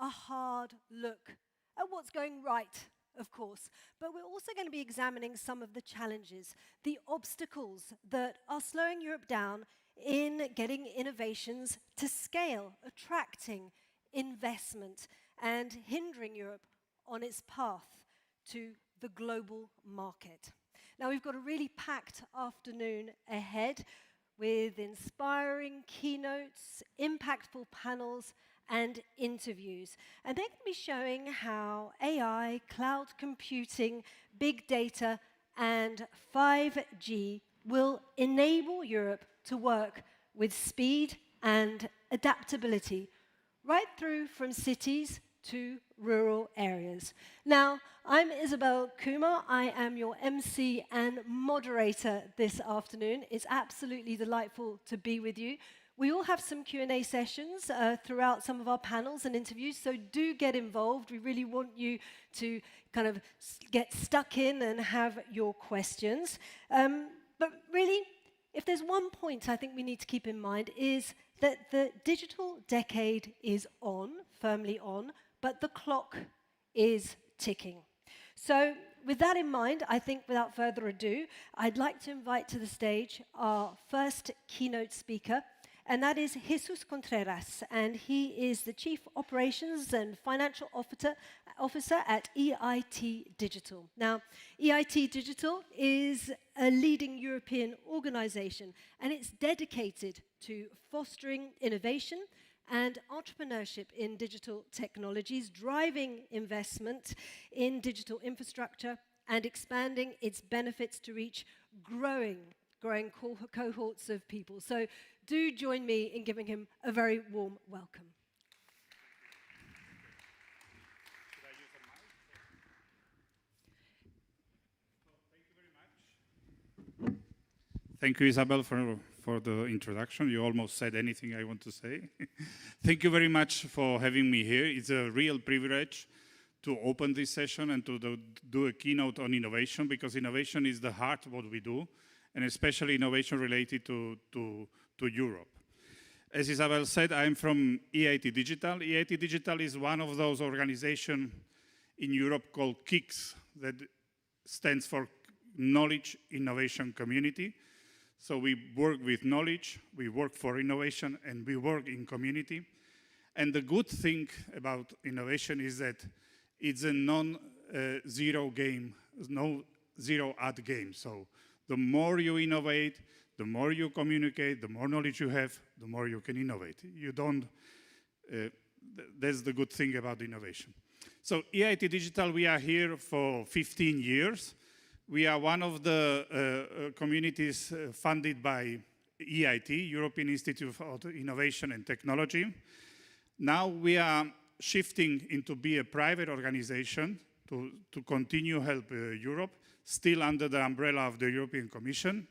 a hard look at what's going right, of course, but we're also going to be examining some of the challenges, the obstacles that are slowing Europe down in getting innovations to scale, attracting investment, and hindering Europe on its path to the global market. Now, we've got a really packed afternoon ahead with inspiring keynotes, impactful panels, and interviews. And they're going to be showing how AI, cloud computing, big data, and 5G will enable Europe to work with speed and adaptability, right through from cities to rural areas. Now, I'm Isabel Kumar. I am your MC and moderator this afternoon. It's absolutely delightful to be with you. We all have some Q&A sessions throughout some of our panels and interviews, so do get involved. We really want you to kind of get stuck in and have your questions. But really, if there's one point I think we need to keep in mind is that the digital decade is on, firmly on, but the clock is ticking. So with that in mind, I think without further ado, I'd like to invite to the stage our first keynote speaker, and that is Jesus Contreras, and he is the Chief Operations and Financial Officer at EIT Digital. Now, EIT Digital is a leading European organization, and it's dedicated to fostering innovation and entrepreneurship in digital technologies, driving investment in digital infrastructure, and expanding its benefits to reach growing cohorts of people. So do join me in giving him a very warm welcome. Should I use a mic? Thank you very much. Thank you, Isabel, for the introduction. You almost said anything I want to say. Thank you very much for having me here. It's a real privilege to open this session and to do a keynote on innovation, because innovation is the heart of what we do, and especially innovation related to Europe. As Isabel said, I'm from EIT Digital. EIT Digital is one of those organizations in Europe called KICS, that stands for Knowledge Innovation Community. So we work with knowledge, we work for innovation, and we work in community. And the good thing about innovation is that it's a non-zero game, no zero-add game. So the more you innovate, the more you communicate, the more knowledge you have, the more you can innovate. You don't, that's the good thing about innovation. So EIT Digital, we are here for 15 years. We are one of the communities funded by EIT, European Institute for Innovation and Technology. Now we are shifting into be a private organization to continue help Europe, still under the umbrella of the European Commission.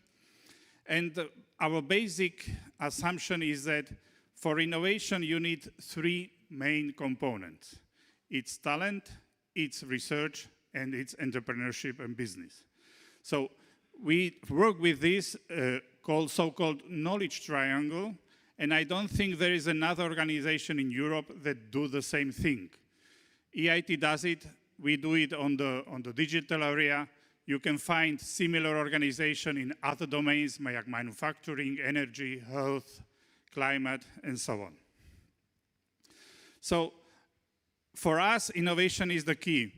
And our basic assumption is that for innovation, you need three main components. It's talent, it's research, and it's entrepreneurship and business. So we work with this so-called knowledge triangle, and I don't think there is another organization in Europe that do the same thing. EIT does it, we do it on the digital area. You can find similar organization in other domains, like manufacturing, energy, health, climate, and so on. So for us, innovation is the key.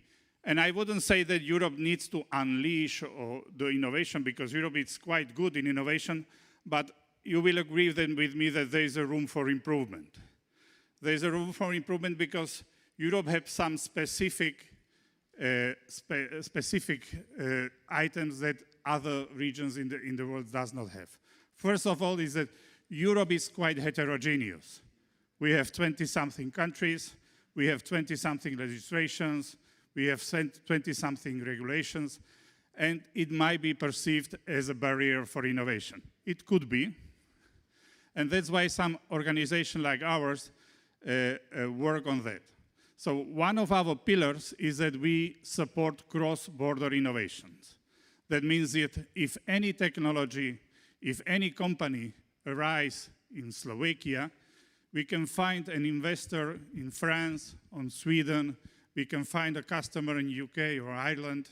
And I wouldn't say that Europe needs to unleash the innovation, because Europe is quite good in innovation, but you will agree then with me that there is a room for improvement. There is a room for improvement because Europe has some specific items that other regions in the world does not have. First of all is that Europe is quite heterogeneous. We have 20-something countries, we have 20-something legislations, we have 20-something regulations, and it might be perceived as a barrier for innovation. It could be, and that's why some organizations like ours work on that. So one of our pillars is that we support cross-border innovations. That means that if any technology, if any company arises in Slovakia, We can find an investor in France, or Sweden. We can find a customer in UK or Ireland.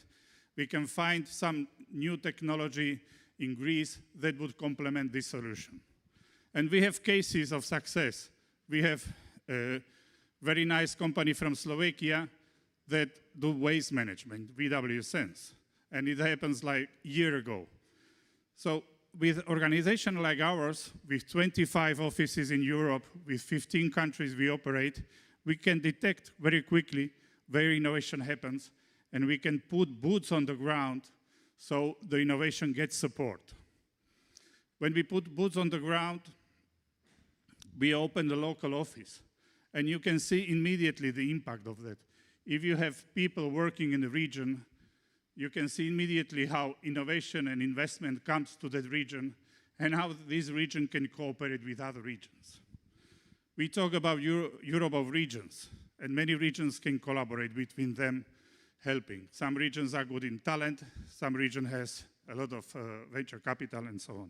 We can find some new technology in Greece that would complement this solution. And we have cases of success. We have a very nice company from Slovakia that do waste management, VW Sense. And it happens like a year ago. So with organizations like ours, with 25 offices in Europe, with 15 countries we operate, we can detect very quickly where innovation happens, and we can put boots on the ground so the innovation gets support. When we put boots on the ground, we open the local office, and you can see immediately the impact of that. If you have people working in the region, you can see immediately how innovation and investment comes to that region and how this region can cooperate with other regions. We talk about Europe of regions, and many regions can collaborate between them, helping. Some regions are good in talent, some region has a lot of venture capital and so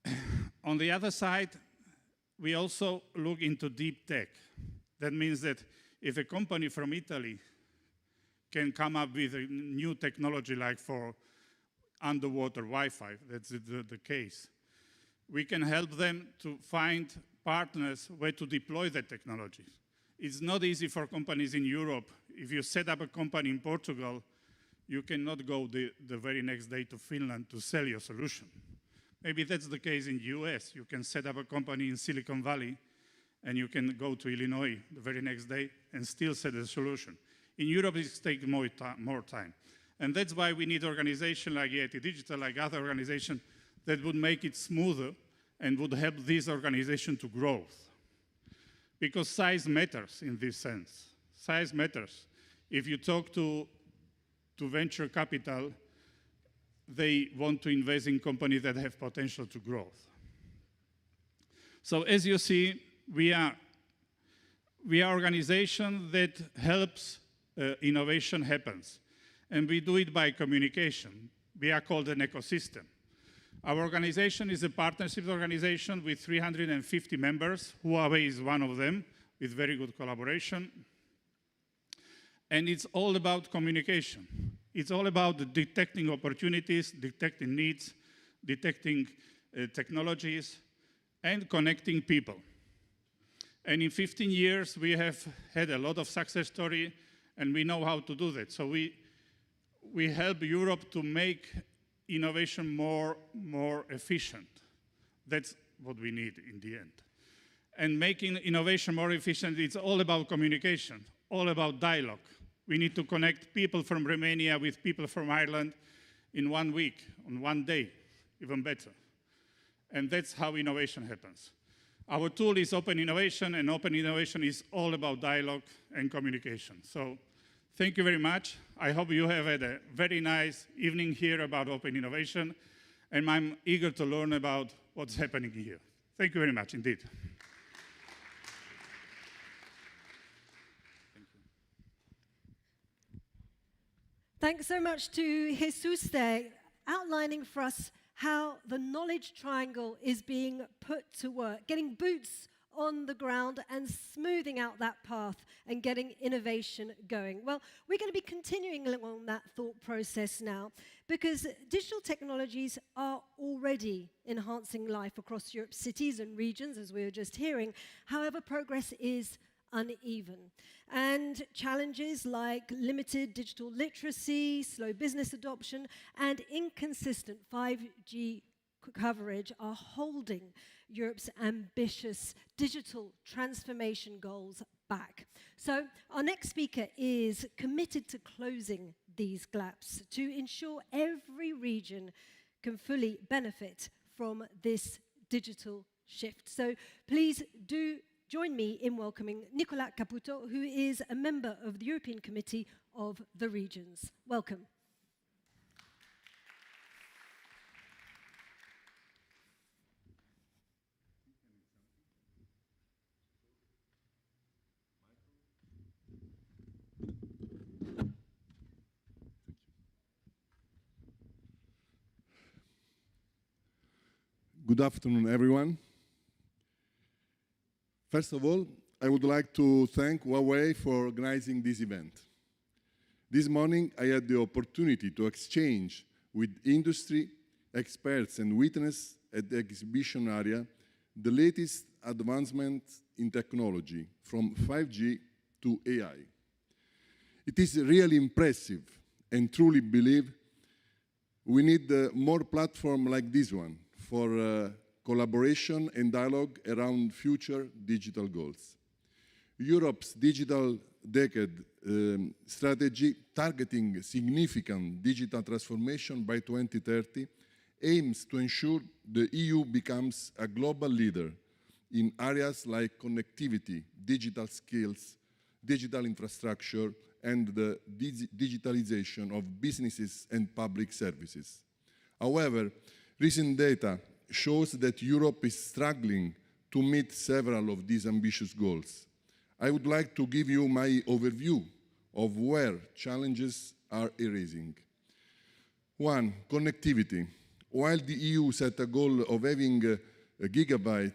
on. On the other side, we also look into deep tech. That means that if a company from Italy can come up with a new technology like for underwater Wi-Fi, that's the case, we can help them to find partners where to deploy that technology. It's not easy for companies in Europe. If you set up a company in Portugal, you cannot go the very next day to Finland to sell your solution. Maybe that's the case in the US. You can set up a company in Silicon Valley and you can go to Illinois the very next day and still sell the solution. In Europe, it takes more time. And that's why we need organizations like EIT Digital, like other organizations, that would make it smoother and would help this organization to grow. Because size matters in this sense. Size matters. If you talk to venture capital, they want to invest in companies that have potential to grow. So as you see, we are an organization that helps innovation happens. And we do it by communication. We are called an ecosystem. Our organization is a partnership organization with 350 members. Huawei is one of them, with very good collaboration. And it's all about communication. It's all about detecting opportunities, detecting needs, detecting technologies, and connecting people. And in 15 years, we have had a lot of success stories, and we know how to do that. So we help Europe to make innovation more efficient. That's what we need in the end. And making innovation more efficient, it's all about communication, all about dialogue. We need to connect people from Romania with people from Ireland in 1 week, on one day, even better. And that's how innovation happens. Our tool is open innovation, and open innovation is all about dialogue and communication. So thank you very much. I hope you have had a very nice evening here about open innovation, and I'm eager to learn about what's happening here. Thank you very much indeed. Thanks so much to Jesus there, outlining for us how the knowledge triangle is being put to work, getting boots on the ground and smoothing out that path and getting innovation going. Well, we're going to be continuing along that thought process now, because digital technologies are already enhancing life across Europe's cities and regions, as we were just hearing. However, progress is uneven. And challenges like limited digital literacy, slow business adoption, and inconsistent 5G coverage are holding Europe's ambitious digital transformation goals back. So our next speaker is committed to closing these gaps to ensure every region can fully benefit from this digital shift. So please do join me in welcoming Nicolas Caputo, who is a member of the European Committee of the Regions. Welcome. Good afternoon, everyone. First of all, I would like to thank Huawei for organizing this event. This morning, I had the opportunity to exchange with industry, experts, and witnesses at the exhibition area the latest advancements in technology, from 5G to AI. It is really impressive, and truly believe we need more platforms like this one for collaboration and dialogue around future digital goals. Europe's digital decade strategy, targeting significant digital transformation by 2030, aims to ensure the EU becomes a global leader in areas like connectivity, digital skills, digital infrastructure, and the digitalization of businesses and public services. However, recent data shows that Europe is struggling to meet several of these ambitious goals. I would like to give you my overview of where challenges are arising. 1. Connectivity. While the EU set a goal of having a gigabit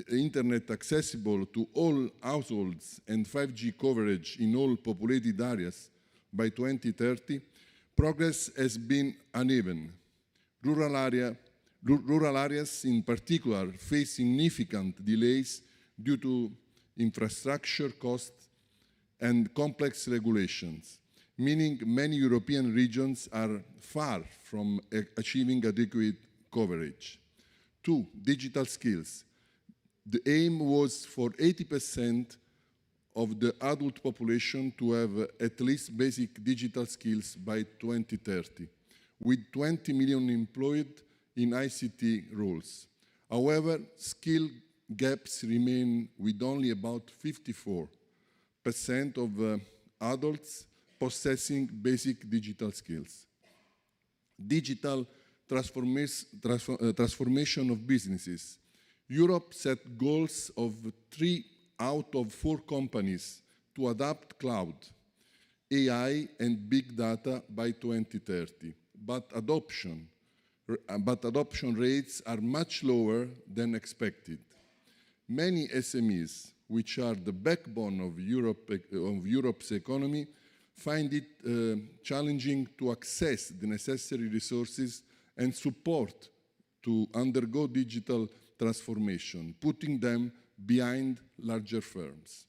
internet accessible to all households and 5G coverage in all populated areas by 2030, progress has been uneven. Rural areas in particular face significant delays due to infrastructure costs and complex regulations, meaning many European regions are far from achieving adequate coverage. 2. Digital skills. The aim was for 80% of the adult population to have at least basic digital skills by 2030, with 20 million employed in ICT roles. However, skill gaps remain, with only about 54% of adults possessing basic digital skills. Digital transformation of businesses. Europe set goals of 3 out of 4 companies to adopt cloud, AI, and big data by 2030, but adoption rates are much lower than expected. Many SMEs, which are the backbone of Europe's economy, find it challenging to access the necessary resources and support to undergo digital transformation, putting them behind larger firms.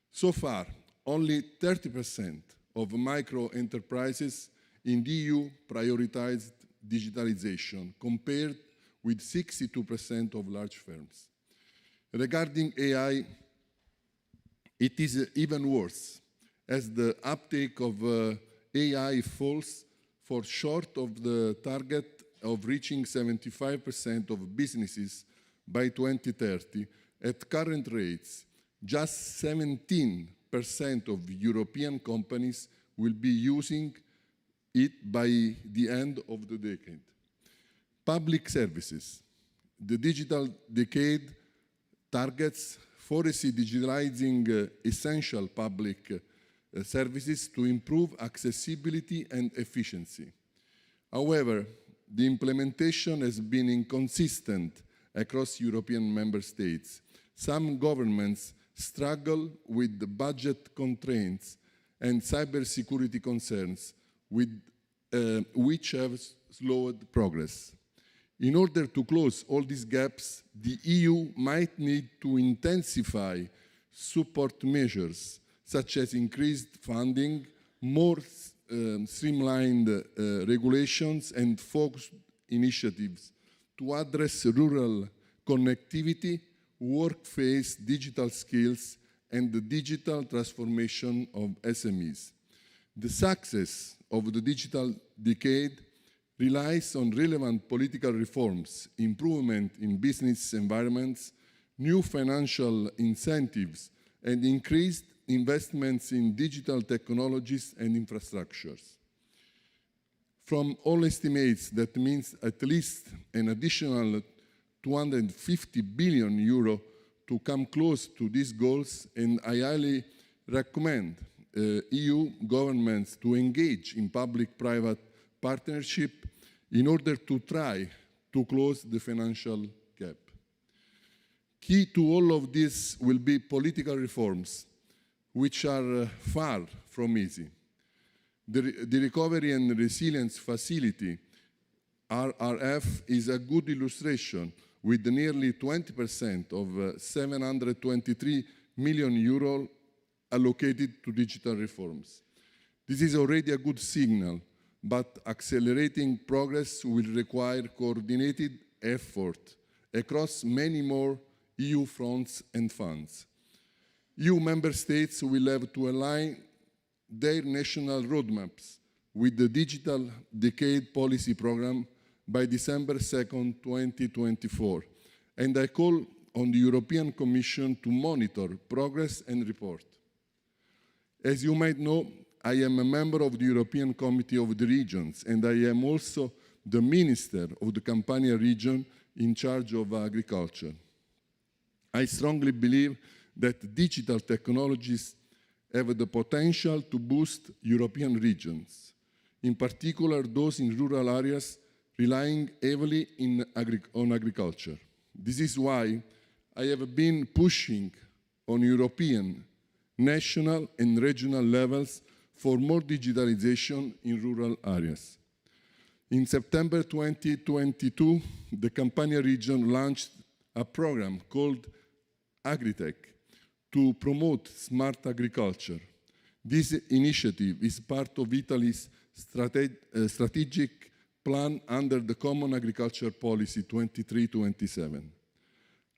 So far, only 30% of micro enterprises in the EU prioritized digitalization, compared with 62% of large firms. Regarding AI, it is even worse, as the uptake of AI falls short of the target of reaching 75% of businesses by 2030. At current rates, just 17% of European companies will be using it by the end of the decade. Public services. The digital decade targets foresee digitalizing essential public services to improve accessibility and efficiency. However, the implementation has been inconsistent across European member states. Some governments struggle with the budget constraints and cybersecurity concerns, which have slowed progress. In order to close all these gaps, the EU might need to intensify support measures, such as increased funding, more streamlined regulations, and focused initiatives to address rural connectivity, workplace digital skills, and the digital transformation of SMEs. The success of the digital decade relies on relevant political reforms, improvement in business environments, new financial incentives, and increased investments in digital technologies and infrastructures. From all estimates, that means at least an additional 250 billion euro to come close to these goals, and I highly recommend EU governments to engage in public-private partnership in order to try to close the financial gap. Key to all of this will be political reforms, which are far from easy. The Recovery and Resilience Facility, RRF, is a good illustration with nearly 20% of 723 million euro allocated to digital reforms. This is already a good signal, but accelerating progress will require coordinated effort across many more EU fronts and funds. EU member states will have to align their national roadmaps with the Digital Decade Policy Programme by December 2nd, 2024, and I call on the European Commission to monitor progress and report. As you might know, I am a member of the European Committee of the Regions, and I am also the Minister of the Campania region in charge of agriculture. I strongly believe that digital technologies have the potential to boost European regions, in particular those in rural areas relying heavily on agriculture. This is why I have been pushing on European, national and regional levels for more digitalization in rural areas. In September 2022, the Campania region launched a program called Agritech to promote smart agriculture. This initiative is part of Italy's strategic plan under the Common Agriculture Policy 23-27.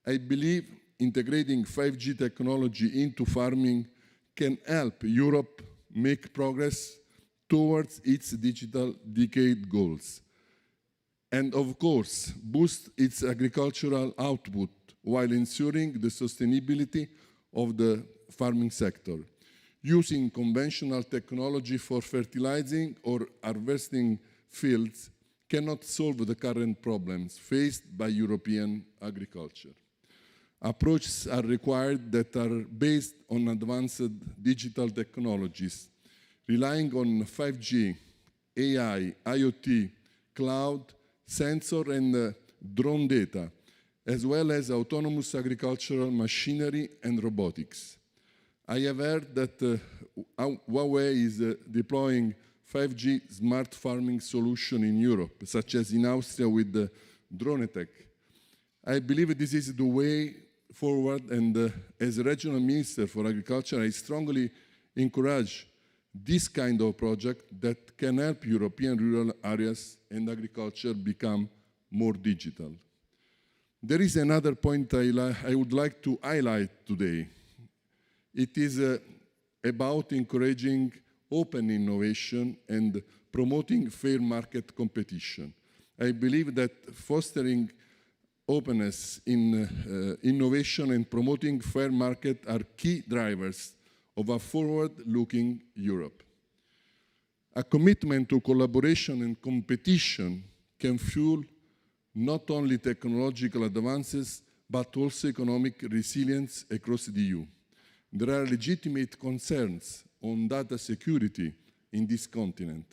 I believe integrating 5G technology into farming can help Europe make progress towards its digital decade goals, and of course, boost its agricultural output while ensuring the sustainability of the farming sector. Using conventional technology for fertilizing or harvesting fields cannot solve the current problems faced by European agriculture. Approaches are required that are based on advanced digital technologies, relying on 5G, AI, IoT, cloud, sensor and drone data, as well as autonomous agricultural machinery and robotics. I have heard that Huawei is deploying 5G smart farming solution in Europe, such as in Austria with the DroneTech. I believe this is the way forward, and as a regional minister for agriculture, I strongly encourage this kind of project that can help European rural areas and agriculture become more digital. There is another point I would like to highlight today. It is about encouraging open innovation and promoting fair market competition. I believe that fostering openness in innovation and promoting fair market are key drivers of a forward-looking Europe. A commitment to collaboration and competition can fuel not only technological advances, but also economic resilience across the EU. There are legitimate concerns on data security in this continent,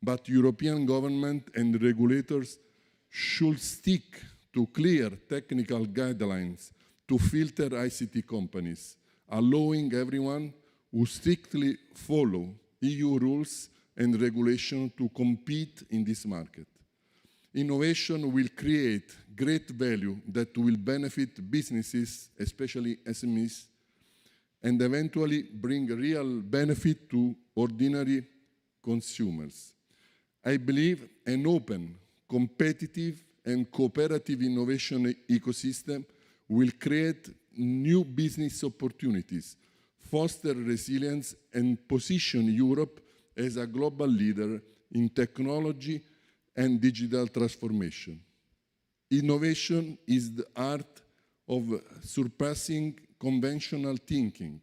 but European government and regulators should stick to clear technical guidelines to filter ICT companies, allowing everyone who strictly follow EU rules and regulations to compete in this market. Innovation will create great value that will benefit businesses, especially SMEs, and eventually bring real benefit to ordinary consumers. I believe an open, competitive, and cooperative innovation ecosystem will create new business opportunities, foster resilience, and position Europe as a global leader in technology and digital transformation. Innovation is the art of surpassing conventional thinking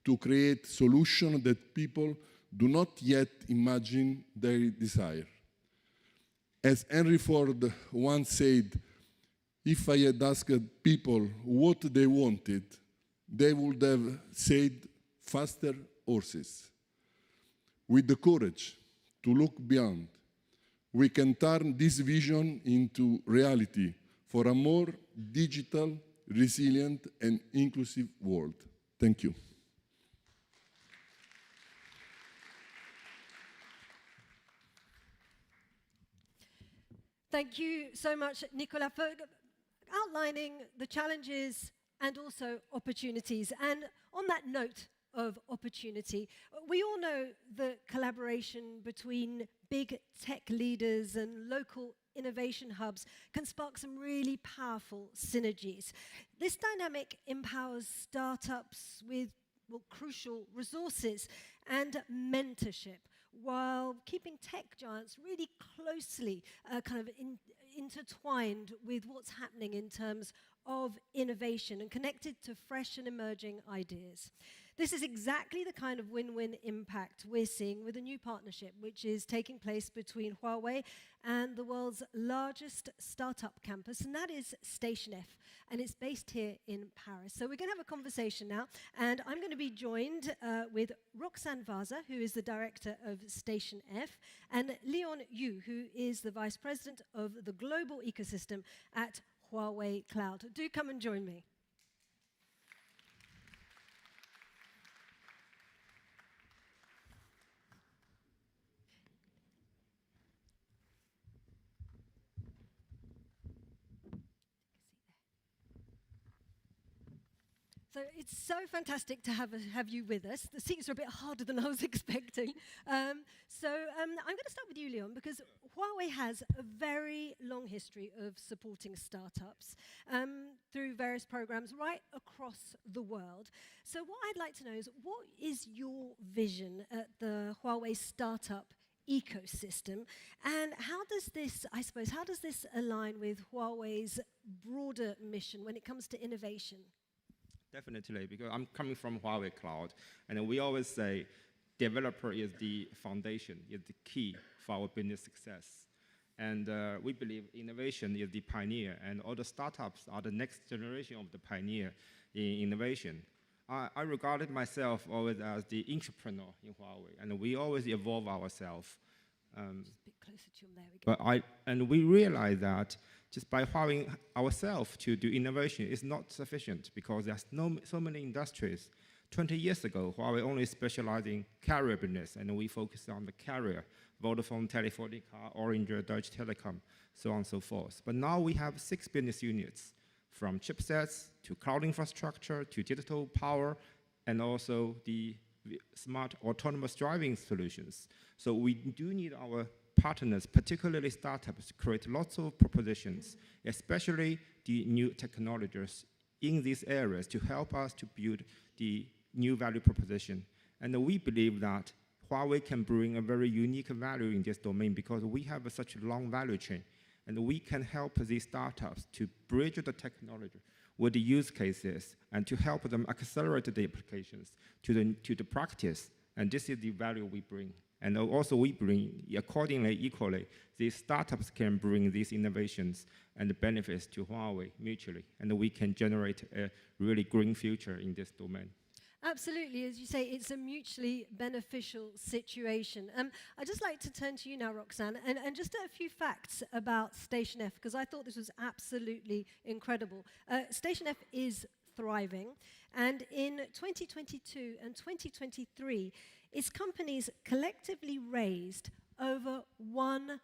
to create solutions that people do not yet imagine they desire. As Henry Ford once said, if I had asked people what they wanted, they would have said faster horses. With the courage to look beyond, we can turn this vision into reality for a more digital, resilient, and inclusive world. Thank you. Thank you so much, Nicolas, for outlining the challenges and also opportunities. And on that note of opportunity, we all know that collaboration between big tech leaders and local innovation hubs can spark some really powerful synergies. This dynamic empowers startups with crucial resources and mentorship, while keeping tech giants really closely intertwined with what's happening in terms of innovation and connected to fresh and emerging ideas. This is exactly the kind of win-win impact we're seeing with a new partnership which is taking place between Huawei and the world's largest startup campus, and that is Station F, and it's based here in Paris. So we're going to have a conversation now, and I'm going to be joined with Roxane Vaza, who is the director of Station F, and Leon Yu, who is the vice president of the global ecosystem at Huawei Cloud. Do come and join me. So it's so fantastic to have you with us. The seats are a bit harder than I was expecting. I'm going to start with you, Leon, because Huawei has a very long history of supporting startups through various programs right across the world. So what I'd like to know is, what is your vision at the Huawei startup ecosystem, and how does this align with Huawei's broader mission when it comes to innovation? Definitely, because I'm coming from Huawei Cloud, and we always say developer is the foundation, is the key for our business success. And we believe innovation is the pioneer, and all the startups are the next generation of the pioneer in innovation. I regarded myself always as the entrepreneur in Huawei, and we always evolve ourselves. Just a bit closer to him, there we go. And we realize that just by hiring ourselves to do innovation is not sufficient, because there's so many industries. 20 years ago, Huawei only specialized in carrier business, and we focused on the carrier, Vodafone, Telefonica, Orange, Deutsche Telekom, so on and so forth. But now we have 6 business units, from chipsets to cloud infrastructure to digital power, and also the smart autonomous driving solutions. So we do need our partners, particularly startups, to create lots of propositions, especially the new technologies in these areas, to help us to build the new value proposition. And we believe that Huawei can bring a very unique value in this domain, because we have such a long value chain, and we can help these startups to bridge the technology with the use cases and to help them accelerate the applications to the practice. And this is the value we bring. And also we bring, accordingly, equally, these startups can bring these innovations and the benefits to Huawei mutually, and we can generate a really green future in this domain. Absolutely, as you say, it's a mutually beneficial situation. I'd just like to turn to you now, Roxane, and just a few facts about Station F, because I thought this was absolutely incredible. Station F is thriving, and in 2022 and 2023, its companies collectively raised over 1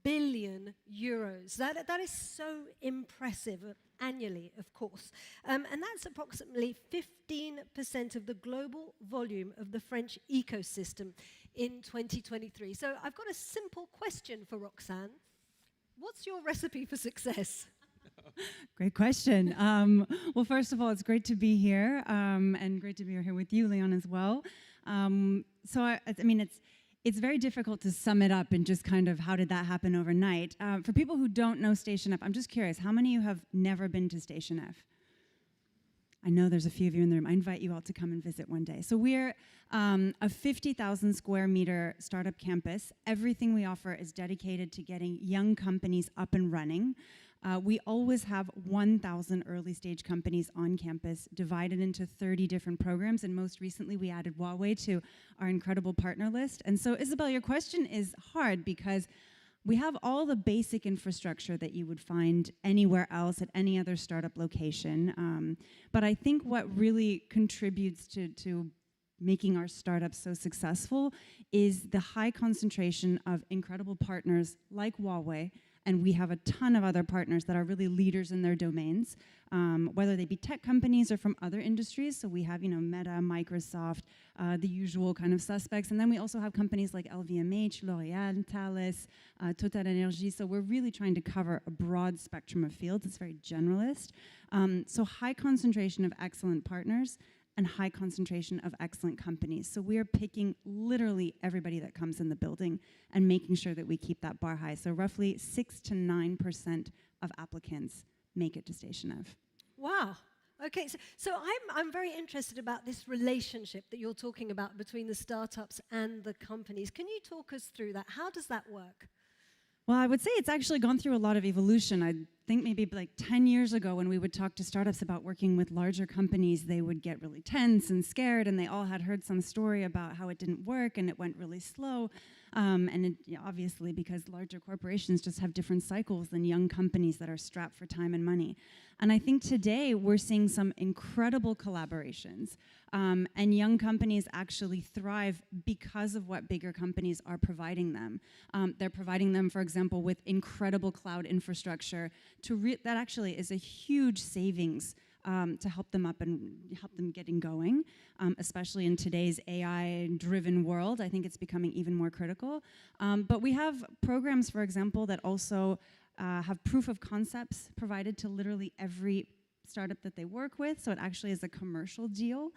billion euros. That is so impressive, annually, of course. And that's approximately 15% of the global volume of the French ecosystem in 2023. So I've got a simple question for Roxane. What's your recipe for success? Great question. Well, first of all, it's great to be here, and great to be here with you, Leon, as well. I mean, it's very difficult to sum it up and just kind of how did that happen overnight. For people who don't know Station F, I'm just curious, how many of you have never been to Station F? I know there's a few of you in the room. I invite you all to come and visit one day. So we're a 50,000 square meter startup campus. Everything we offer is dedicated to getting young companies up and running. We always have 1,000 early stage companies on campus, divided into 30 different programs, and most recently we added Huawei to our incredible partner list. And so, Isabel, your question is hard, because we have all the basic infrastructure that you would find anywhere else at any other startup location. But I think what really contributes to making our startups so successful is the high concentration of incredible partners like Huawei, and we have a ton of other partners that are really leaders in their domains, whether they be tech companies or from other industries. So we have, Meta, Microsoft, the usual kind of suspects, and then we also have companies like LVMH, L'Oreal, Thales, Total Energy. So we're really trying to cover a broad spectrum of fields. It's very generalist. So high concentration of excellent partners and high concentration of excellent companies. So we are picking literally everybody that comes in the building and making sure that we keep that bar high. So roughly 6 to 9% of applicants make it to Station F. Wow. Okay, so I'm very interested about this relationship that you're talking about between the startups and the companies. Can you talk us through that? How does that work? Well, I would say it's actually gone through a lot of evolution. I think maybe like 10 years ago when we would talk to startups about working with larger companies, they would get really tense and scared, and they all had heard some story about how it didn't work and it went really slow. Obviously, because larger corporations just have different cycles than young companies that are strapped for time and money. And I think today we're seeing some incredible collaborations. And young companies actually thrive because of what bigger companies are providing them. They're providing them, for example, with incredible cloud infrastructure. That actually is a huge savings to help them up and help them getting going, especially in today's AI-driven world. I think it's becoming even more critical. But we have programs, for example, that also have proof of concepts provided to literally every startup that they work with, so it actually is a commercial deal.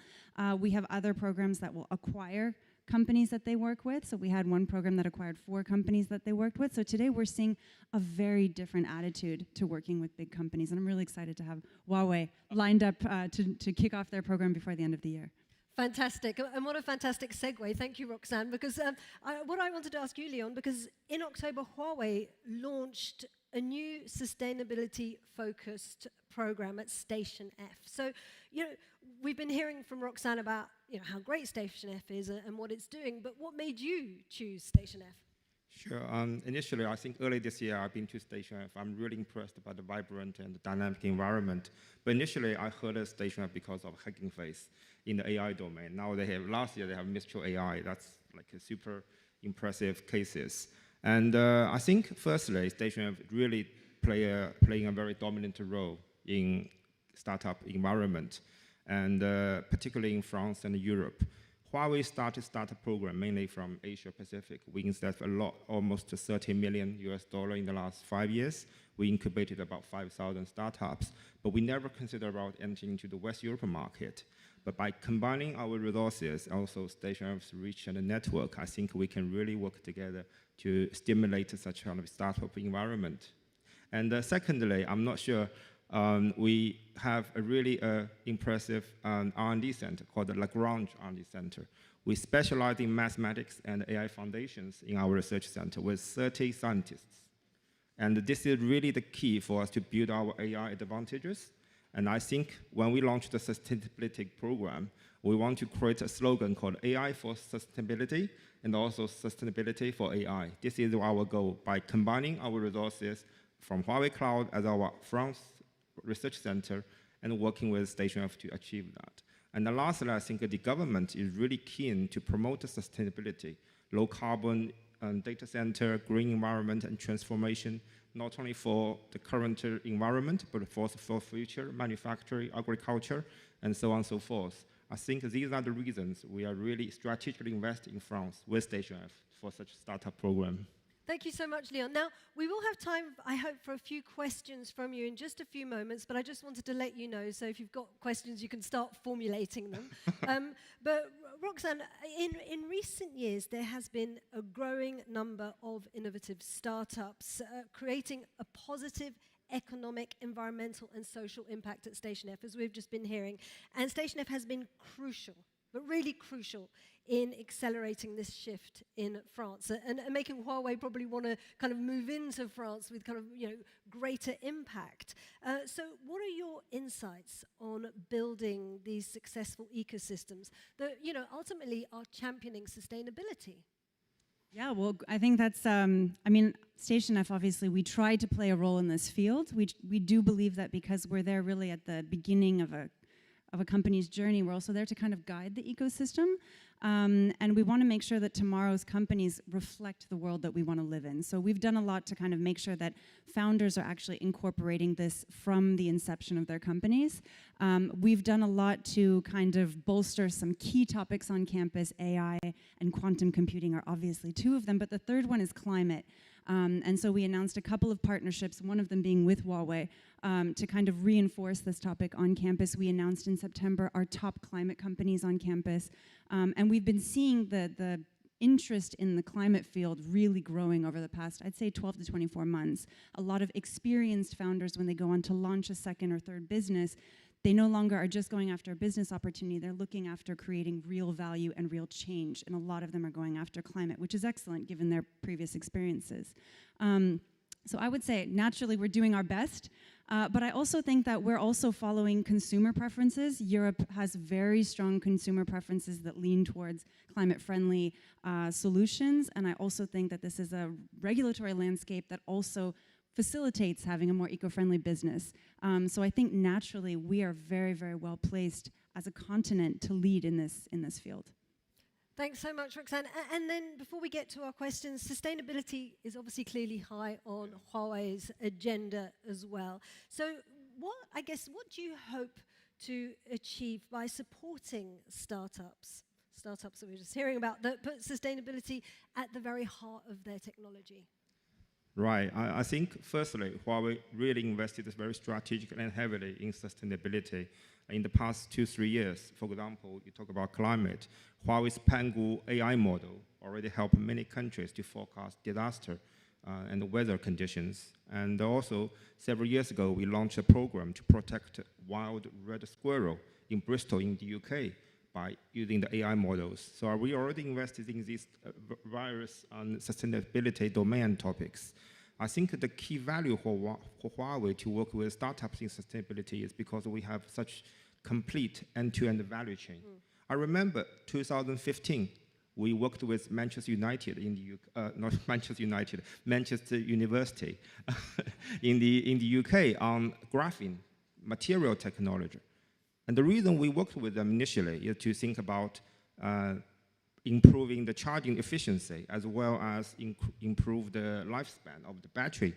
We have other programs that will acquire companies that they work with. So we had one program that acquired 4 companies that they worked with. So today we're seeing a very different attitude to working with big companies. And I'm really excited to have Huawei lined up to kick off their program before the end of the year. Fantastic. And what a fantastic segue. Thank you, Roxanne. Because what I wanted to ask you, Leon, because in October, Huawei launched a new sustainability-focused program at Station F. So, we've been hearing from Roxanne about, how great Station F is and what it's doing, but what made you choose Station F? Sure. Initially, I think early this year, I've been to Station F. I'm really impressed by the vibrant and dynamic environment. But initially, I heard of Station F because of Hugging Face in the AI domain. Now last year, they have Mistral AI. That's like a super impressive cases. And I think, firstly, Station F really playing a very dominant role in startup environment, and particularly in France and Europe. Huawei started startup program mainly from Asia Pacific. We invested almost $30 million in the last 5 years. We incubated about 5,000 startups, but we never considered about entering into the West European market. But by combining our resources, also Station F's reach and network, I think we can really work together to stimulate such kind of startup environment. And secondly, I'm not sure, we have a really impressive R&D center called the Lagrange R&D Center. We specialize in mathematics and AI foundations in our research center with 30 scientists. And this is really the key for us to build our AI advantages. And I think when we launched the sustainability program, we want to create a slogan called AI for sustainability and also sustainability for AI. This is our goal by combining our resources from Huawei Cloud as our France research center and working with Station F to achieve that. And then lastly, I think the government is really keen to promote sustainability, low carbon data center, green environment and transformation, not only for the current environment, but for future manufacturing, agriculture, and so on and so forth. I think these are the reasons we are really strategically investing in France with Station F for such a startup program. Thank you so much, Leon. Now, we will have time, I hope, for a few questions from you in just a few moments, but I just wanted to let you know, so if you've got questions, you can start formulating them. But Roxanne, in recent years, there has been a growing number of innovative startups creating a positive economic, environmental, and social impact at Station F, as we've just been hearing. And Station F has been crucial, but really crucial, in accelerating this shift in France and making Huawei probably want to kind of move into France with kind of, greater impact. So what are your insights on building these successful ecosystems that, ultimately are championing sustainability? Yeah, well, I think that's, Station F, obviously, we try to play a role in this field. We do believe that because we're there really at the beginning of a company's journey, we're also there to kind of guide the ecosystem. And we want to make sure that tomorrow's companies reflect the world that we want to live in. So we've done a lot to kind of make sure that founders are actually incorporating this from the inception of their companies. We've done a lot to kind of bolster some key topics on campus. AI and quantum computing are obviously two of them, but the third one is climate. And so we announced a couple of partnerships, one of them being with Huawei, to kind of reinforce this topic on campus. We announced in September our top climate companies on campus. And we've been seeing the interest in the climate field really growing over the past, I'd say 12 to 24 months. A lot of experienced founders, when they go on to launch a second or third business, they no longer are just going after a business opportunity, they're looking after creating real value and real change. And a lot of them are going after climate, which is excellent given their previous experiences. So I would say, naturally, we're doing our best. But I also think that we're also following consumer preferences. Europe has very strong consumer preferences that lean towards climate-friendly solutions. And I also think that this is a regulatory landscape that also facilitates having a more eco-friendly business. So I think naturally we are very, very well placed as a continent to lead in this field. Thanks so much, Roxanne. And then before we get to our questions, sustainability is obviously clearly high on Huawei's agenda as well. So what do you hope to achieve by supporting startups that we're just hearing about, that put sustainability at the very heart of their technology? Right. I think, firstly, Huawei really invested very strategically and heavily in sustainability in the past 2-3 years. For example, you talk about climate. Huawei's Pangu AI model already helped many countries to forecast disaster and weather conditions. And also, several years ago, we launched a program to protect wild red squirrel in Bristol in the UK by using the AI models. So we already invested in these various sustainability domain topics. I think the key value for Huawei to work with startups in sustainability is because we have such complete end-to-end value chain. I remember 2015, we worked with Manchester United in the not Manchester United, Manchester University in the UK on graphene material technology. And the reason we worked with them initially is to think about improving the charging efficiency as well as improve the lifespan of the battery.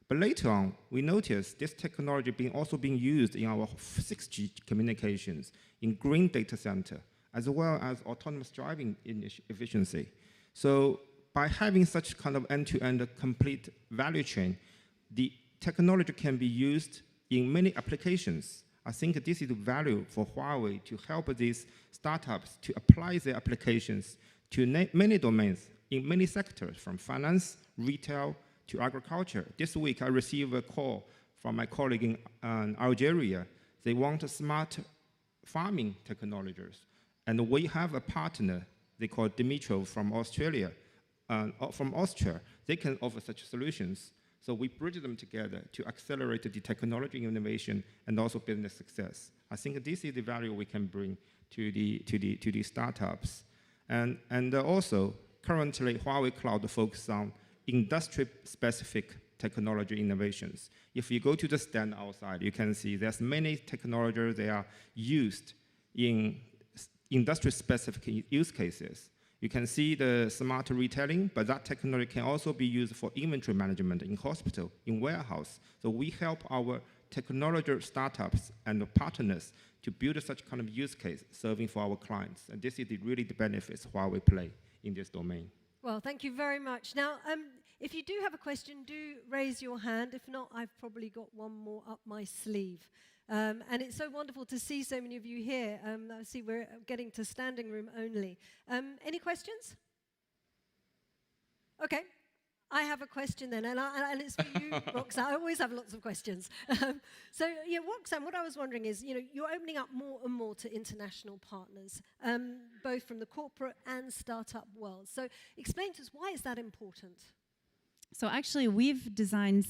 But later on, we noticed this technology also being used in our 6G communications, in green data center, as well as autonomous driving efficiency. So by having such kind of end-to-end complete value chain, the technology can be used in many applications. I think this is the value for Huawei to help these startups to apply their applications to many domains in many sectors, from finance, retail, to agriculture. This week, I received a call from my colleague in Algeria. They want smart farming technologies. And we have a partner, they call Dimitrov from Australia, from Austria. They can offer such solutions. So we bridge them together to accelerate the technology innovation and also business success. I think this is the value we can bring to the startups. And also, currently, Huawei Cloud focuses on industry-specific technology innovations. If you go to the stand outside, you can see there's many technologies that are used in industry-specific use cases. You can see the smart retailing, but that technology can also be used for inventory management in hospital, in warehouse. So we help our technology startups and partners to build such kind of use case serving for our clients. And this is really the benefits Huawei play in this domain. Well, thank you very much. Now, if you do have a question, do raise your hand. If not, I've probably got one more up my sleeve. And it's so wonderful to see so many of you here. I see we're getting to standing room only. Any questions? Okay. I have a question then, and it's for you, Roxanne. I always have lots of questions. So, yeah, Roxanne, what I was wondering is, you're opening up more and more to international partners, both from the corporate and startup world. So, explain to us, why is that important? So actually, we've designed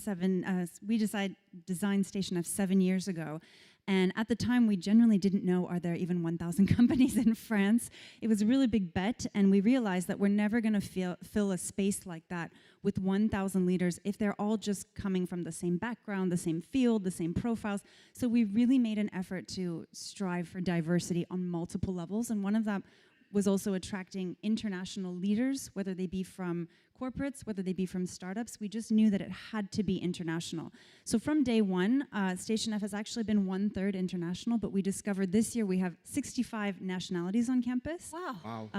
designed Station F 7 years ago, And at the time, we generally didn't know, are there even 1,000 companies in France? It was a really big bet, and we realized that we're never going to fill a space like that with 1,000 leaders if they're all just coming from the same background, the same field, the same profiles. So we really made an effort to strive for diversity on multiple levels, and one of them was also attracting international leaders, whether they be from corporates, whether they be from startups. We just knew that it had to be international. So from day one, Station F has actually been 1/3 international, but we discovered this year we have 65 nationalities on campus. Wow.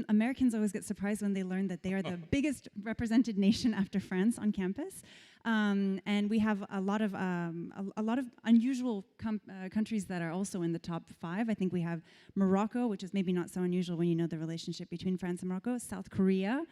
Americans always get surprised when they learn that they are the biggest represented nation after France on campus. And we have a lot of unusual countries that are also in the top 5. I think we have Morocco, which is maybe not so unusual when you know the relationship between France and Morocco. South Korea.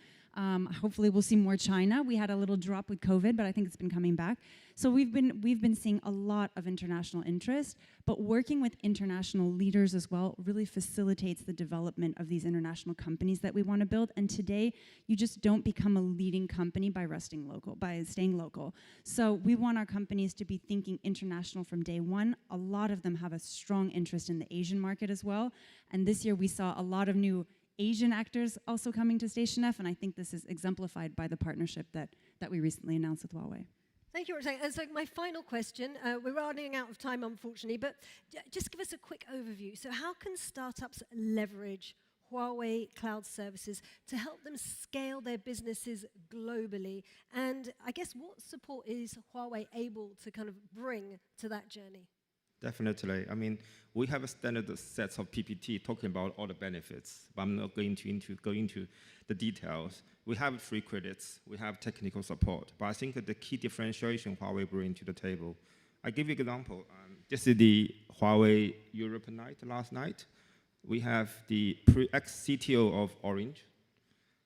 Hopefully we'll see more China. We had a little drop with COVID, but I think it's been coming back. So we've been seeing a lot of international interest, but working with international leaders as well really facilitates the development of these international companies that we want to build. And today, you just don't become a leading company by staying local. So we want our companies to be thinking international from day one. A lot of them have a strong interest in the Asian market as well. And this year we saw a lot of new Asian actors also coming to Station F, and I think this is exemplified by the partnership that we recently announced with Huawei. Thank you, Roxanne. And so my final question, we're running out of time, unfortunately, but just give us a quick overview. So how can startups leverage Huawei cloud services to help them scale their businesses globally? And I guess what support is Huawei able to kind of bring to that journey? Definitely. I mean, we have a standard set of PPT talking about all the benefits, but I'm not going to go into the details. We have free credits, we have technical support, but I think the key differentiation Huawei bring to the table. I give you an example. This is the Huawei Europe night last night. We have the ex-CTO of Orange.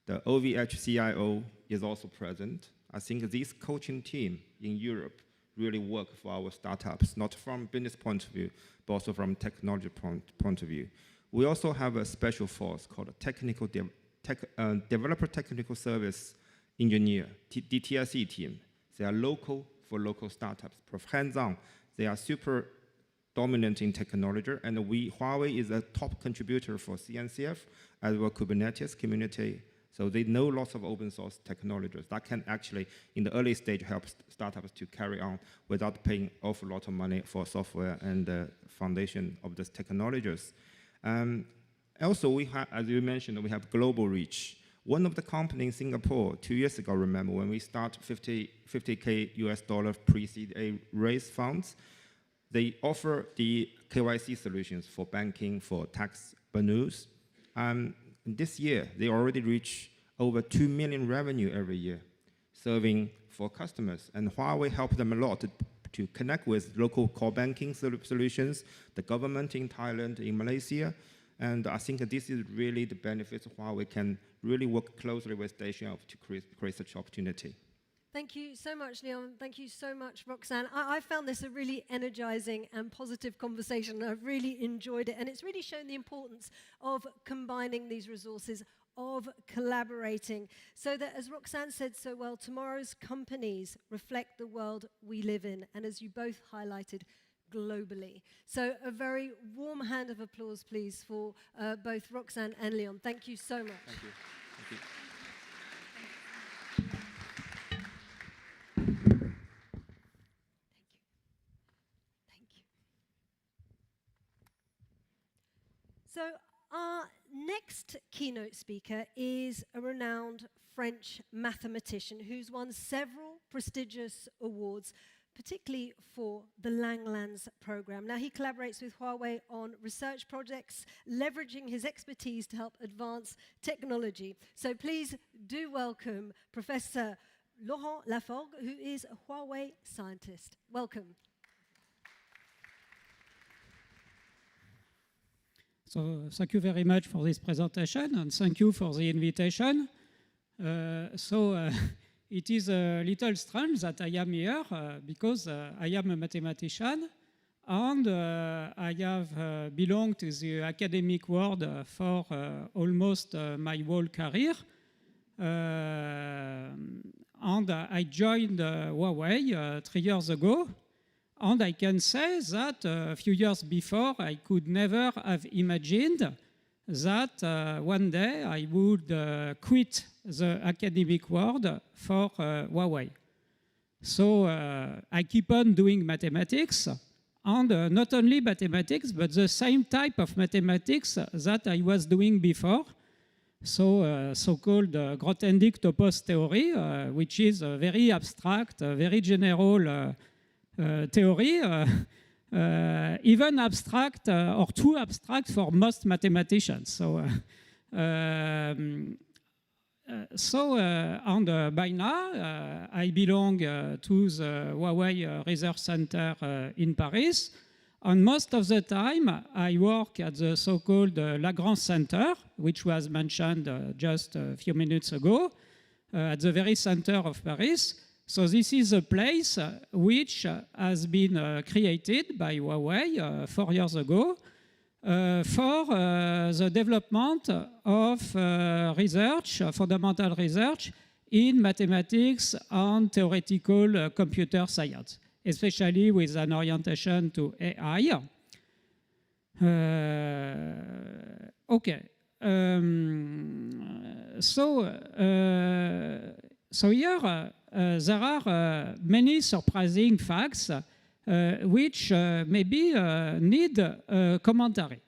The OVH CIO is also present. I think this coaching team in Europe really work for our startups, not from business point of view, but also from technology point of view. We also have a special force called a Developer Technical Service Engineer, DTSE team. They are local for local startups, hands-on. They are super dominant in technology, and Huawei is a top contributor for CNCF as well Kubernetes community. So they know lots of open source technologies that can actually, in the early stage, help startups to carry on without paying awful lot of money for software and the foundation of these technologies. Also, we have, as you mentioned, we have global reach. One of the companies in Singapore 2 years ago, remember, when we start $50K US pre-seed A raise funds, they offer the KYC solutions for banking, for tax bonus. This year, they already reach over 2 million revenue every year, serving for customers. And Huawei helped them a lot to connect with local core banking solutions, the government in Thailand, in Malaysia. And I think this is really the benefits Huawei can really work closely with Station F to create such opportunity. Thank you so much, Leon. Thank you so much, Roxanne. I found this a really energizing and positive conversation. I've really enjoyed it. And it's really shown the importance of combining these resources, of collaborating, so that, as Roxanne said so well, tomorrow's companies reflect the world we live in. And as you both highlighted, globally. So a very warm hand of applause, please, for both Roxanne and Leon. Thank you so much. Thank you. Thank you. So our next keynote speaker is a renowned French mathematician who's won several prestigious awards, particularly for the Langlands program. Now, he collaborates with Huawei on research projects, leveraging his expertise to help advance technology. So please do welcome Professor Laurent Laforgue, who is a Huawei scientist. Welcome. So thank you very much for this presentation, and thank you for the invitation. It is a little strange that I am here because I am a mathematician, and I have belonged to the academic world for almost my whole career. And I joined Huawei 3 years ago, And I can say that a few years before, I could never have imagined that one day I would quit the academic world for Huawei. So I keep on doing mathematics, and not only mathematics, but the same type of mathematics that I was doing before. So so-called Grothendieck topos theory, which is a very abstract, very general theory, even abstract or too abstract for most mathematicians. So by now, I belong to the Huawei Research Center in Paris. And most of the time, I work at the so-called Lagrange Center, which was mentioned just a few minutes ago, at the very center of Paris. So this is a place which has been created by Huawei 4 years ago for the development of research, fundamental research in mathematics and theoretical computer science, especially with an orientation to AI. Okay. So here there are many surprising facts which maybe need commentary.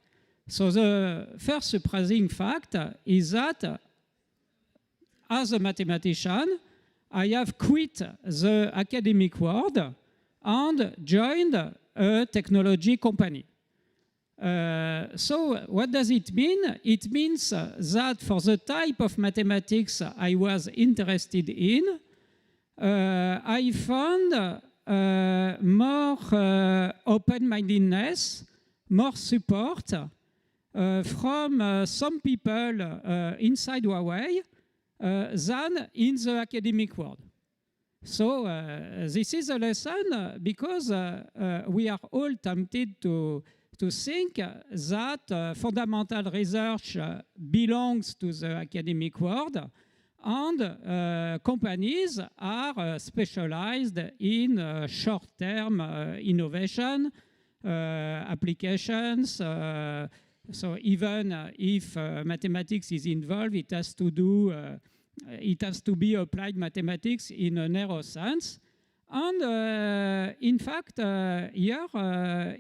So the first surprising fact is that as a mathematician, I have quit the academic world and joined a technology company. So what does it mean? It means that for the type of mathematics I was interested in, I found more open-mindedness, more support from some people inside Huawei than in the academic world. So this is a lesson because we are all tempted to think that fundamental research belongs to the academic world, and companies are specialized in short-term innovation applications. So even if mathematics is involved, it has to be applied mathematics in a narrow sense. And in fact, here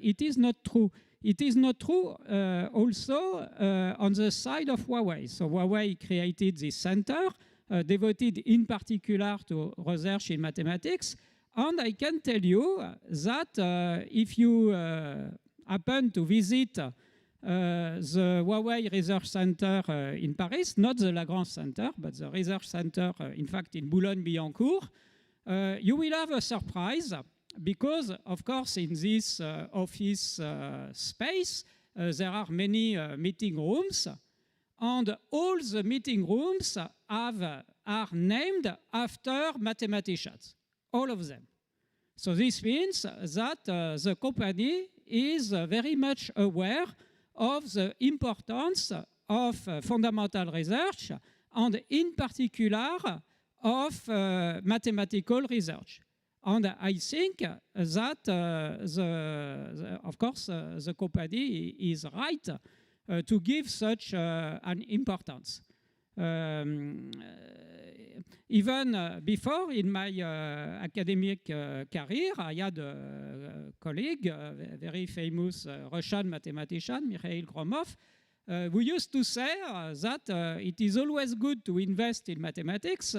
it is not true. It is not true also on the side of Huawei. So Huawei created this center devoted in particular to research in mathematics. And I can tell you that if you happen to visit the Huawei Research Center in Paris, not the Lagrange Center, but the Research Center, in fact, in Boulogne-Billancourt, you will have a surprise because, of course, in this office space, there are many meeting rooms, and all the meeting rooms are named after mathematicians, all of them. So this means that the company is very much aware of the importance of fundamental research, and in particular of mathematical research. And I think that, of course, the company is right to give such an importance. Even before, in my academic career, I had a colleague, a very famous Russian mathematician, Mikhail Gromov, who used to say that it is always good to invest in mathematics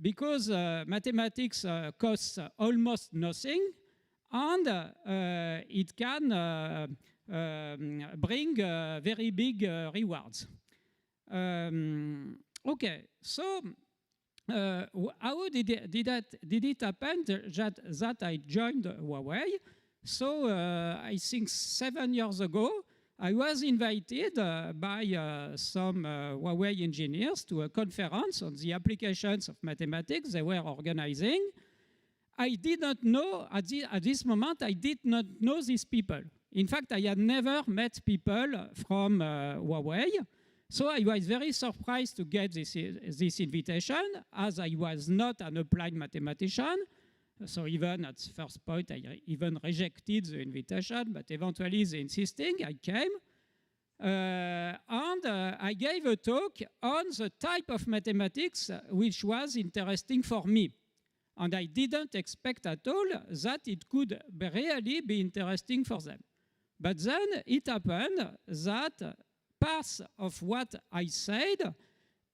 because mathematics costs almost nothing, and it can bring very big rewards. Okay, so how did it happen that I joined Huawei? So I think 7 years ago, I was invited by some Huawei engineers to a conference on the applications of mathematics they were organizing. I did not know, at this moment, I did not know these people. In fact, I had never met people from Huawei. So I was very surprised to get this invitation, as I was not an applied mathematician. So even at first point, I even rejected the invitation, but eventually they insisting, I came. And I gave a talk on the type of mathematics which was interesting for me. And I didn't expect at all that it could really be interesting for them. But then it happened that parts of what I said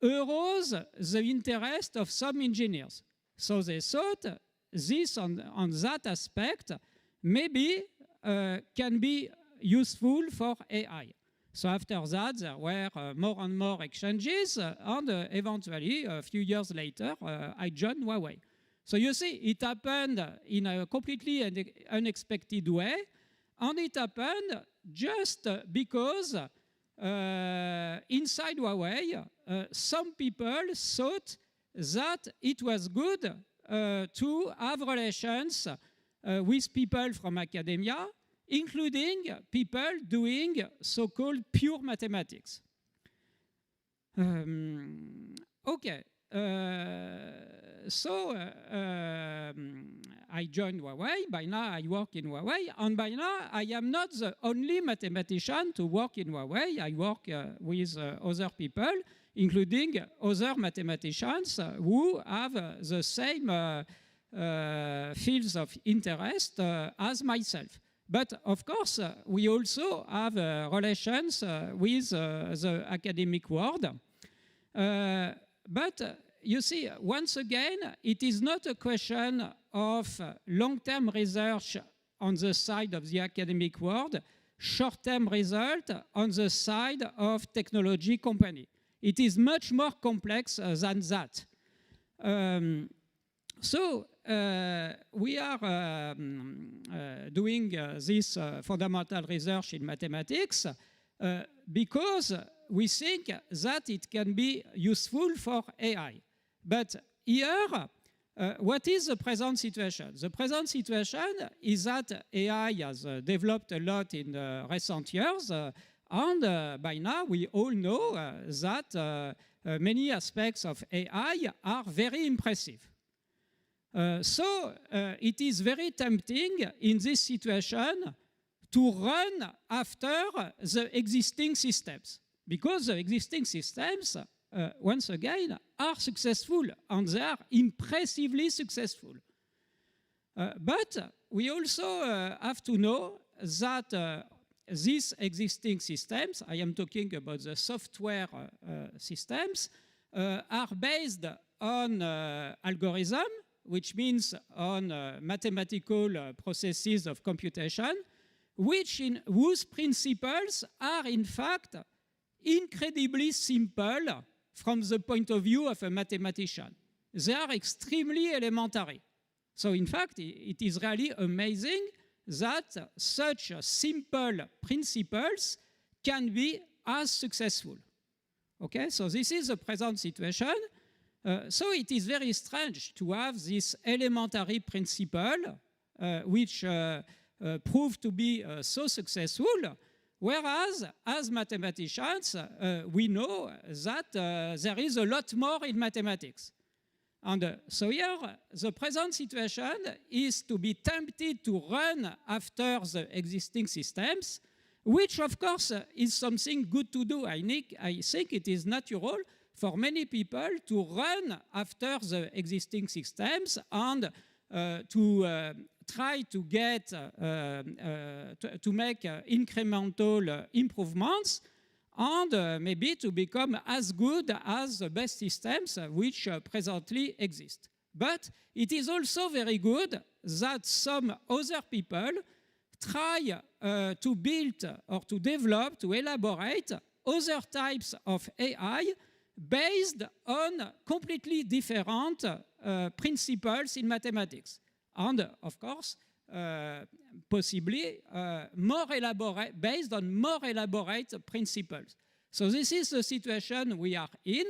arose the interest of some engineers. So they thought this on that aspect maybe can be useful for AI. So after that, there were more and more exchanges, and eventually, a few years later, I joined Huawei. So you see, it happened in a completely unexpected way, and it happened just because inside Huawei, some people thought that it was good to have relations with people from academia, including people doing so-called pure mathematics. Okay, so I joined Huawei. By now I work in Huawei, and by now I am not the only mathematician to work in Huawei. I work with other people, including other mathematicians who have the same fields of interest as myself. But of course, we also have relations with the academic world. But you see, once again, it is not a question of long-term research on the side of the academic world, short-term result on the side of technology company. It is much more complex than that. So we are doing this fundamental research in mathematics because we think that it can be useful for AI. But here, what is the present situation? The present situation is that AI has developed a lot in recent years, and by now we all know that many aspects of AI are very impressive. So it is very tempting in this situation to run after the existing systems, because the existing systems, once again, are successful, and they are impressively successful. But we also have to know that these existing systems, I am talking about the software systems, are based on algorithm, which means on mathematical processes of computation, whose principles are in fact incredibly simple from the point of view of a mathematician. They are extremely elementary. So in fact, it is really amazing that such simple principles can be as successful. Okay, so this is the present situation. So it is very strange to have this elementary principle which proved to be so successful, whereas as mathematicians we know that there is a lot more in mathematics. And so here the present situation is to be tempted to run after the existing systems, which of course is something good to do. I think it is natural for many people to run after the existing systems and to try to get to make incremental improvements and maybe to become as good as the best systems which presently exist. But it is also very good that some other people try to build or to develop, to elaborate other types of AI based on completely different principles in mathematics. And of course, possibly more elaborate, based on more elaborate principles. So this is the situation we are in.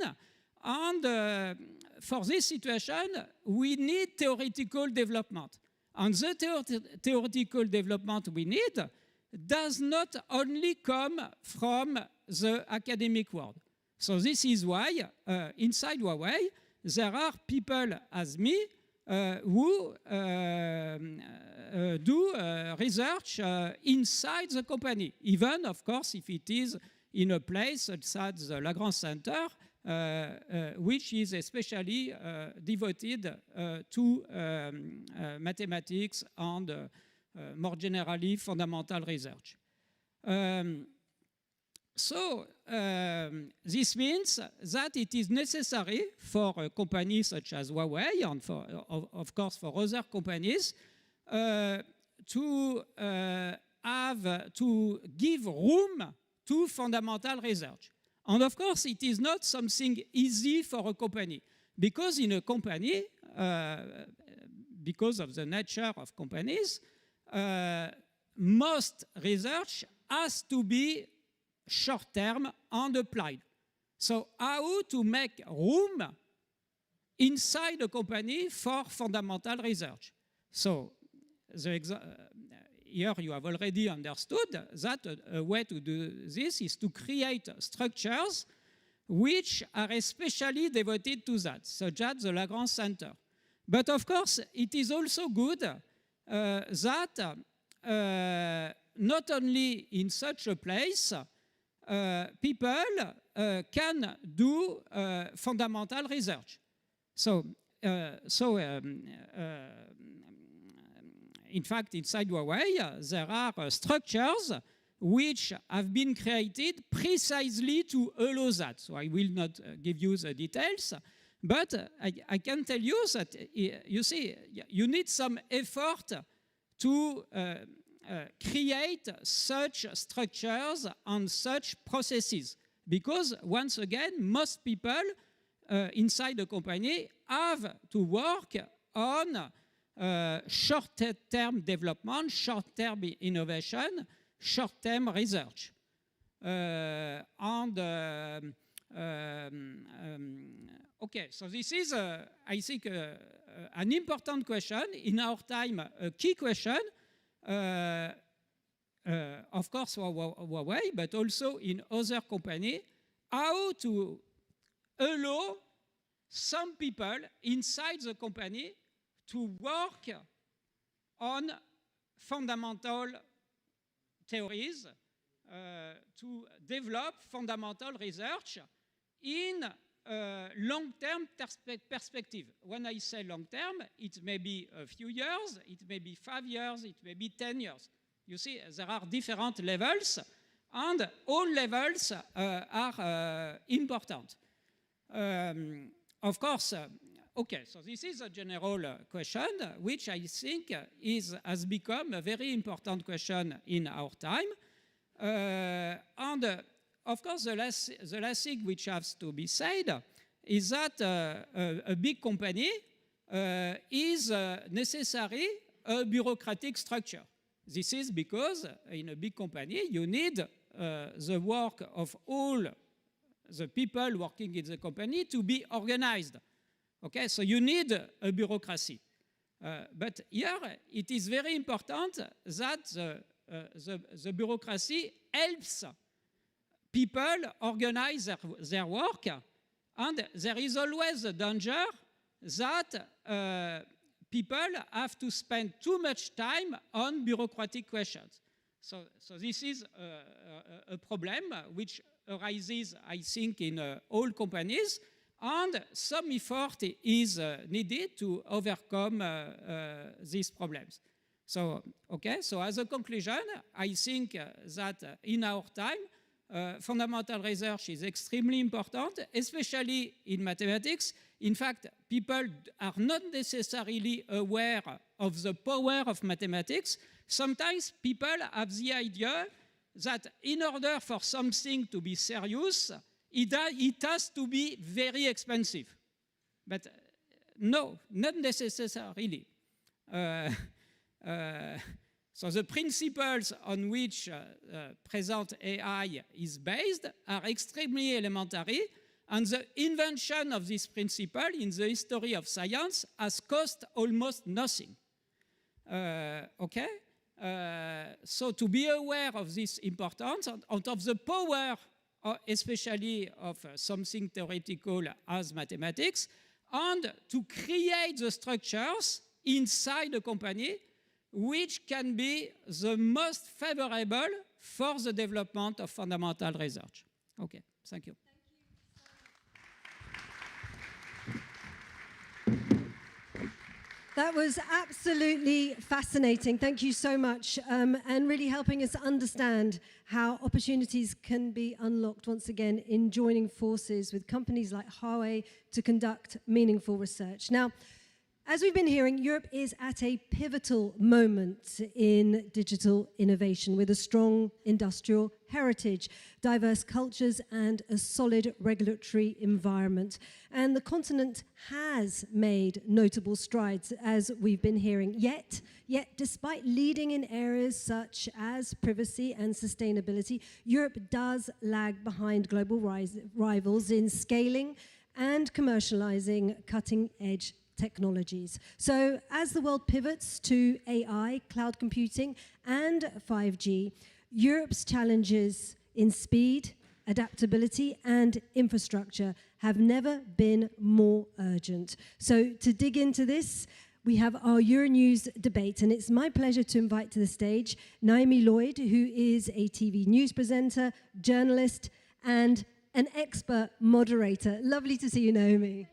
And for this situation, we need theoretical development. And the theoretical development we need does not only come from the academic world. So this is why inside Huawei, there are people as me who do research inside the company, even, of course, if it is in a place such as the Lagrange Center, which is especially devoted to mathematics and more generally fundamental research. So this means that it is necessary for a company such as Huawei and for, of course for other companies to give room to fundamental research. And of course, it is not something easy for a company, because in a company, because of the nature of companies, most research has to be short-term and applied. So how to make room inside a company for fundamental research? So here you have already understood that a way to do this is to create structures which are especially devoted to that, such as the Lagrange Center. But of course, it is also good that not only in such a place, people can do fundamental research. In fact, inside Huawei, there are structures which have been created precisely to allow that. So I will not give you the details, but I can tell you that, you see, you need some effort to create such structures and such processes. Because, once again, most people inside the company have to work on short-term development, short-term innovation, short-term research. Okay, so this is, I think, an important question. In our time, a key question, of course, for Huawei, but also in other companies, how to allow some people inside the company to work on fundamental theories, to develop fundamental research in long-term perspective. When I say long-term, it may be a few years, it may be 5 years, it may be 10 years. You see, there are different levels, and all levels are important. Of course, okay, so this is a general question, which I think has become a very important question in our time. Of course, the last thing which has to be said is that a big company is necessary a bureaucratic structure. This is because in a big company you need the work of all the people working in the company to be organized. Okay, so you need a bureaucracy. But here it is very important that the bureaucracy helps people organize their work, and there is always a danger that people have to spend too much time on bureaucratic questions. So this is a problem which arises, I think, in all companies, and some effort is needed to overcome these problems. So, okay, so as a conclusion, I think that in our time, fundamental research is extremely important, especially in mathematics. In fact, people are not necessarily aware of the power of mathematics. Sometimes people have the idea that in order for something to be serious, it has to be very expensive. But no, not necessarily. So the principles on which present AI is based are extremely elementary, and the invention of this principle in the history of science has cost almost nothing. Okay? So to be aware of this importance and of the power, especially of something theoretical as mathematics, and to create the structures inside the company which can be the most favorable for the development of fundamental research. Okay, thank you. That was absolutely fascinating. Thank you so much, and really helping us understand how opportunities can be unlocked once again in joining forces with companies like Huawei to conduct meaningful research. Now, as we've been hearing, Europe is at a pivotal moment in digital innovation with a strong industrial heritage, diverse cultures, and a solid regulatory environment. And the continent has made notable strides, as we've been hearing. Yet, despite leading in areas such as privacy and sustainability, Europe does lag behind global rivals in scaling and commercializing cutting-edge technologies. So as the world pivots to AI, cloud computing, and 5G, Europe's challenges in speed, adaptability, and infrastructure have never been more urgent. So to dig into this, we have our Euronews debate, and it's my pleasure to invite to the stage Naomi Lloyd, who is a TV news presenter, journalist, and an expert moderator. Lovely to see you, Naomi.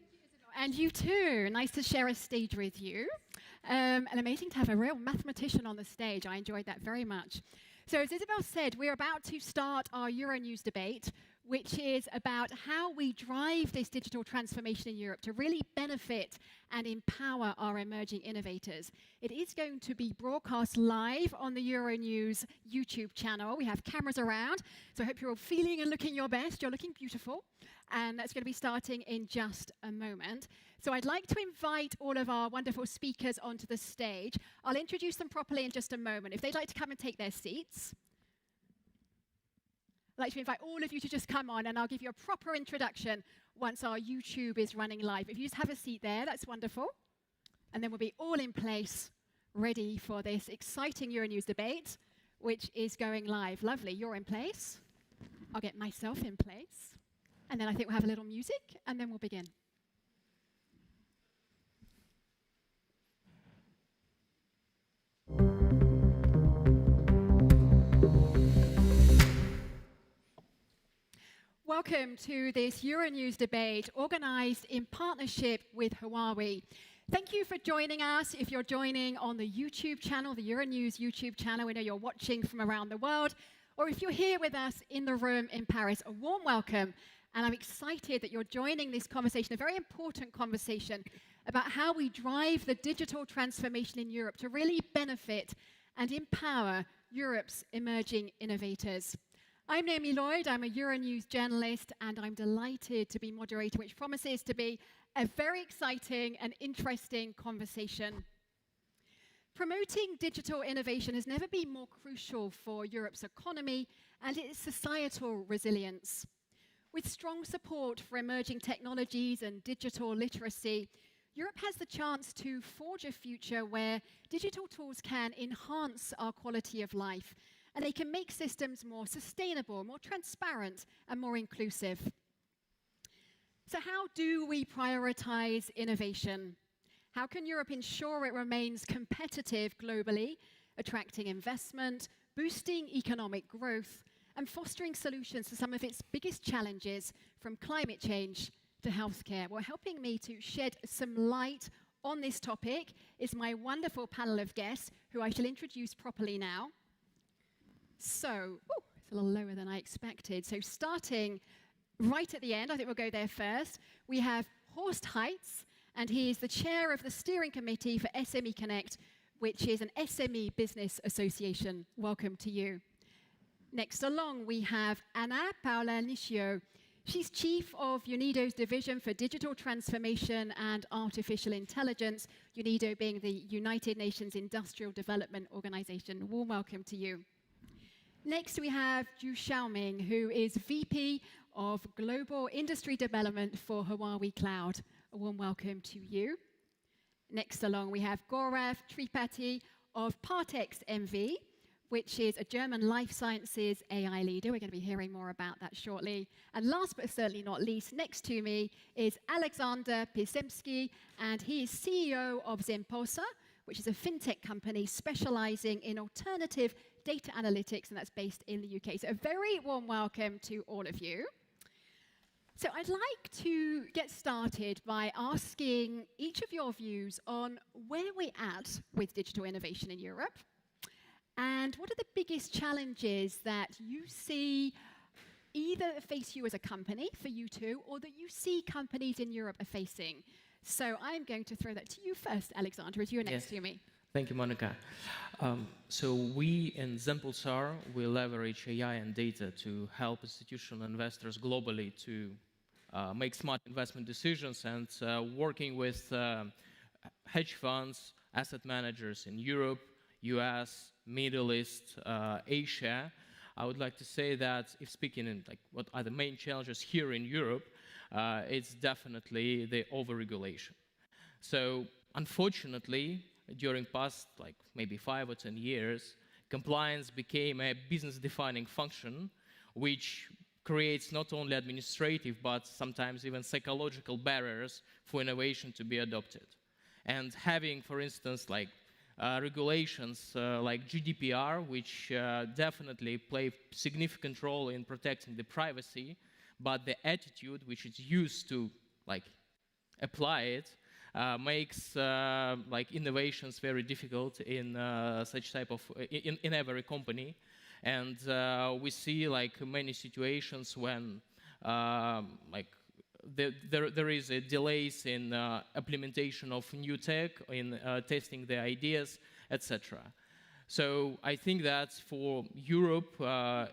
And you too. Nice to share a stage with you. And amazing to have a real mathematician on the stage. I enjoyed that very much. So as Isabel said, we're about to start our Euronews debate, which is about how we drive this digital transformation in Europe to really benefit and empower our emerging innovators. It is going to be broadcast live on the Euronews YouTube channel. We have cameras around, so I hope you're all feeling and looking your best. You're looking beautiful. And that's going to be starting in just a moment. So I'd like to invite all of our wonderful speakers onto the stage. I'll introduce them properly in just a moment. If they'd like to come and take their seats. I'd like to invite all of you to just come on, and I'll give you a proper introduction once our YouTube is running live. If you just have a seat there, that's wonderful. And then we'll be all in place, ready for this exciting Euronews debate, which is going live. Lovely, you're in place. I'll get myself in place. And then I think we'll have a little music, and then we'll begin. Welcome to this Euronews debate organized in partnership with Huawei. Thank you for joining us. If you're joining on the YouTube channel, the Euronews YouTube channel, we know you're watching from around the world, or if you're here with us in the room in Paris, a warm welcome. And I'm excited that you're joining this conversation, a very important conversation about how we drive the digital transformation in Europe to really benefit and empower Europe's emerging innovators. I'm Naomi Lloyd, I'm a Euronews journalist, and I'm delighted to be moderating, which promises to be a very exciting and interesting conversation. Promoting digital innovation has never been more crucial for Europe's economy and its societal resilience. With strong support for emerging technologies and digital literacy, Europe has the chance to forge a future where digital tools can enhance our quality of life, and they can make systems more sustainable, more transparent, and more inclusive. So how do we prioritize innovation? How can Europe ensure it remains competitive globally, attracting investment, boosting economic growth, and fostering solutions to some of its biggest challenges, from climate change to healthcare? Well, helping me to shed some light on this topic is my wonderful panel of guests, who I shall introduce properly now. So, it's a little lower than I expected. So starting right at the end, I think we'll go there first, we have Horst Heitz, and he is the chair of the steering committee for SME Connect, which is an SME business association. Welcome to you. Next along, we have Ana Paula Nicio. She's chief of UNIDO's Division for Digital Transformation and Artificial Intelligence, UNIDO being the United Nations Industrial Development Organization. Warm welcome to you. Next, we have Ju Xiaoming, who is VP of Global Industry Development for Huawei Cloud. A warm welcome to you. Next along, we have Gaurav Tripathi of Partex MV, which is a German life sciences AI leader. We're going to be hearing more about that shortly. And last but certainly not least, next to me is Alexander Pisemski, and he is CEO of Zemposa, which is a fintech company specializing in alternative data analytics, and that's based in the UK. So a very warm welcome to all of you. So I'd like to get started by asking each of your views on where we're at with digital innovation in Europe, and what are the biggest challenges that you see either face you as a company, for you two, or that you see companies in Europe are facing. So I'm going to throw that to you first, Alexander, as you're next to me. Thank you, Monica. So we in Zemposa, we leverage AI and data to help institutional investors globally to make smart investment decisions, and working with hedge funds, asset managers in Europe, US, Middle East, Asia. I would like to say that if speaking in like what are the main challenges here in Europe, it's definitely the overregulation. So unfortunately, during past like maybe 5 or 10 years, compliance became a business-defining function, which creates not only administrative but sometimes even psychological barriers for innovation to be adopted. And having, for instance, like regulations like GDPR, which definitely play significant role in protecting the privacy, but the attitude which is used to like apply it makes like innovations very difficult in such type of in every company. And we see like many situations when like there is a delays in implementation of new tech, in testing the ideas, etc. So I think that for Europe,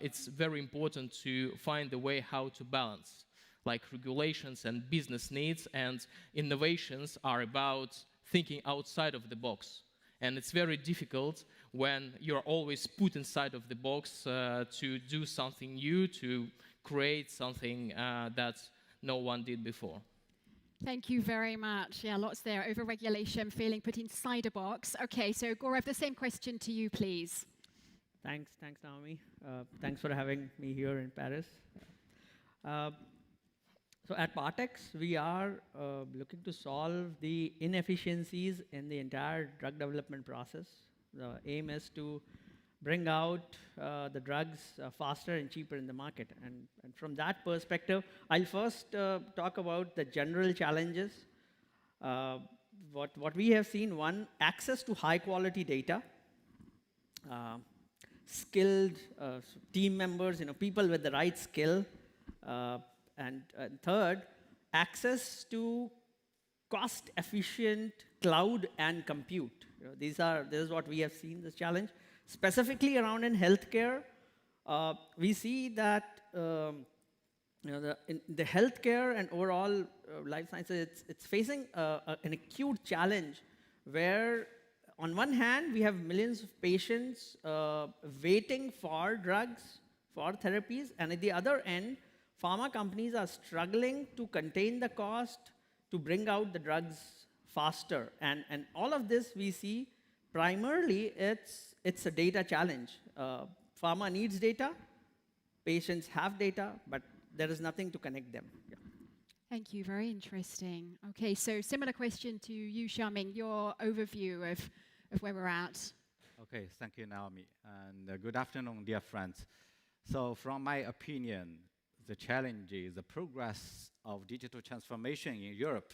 it's very important to find a way how to balance like regulations and business needs, and innovations are about thinking outside of the box. And it's very difficult when you're always put inside of the box to do something new, to create something that no one did before. Thank you very much. Yeah, lots there. Overregulation, feeling put inside a box. Okay, so Gaurav, the same question to you, please. Thanks, Naomi. Thanks for having me here in Paris. So at Partex, we are looking to solve the inefficiencies in the entire drug development process. The aim is to bring out the drugs faster and cheaper in the market. And from that perspective, I'll first talk about the general challenges. What we have seen, one, access to high quality data, skilled team members, people with the right skill, and third, access to cost-efficient cloud and compute. This is what we have seen, this challenge. Specifically around in healthcare, we see that in the healthcare and overall life sciences, it's facing an acute challenge where, on one hand, we have millions of patients waiting for drugs, for therapies, and at the other end, pharma companies are struggling to contain the cost to bring out the drugs faster. And all of this we see primarily it's a data challenge. Pharma needs data, patients have data, but there is nothing to connect them. Yeah. Thank you, very interesting. Okay, so similar question to you, Xiaoming, your overview of where we're at. Okay, thank you, Naomi. And good afternoon, dear friends. So from my opinion, the challenge is the progress of digital transformation in Europe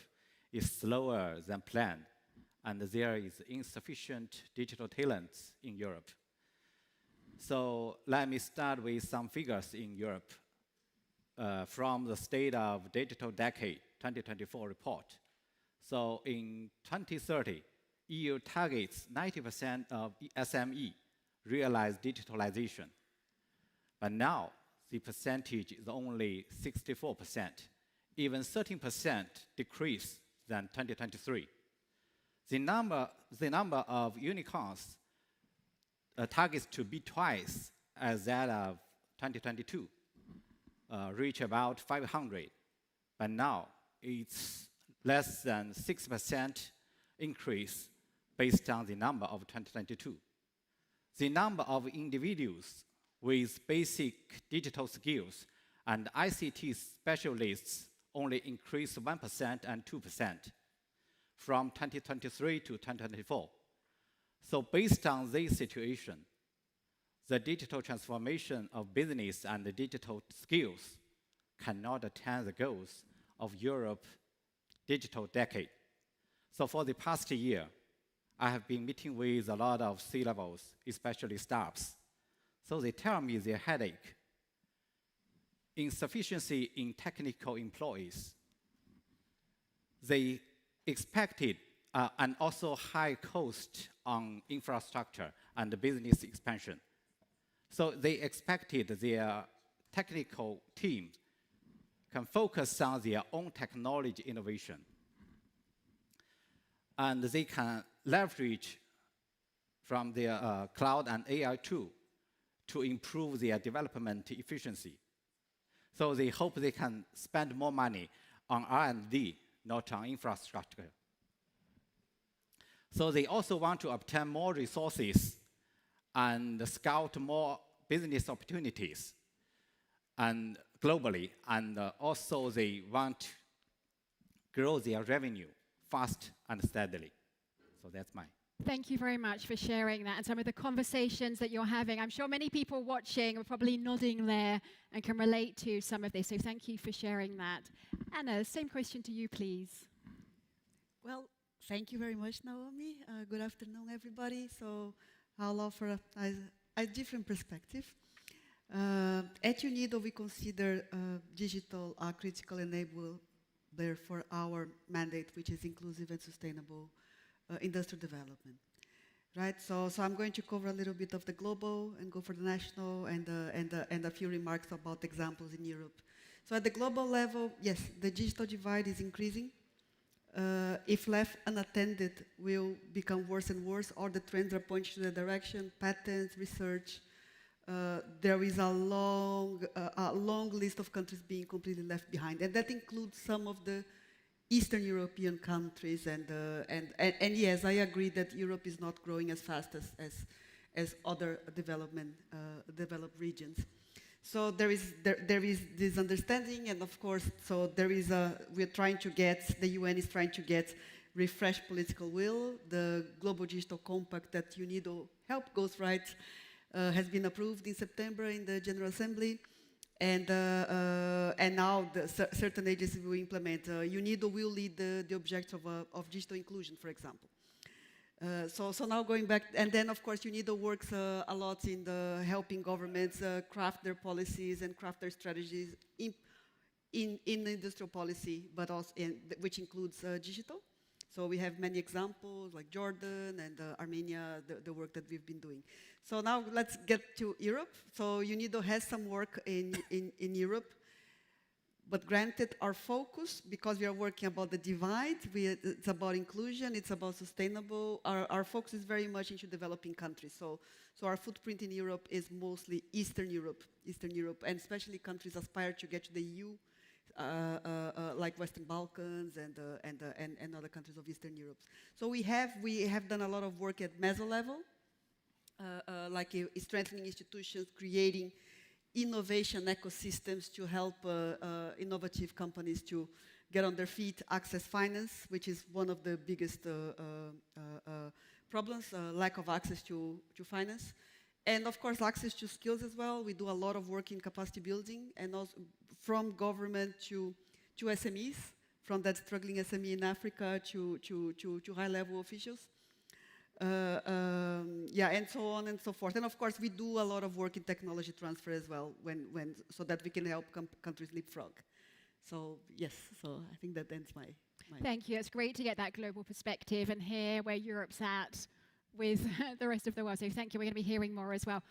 is slower than planned, and there is insufficient digital talents in Europe. So let me start with some figures in Europe from the State of Digital Decade 2024 report. So in 2030, EU targets 90% of SME realize digitalization. But now, the percentage is only 64%, even 13% decrease than 2023. The number of unicorns targets to be twice as that of 2022, reach about 500, but now it's less than 6% increase based on the number of 2022. the number of individuals with basic digital skills and ICT specialists only increased 1% and 2% from 2023 to 2024. So based on this situation, the digital transformation of business and the digital skills cannot attain the goals of Europe digital decade. So for the past year, I have been meeting with a lot of C-levels, especially staffs. So they tell me their headache, insufficiency in technical employees. They expected, and also high cost on infrastructure and business expansion. So they expected their technical team can focus on their own technology innovation. And they can leverage from their cloud and AI tool to improve their development efficiency. So they hope they can spend more money on R&D, not on infrastructure. So they also want to obtain more resources and scout more business opportunities and globally, and also they want to grow their revenue fast and steadily. So that's mine. Thank you very much for sharing that and some of the conversations that you're having. I'm sure many people watching are probably nodding there and can relate to some of this. So thank you for sharing that. Anna, same question to you, please. Well, thank you very much, Naomi. Good afternoon, everybody. So I'll offer a different perspective. At UNIDO, we consider digital a critical enabler for our mandate, which is inclusive and sustainable industrial development. Right, so I'm going to cover a little bit of the global and go for the national and a few remarks about examples in Europe. So at the global level, yes, the digital divide is increasing. If left unattended, will become worse and worse. All the trends are pointing to the direction, patents, research. There is a long list of countries being completely left behind, and that includes some of the Eastern European countries. And yes, I agree that Europe is not growing as fast as other developed regions. So there is this understanding, and of course, so we're trying to get, the UN is trying to get refreshed political will. The Global Digital Compact that UNIDO helped ghostwrite has been approved in September in the General Assembly, and now certain agencies will implement. UNIDO will lead the objectives of digital inclusion, for example. So now going back, and then of course UNIDO works a lot in helping governments craft their policies and craft their strategies in industrial policy, but also which includes digital. So we have many examples like Jordan and Armenia, the work that we've been doing. So now let's get to Europe. So UNIDO has some work in Europe. But granted, our focus, because we are working about the divide, it's about inclusion, it's about sustainable, our focus is very much into developing countries. So our footprint in Europe is mostly Eastern Europe, and especially countries aspire to get to the EU, like Western Balkans and other countries of Eastern Europe. So we have done a lot of work at meso level, like strengthening institutions, creating innovation ecosystems to help innovative companies to get on their feet, access finance, which is one of the biggest problems, lack of access to finance. And of course, access to skills as well. We do a lot of work in capacity building, and also from government to SMEs, from that struggling SME in Africa to high-level officials. And so on and so forth. And of course, we do a lot of work in technology transfer as well, so that we can help countries leapfrog. So yes, so I think that ends my. Thank you. It's great to get that global perspective and hear where Europe's at with the rest of the world. So thank you. We're going to be hearing more as well.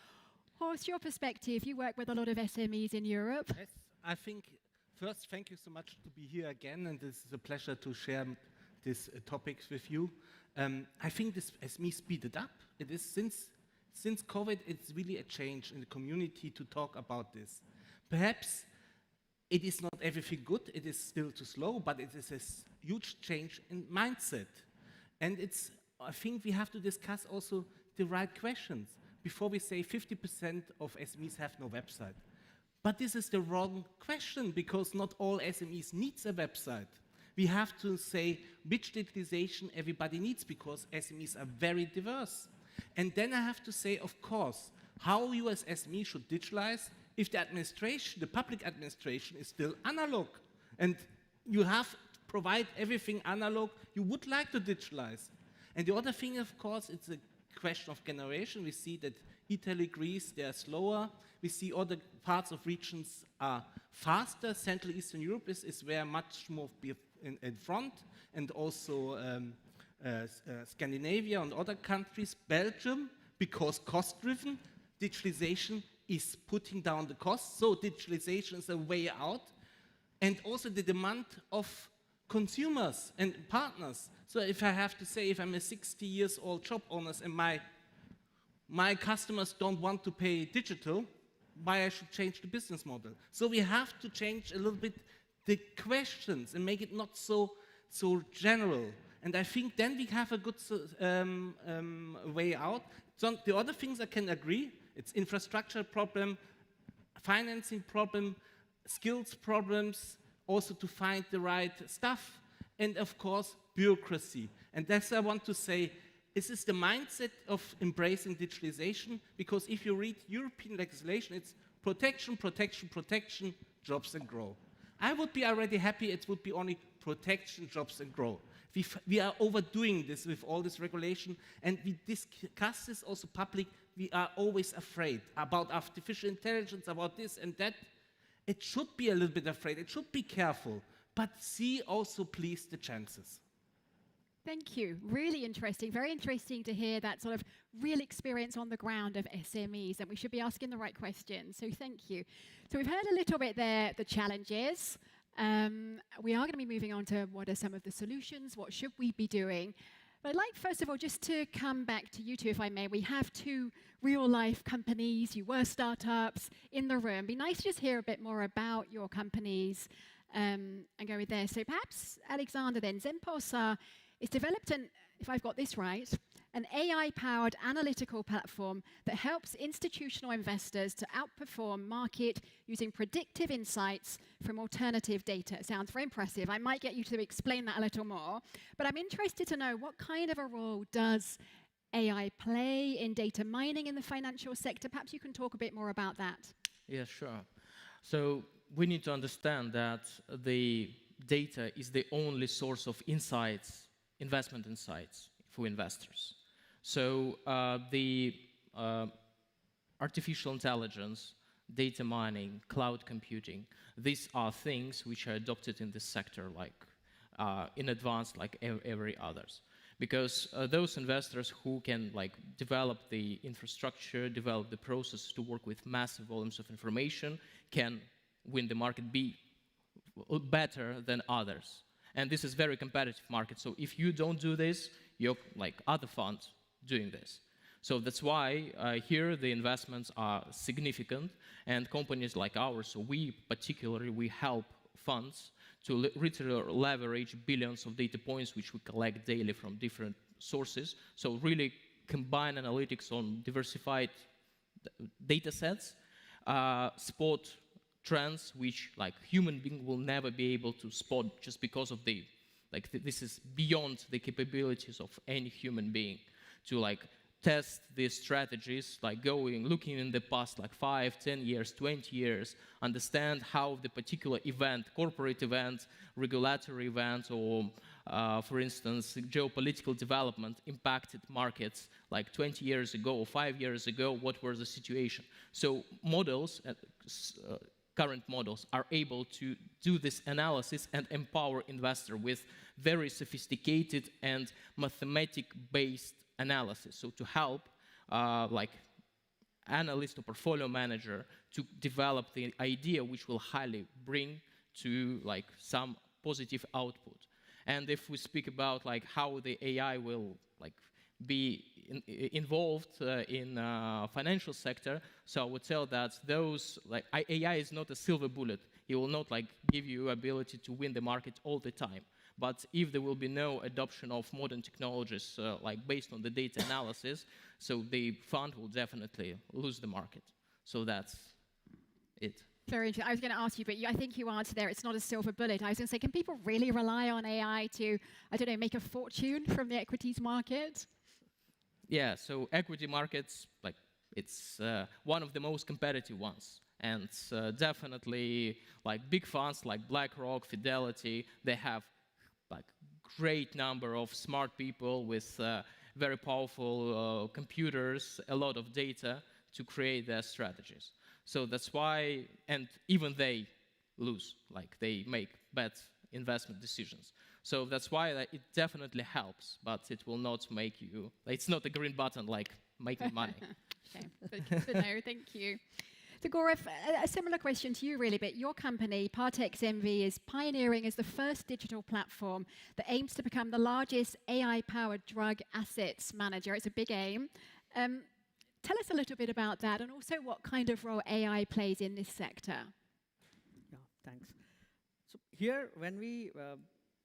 Horst, your perspective, you work with a lot of SMEs in Europe. Yes, I think first, thank you so much to be here again, and this is a pleasure to share these topics with you. I think this has me speeded up. It is since COVID, it's really a change in the community to talk about this. Perhaps it is not everything good, it is still too slow, but it is a huge change in mindset. And I think we have to discuss also the right questions. before we say 50% of SMEs have no website. But this is the wrong question, because not all SMEs needs a website. We have to say which digitalization everybody needs, because SMEs are very diverse. And then I have to say, of course, how you as SME should digitalize if the administration, the public administration, is still analog. And you have to provide everything analog you would like to digitalize. And the other thing, of course, it's a question of generation. We see that Italy, Greece, they are slower. We see other parts of regions are faster. Central Eastern Europe is very much more in front, and also Scandinavia and other countries. Belgium, because cost-driven, digitalization is putting down the costs, so digitalization is a way out. And also the demand of consumers and partners. So if I have to say, if I'm a 60 years old shop owner and my customers don't want to pay digital, why I should change the business model? So we have to change a little bit the questions and make it not so general. And I think then we have a good way out. So the other things I can agree, it's infrastructure problem, financing problem, skills problems, also to find the right stuff, and of course, bureaucracy. And that's I want to say, this is the mindset of embracing digitalization, because if you read European legislation, it's protection, protection, protection, jobs and grow. I would be already happy it would be only protection, jobs and grow. We are overdoing this with all this regulation, and we discuss this also public. We are always afraid about artificial intelligence, about this and that. It should be a little bit afraid, it should be careful, but see also please the chances. Thank you. Really interesting. Very interesting to hear that sort of real experience on the ground of SMEs, and we should be asking the right questions. So thank you. So we've heard a little bit there, the challenges. We are going to be moving on to what are some of the solutions, what should we be doing. But I'd like, first of all, just to come back to you two, if I may. We have two real-life companies. You were startups in the room. Be nice to just hear a bit more about your companies and go with there. So perhaps, Alexander, then, Zenpulsar is developed an, if I've got this right, an AI-powered analytical platform that helps institutional investors to outperform market using predictive insights from alternative data. Sounds very impressive. I might get you to explain that a little more. But I'm interested to know, what kind of a role does AI play in data mining in the financial sector? Perhaps you can talk a bit more about that. Yeah, sure. So we need to understand that the data is the only source of insights, investment insights for investors. So the artificial intelligence, data mining, cloud computing, these are things which are adopted in this sector like in advance like every others. Because those investors who can like develop the infrastructure, develop the process to work with massive volumes of information can win the market, be better than others. And this is very competitive market. So if you don't do this, you're like other funds doing this. So that's why here the investments are significant, and companies like ours, so we particularly, we help funds to literally leverage billions of data points which we collect daily from different sources. So really combine analytics on diversified data sets, spot trends which like human being will never be able to spot just because of the, like this is beyond the capabilities of any human being to like test these strategies, like looking in the past like 5, 10 years, 20 years, understand how the particular event, corporate event, regulatory event, or for instance, geopolitical development impacted markets like 20 years ago or 5 years ago, what was the situation. So models, current models are able to do this analysis and empower investor with very sophisticated and mathematic-based analysis. So to help like analyst or portfolio manager to develop the idea which will highly bring to like some positive output. And if we speak about like how the AI will like be involved in financial sector, so I would tell that those like AI is not a silver bullet. He will not like give you ability to win the market all the time. But if there will be no adoption of modern technologies like based on the data analysis, so the fund will definitely lose the market. So that's it. Very interesting. I was going to ask you, but I think you answered there. It's not a silver bullet. I was going to say, can people really rely on AI to, I don't know, make a fortune from the equities market? Yeah, so equity markets, like it's one of the most competitive ones. And definitely like big funds like BlackRock, Fidelity, they have like great number of smart people with very powerful computers, a lot of data to create their strategies. So that's why, and even they lose, like they make bad investment decisions. So that's why it definitely helps, but it will not make you, it's not a green button like making money. Okay, good to know, thank you. So Gaurav, a similar question to you really, but your company, Partex MV, is pioneering as the first digital platform that aims to become the largest AI-powered drug assets manager. It's a big aim. Tell us a little bit about that and also what kind of role AI plays in this sector. Yeah, thanks. So here, when we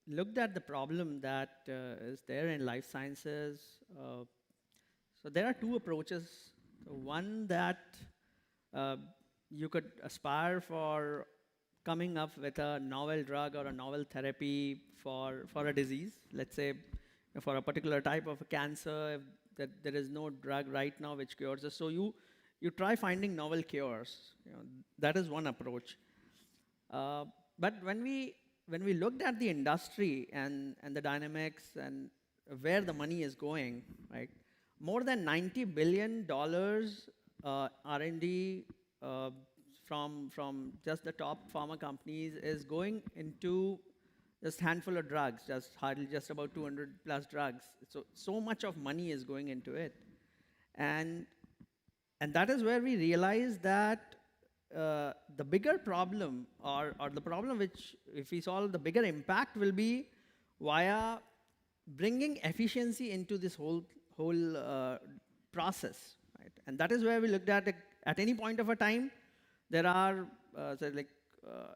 looked at the problem that is there in life sciences, so there are two approaches. So one that you could aspire for coming up with a novel drug or a novel therapy for a disease. Let's say for a particular type of cancer, that there is no drug right now which cures us. So you try finding novel cures. That is one approach. But when we looked at the industry and the dynamics and where the money is going, right? More than $90 billion R&D from just the top pharma companies is going into just handful of drugs, just about 200 plus drugs. So much of money is going into it. And that is where we realize that the bigger problem, or the problem which, if we solve, the bigger impact will be via bringing efficiency into this whole process. Right? And that is where we looked at any point of a time, there are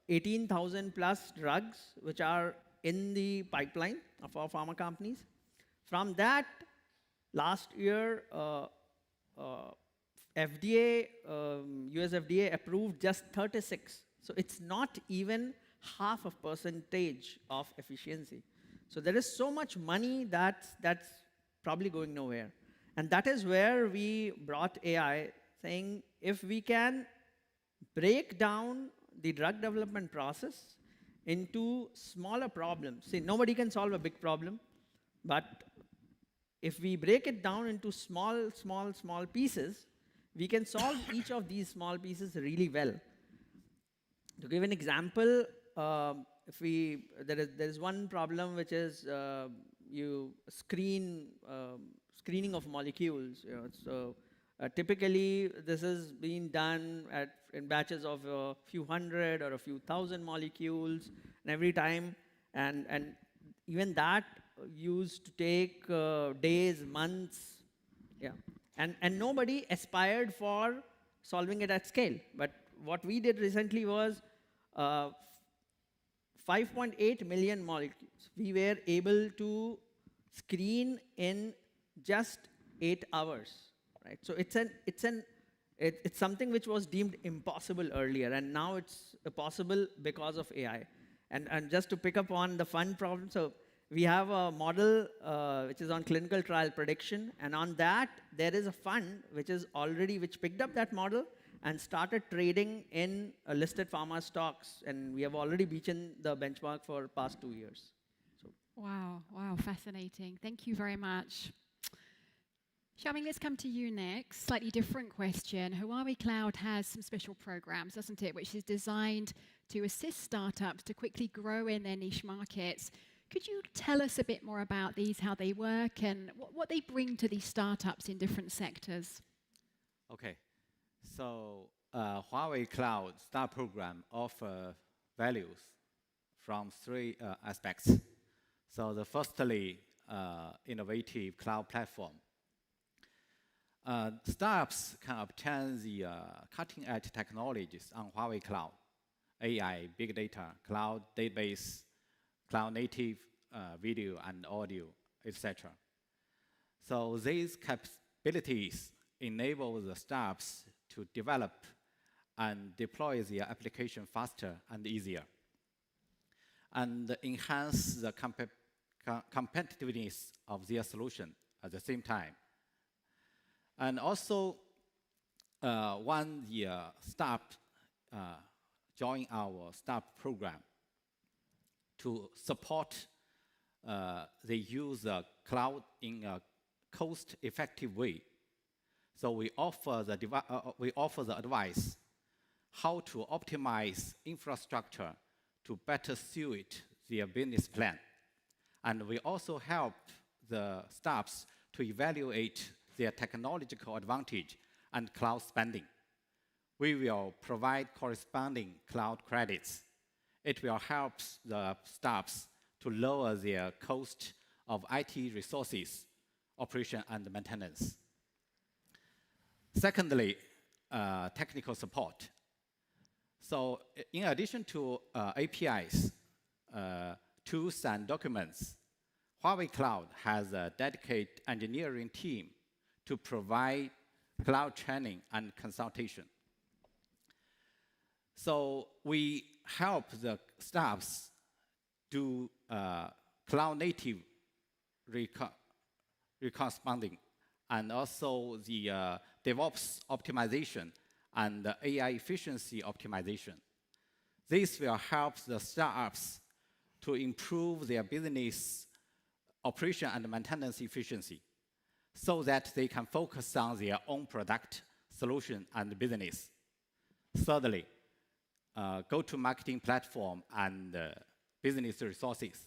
18,000 plus drugs which are in the pipeline of our pharma companies. From that, last year, FDA, US FDA approved just 36. So it's not even half a percentage of efficiency. So there is so much money that's probably going nowhere. And that is where we brought AI, saying if we can break down the drug development process into smaller problems. See, nobody can solve a big problem, but if we break it down into small pieces, we can solve each of these small pieces really well. To give an example, there is one problem which is you screening of molecules. So typically, this is being done in batches of a few hundred or a few thousand molecules, and every time, and even that used to take days, months, yeah. And nobody aspired for solving it at scale. But what we did recently was 5.8 million molecules. We were able to screen in just 8 hours. Right? So it's something which was deemed impossible earlier, and now it's possible because of AI. And just to pick up on the fun problem, so we have a model which is on clinical trial prediction, and on that there is a fund which picked up that model and started trading in listed pharma stocks, and we have already beaten the benchmark for past 2 years. So. Wow, fascinating. Thank you very much. Xiaoming, let's come to you next. Slightly different question. Huawei Cloud has some special programs, doesn't it, which is designed to assist startups to quickly grow in their niche markets. Could you tell us a bit more about these, how they work, and what they bring to these startups in different sectors? Okay. So Huawei Cloud Start Program offers values from 3 aspects. So the firstly, innovative cloud platform. Startups can obtain the cutting-edge technologies on Huawei Cloud AI, big data, cloud database, cloud native video and audio, etc. So these capabilities enable the startups to develop and deploy their application faster and easier, and enhance the competitiveness of their solution at the same time. And also, when the startup join our startup program to support they use the cloud in a cost-effective way. So we offer the advice how to optimize infrastructure to better suit their business plan. And we also help the startups to evaluate their technological advantage and cloud spending. We will provide corresponding cloud credits. It will help the startups to lower their cost of IT resources, operation and maintenance. Secondly, technical support. So in addition to APIs, tools and documents, Huawei Cloud has a dedicated engineering team to provide cloud training and consultation. So we help the staffs do cloud native corresponding, and also the DevOps optimization and the AI efficiency optimization. This will help the startups to improve their business operation and maintenance efficiency so that they can focus on their own product, solution, and business. Thirdly, go-to-marketing platform and business resources.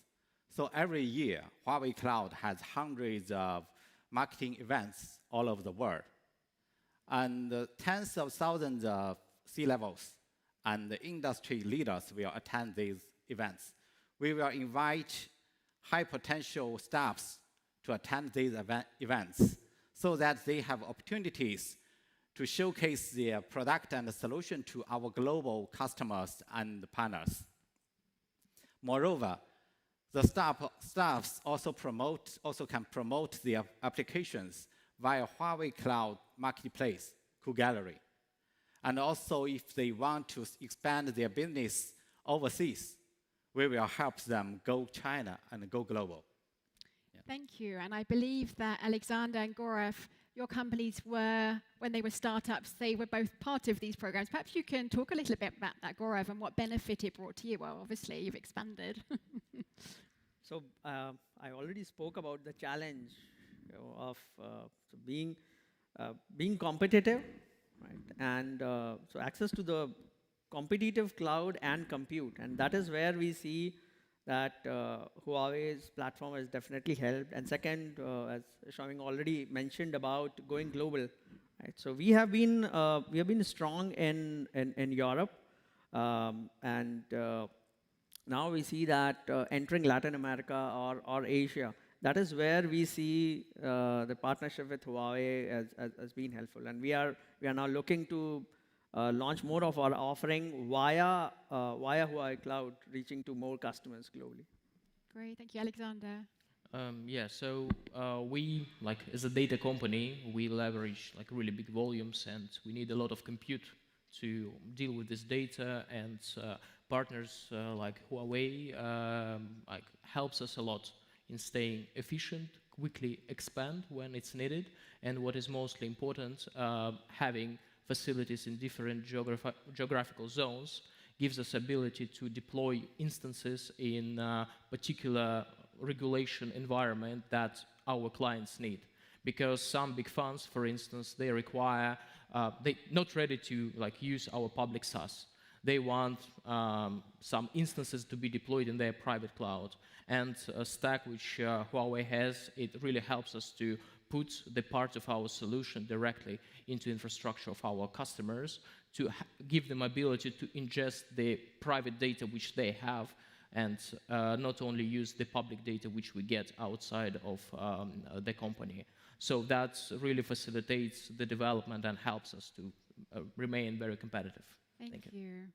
So every year, Huawei Cloud has hundreds of marketing events all over the world. And tens of thousands of C-levels and industry leaders will attend these events. We will invite high-potential staffs to attend these events so that they have opportunities to showcase their product and solution to our global customers and partners. Moreover, the staffs also can promote their applications via Huawei Cloud Marketplace, Gallery. And also, if they want to expand their business overseas, we will help them go China and go global. Yeah. Thank you. And I believe that Alexander and Gaurav, your companies were, when they were startups, they were both part of these programs. Perhaps you can talk a little bit about that, Gaurav, and what benefit it brought to you. Well, obviously, you've expanded. So I already spoke about the challenge of being competitive, right? And so access to the competitive cloud and compute. And that is where we see that Huawei's platform has definitely helped. And second, as Xiaoming already mentioned about going global, right? So we have been strong in Europe, and now we see that entering Latin America or Asia, that is where we see the partnership with Huawei as being helpful. And we are now looking to launch more of our offering via Huawei Cloud, reaching to more customers globally. Great, thank you, Alexander. Yeah, so we, as a data company, we leverage really big volumes, and we need a lot of compute to deal with this data, and partners like Huawei helps us a lot in staying efficient, quickly expand when it's needed, and what is mostly important, having facilities in different geographical zones gives us ability to deploy instances in a particular regulation environment that our clients need. Because some big funds, for instance, they require, they're not ready to use our public SaaS. They want some instances to be deployed in their private cloud. And a stack which Huawei has, it really helps us to put the part of our solution directly into infrastructure of our customers to give them ability to ingest the private data which they have, and not only use the public data which we get outside of the company. So that really facilitates the development and helps us to remain very competitive. Thank you.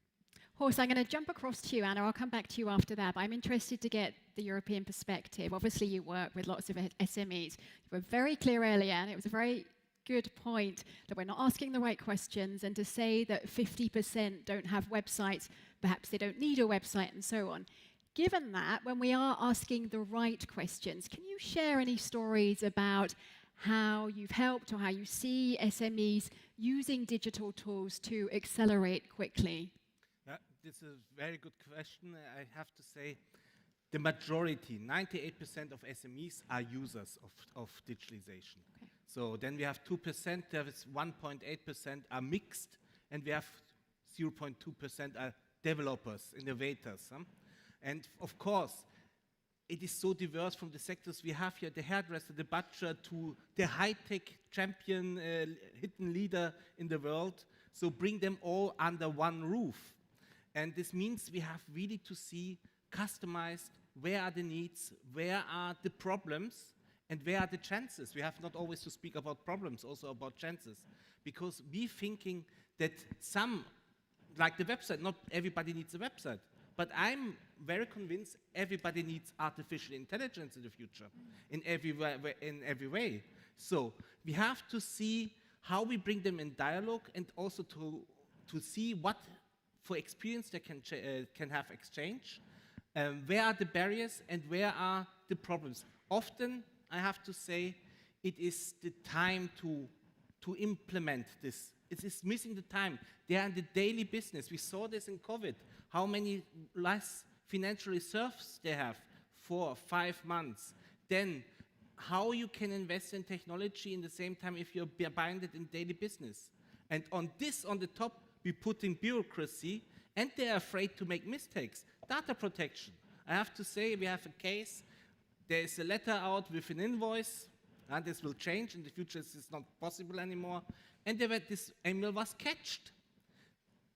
Horst, I'm going to jump across to you, Anna. I'll come back to you after that. But I'm interested to get the European perspective. Obviously, you work with lots of SMEs. You were very clear earlier, and it was a very good point that we're not asking the right questions, and to say that 50% don't have websites, perhaps they don't need a website, and so on. Given that, when we are asking the right questions, can you share any stories about how you've helped or how you see SMEs using digital tools to accelerate quickly? This is a very good question. I have to say the majority, 98% of SMEs are users of digitalization. Okay. So then we have 2%, there is 1.8% are mixed, and we have 0.2% are developers, innovators. And of course, it is so diverse from the sectors we have here, the hairdresser, the butcher, to the high-tech champion, hidden leader in the world. So bring them all under one roof. And this means we have really to see customized where are the needs, where are the problems, and where are the chances. We have not always to speak about problems, also about chances. Because we thinking that some, like the website, not everybody needs a website. But I'm very convinced everybody needs artificial intelligence in the future, in every way. So we have to see how we bring them in dialogue, and also to see what for experience they can have exchange, where are the barriers and where are the problems. Often, I have to say, it is the time to implement this. It is missing the time. They are in the daily business. We saw this in COVID, how many less financial reserves they have, 4 or 5 months. Then, how you can invest in technology in the same time if you're binded in daily business. And on the top, we put in bureaucracy, and they're afraid to make mistakes. Data protection. I have to say, we have a case. There is a letter out with an invoice, and this will change. In the future, this is not possible anymore. And this email was catched.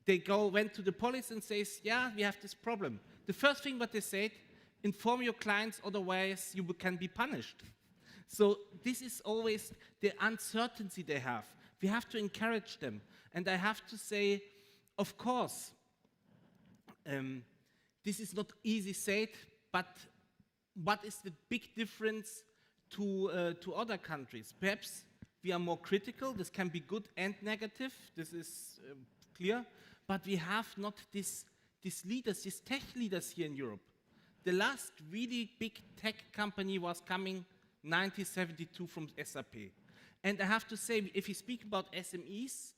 They went to the police and says, yeah, we have this problem. The first thing what they said, inform your clients, otherwise you can be punished. So this is always the uncertainty they have. We have to encourage them. And I have to say, of course, this is not easy said, but what is the big difference to other countries? Perhaps we are more critical. This can be good and negative. This is clear. But we have not these leaders, these tech leaders here in Europe. The last really big tech company was coming 1972 from SAP. And I have to say, if you speak about SMEs,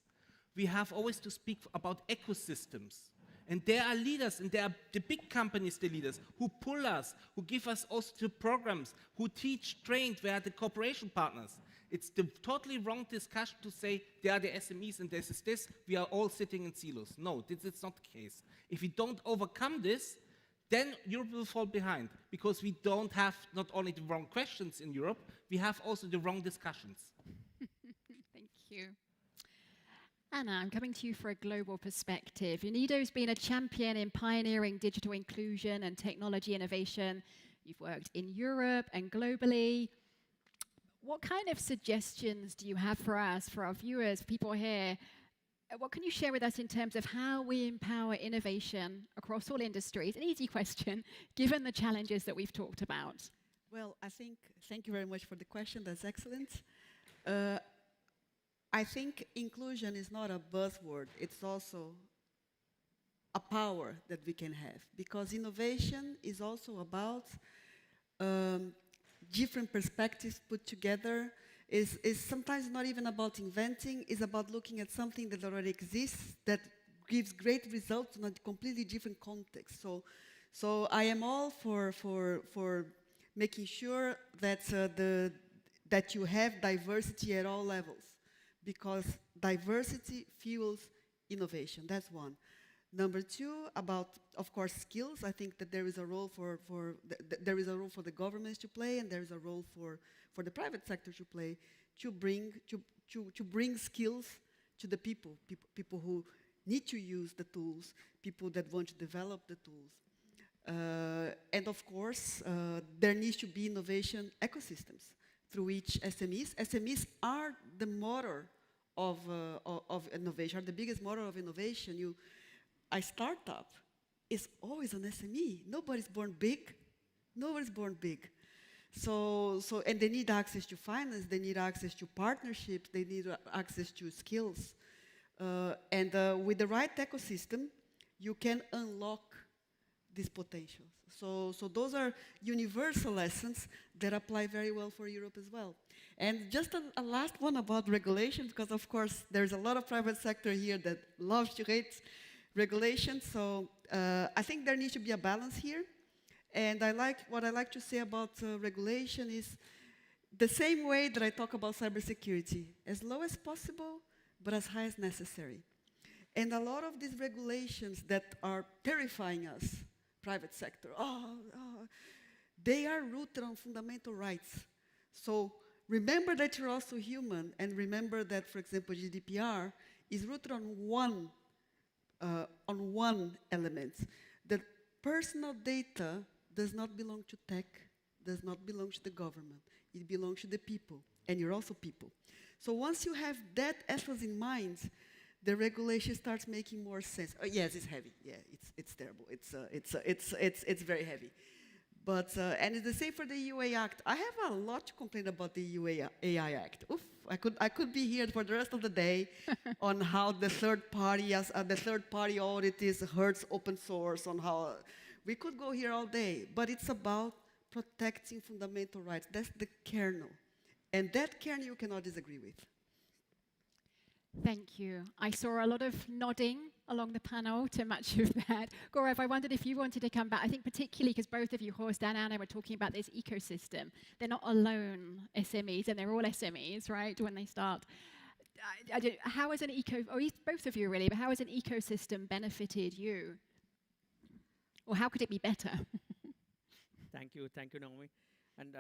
we have always to speak about ecosystems. And there are leaders, and there are the big companies, the leaders, who pull us, who give us also the programs, who teach, train, where are the cooperation partners. It's the totally wrong discussion to say they are the SMEs and this is this, we are all sitting in silos. No, this is not the case. If we don't overcome this, then Europe will fall behind, because we don't have not only the wrong questions in Europe, we have also the wrong discussions. Thank you. Anna, I'm coming to you for a global perspective. UNIDO's been a champion in pioneering digital inclusion and technology innovation. You've worked in Europe and globally. What kind of suggestions do you have for us, for our viewers, people here? What can you share with us in terms of how we empower innovation across all industries? An easy question, given the challenges that we've talked about. Well, thank you very much for the question. That's excellent. I think inclusion is not a buzzword. It's also a power that we can have, because innovation is also about different perspectives put together. Is sometimes not even about inventing. It's about looking at something that already exists, that gives great results in a completely different context. So I am all for making sure that that you have diversity at all levels, because diversity fuels innovation. That's one. Number two, about, of course, skills. I think that there is a role for the governments to play, and there is a role for the private sector to play, to bring skills to the people who need to use the tools, people that want to develop the tools. And of course, there needs to be innovation ecosystems through which SMEs are the motor of innovation, are the biggest motor of innovation. a startup is always an SME. Nobody's born big. Nobody's born big. And they need access to finance, they need access to partnerships, they need access to skills. With the right ecosystem, you can unlock these potentials. So those are universal lessons that apply very well for Europe as well. And just a last one about regulation, because of course there's a lot of private sector here that loves to hate regulation. So I think there needs to be a balance here. And what I like to say about regulation is the same way that I talk about cybersecurity, as low as possible, but as high as necessary. And a lot of these regulations that are terrifying us, private sector, they are rooted on fundamental rights. So remember that you're also human, and remember that, for example, GDPR is rooted on one element, that personal data does not belong to tech, does not belong to the government. It belongs to the people, and you're also people. So once you have that essence in mind, the regulation starts making more sense. Oh, yes, it's heavy. Yeah, it's terrible. It's very heavy. But and it's the same for the EU AI Act. I have a lot to complain about the EU AI Act. Oof, I could be here for the rest of the day on how the third party audit hurts open source, on how we could go here all day. But it's about protecting fundamental rights. That's the kernel, and that kernel you cannot disagree with. Thank you. I saw a lot of nodding along the panel to much of that. Gaurav, I wondered if you wanted to come back. I think particularly because both of you, Horst and Anna, were talking about this ecosystem. They're not alone SMEs, and they're all SMEs, right, when they start. How has both of you really, but how has an ecosystem benefited you? Or how could it be better? Thank you, Naomi. And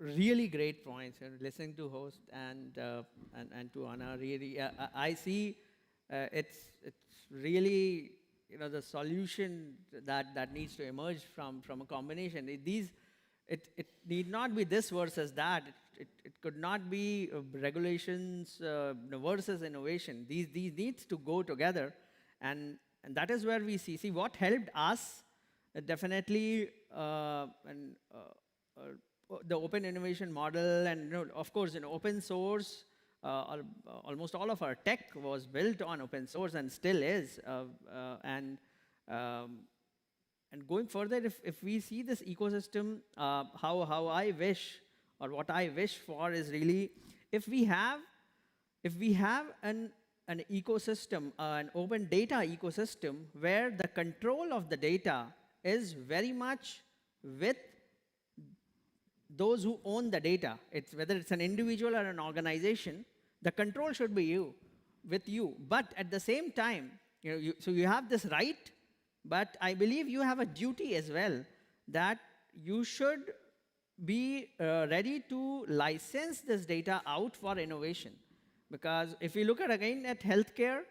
really great points. And listening to Host and to Anna, really, I see it's really the solution that needs to emerge from a combination. It need not be this versus that. It could not be regulations versus innovation. These needs to go together, and that is where we see what helped us definitely the open innovation model, and of course in open source, almost all of our tech was built on open source and still is. And going further, if we see this ecosystem, how I wish, or what I wish for is really, if we have an ecosystem, an open data ecosystem, where the control of the data is very much with those who own the data. Whether it's an individual or an organization, the control should be with you. But at the same time, so you have this right, but I believe you have a duty as well, that you should be ready to license this data out for innovation. Because if we look at healthcare,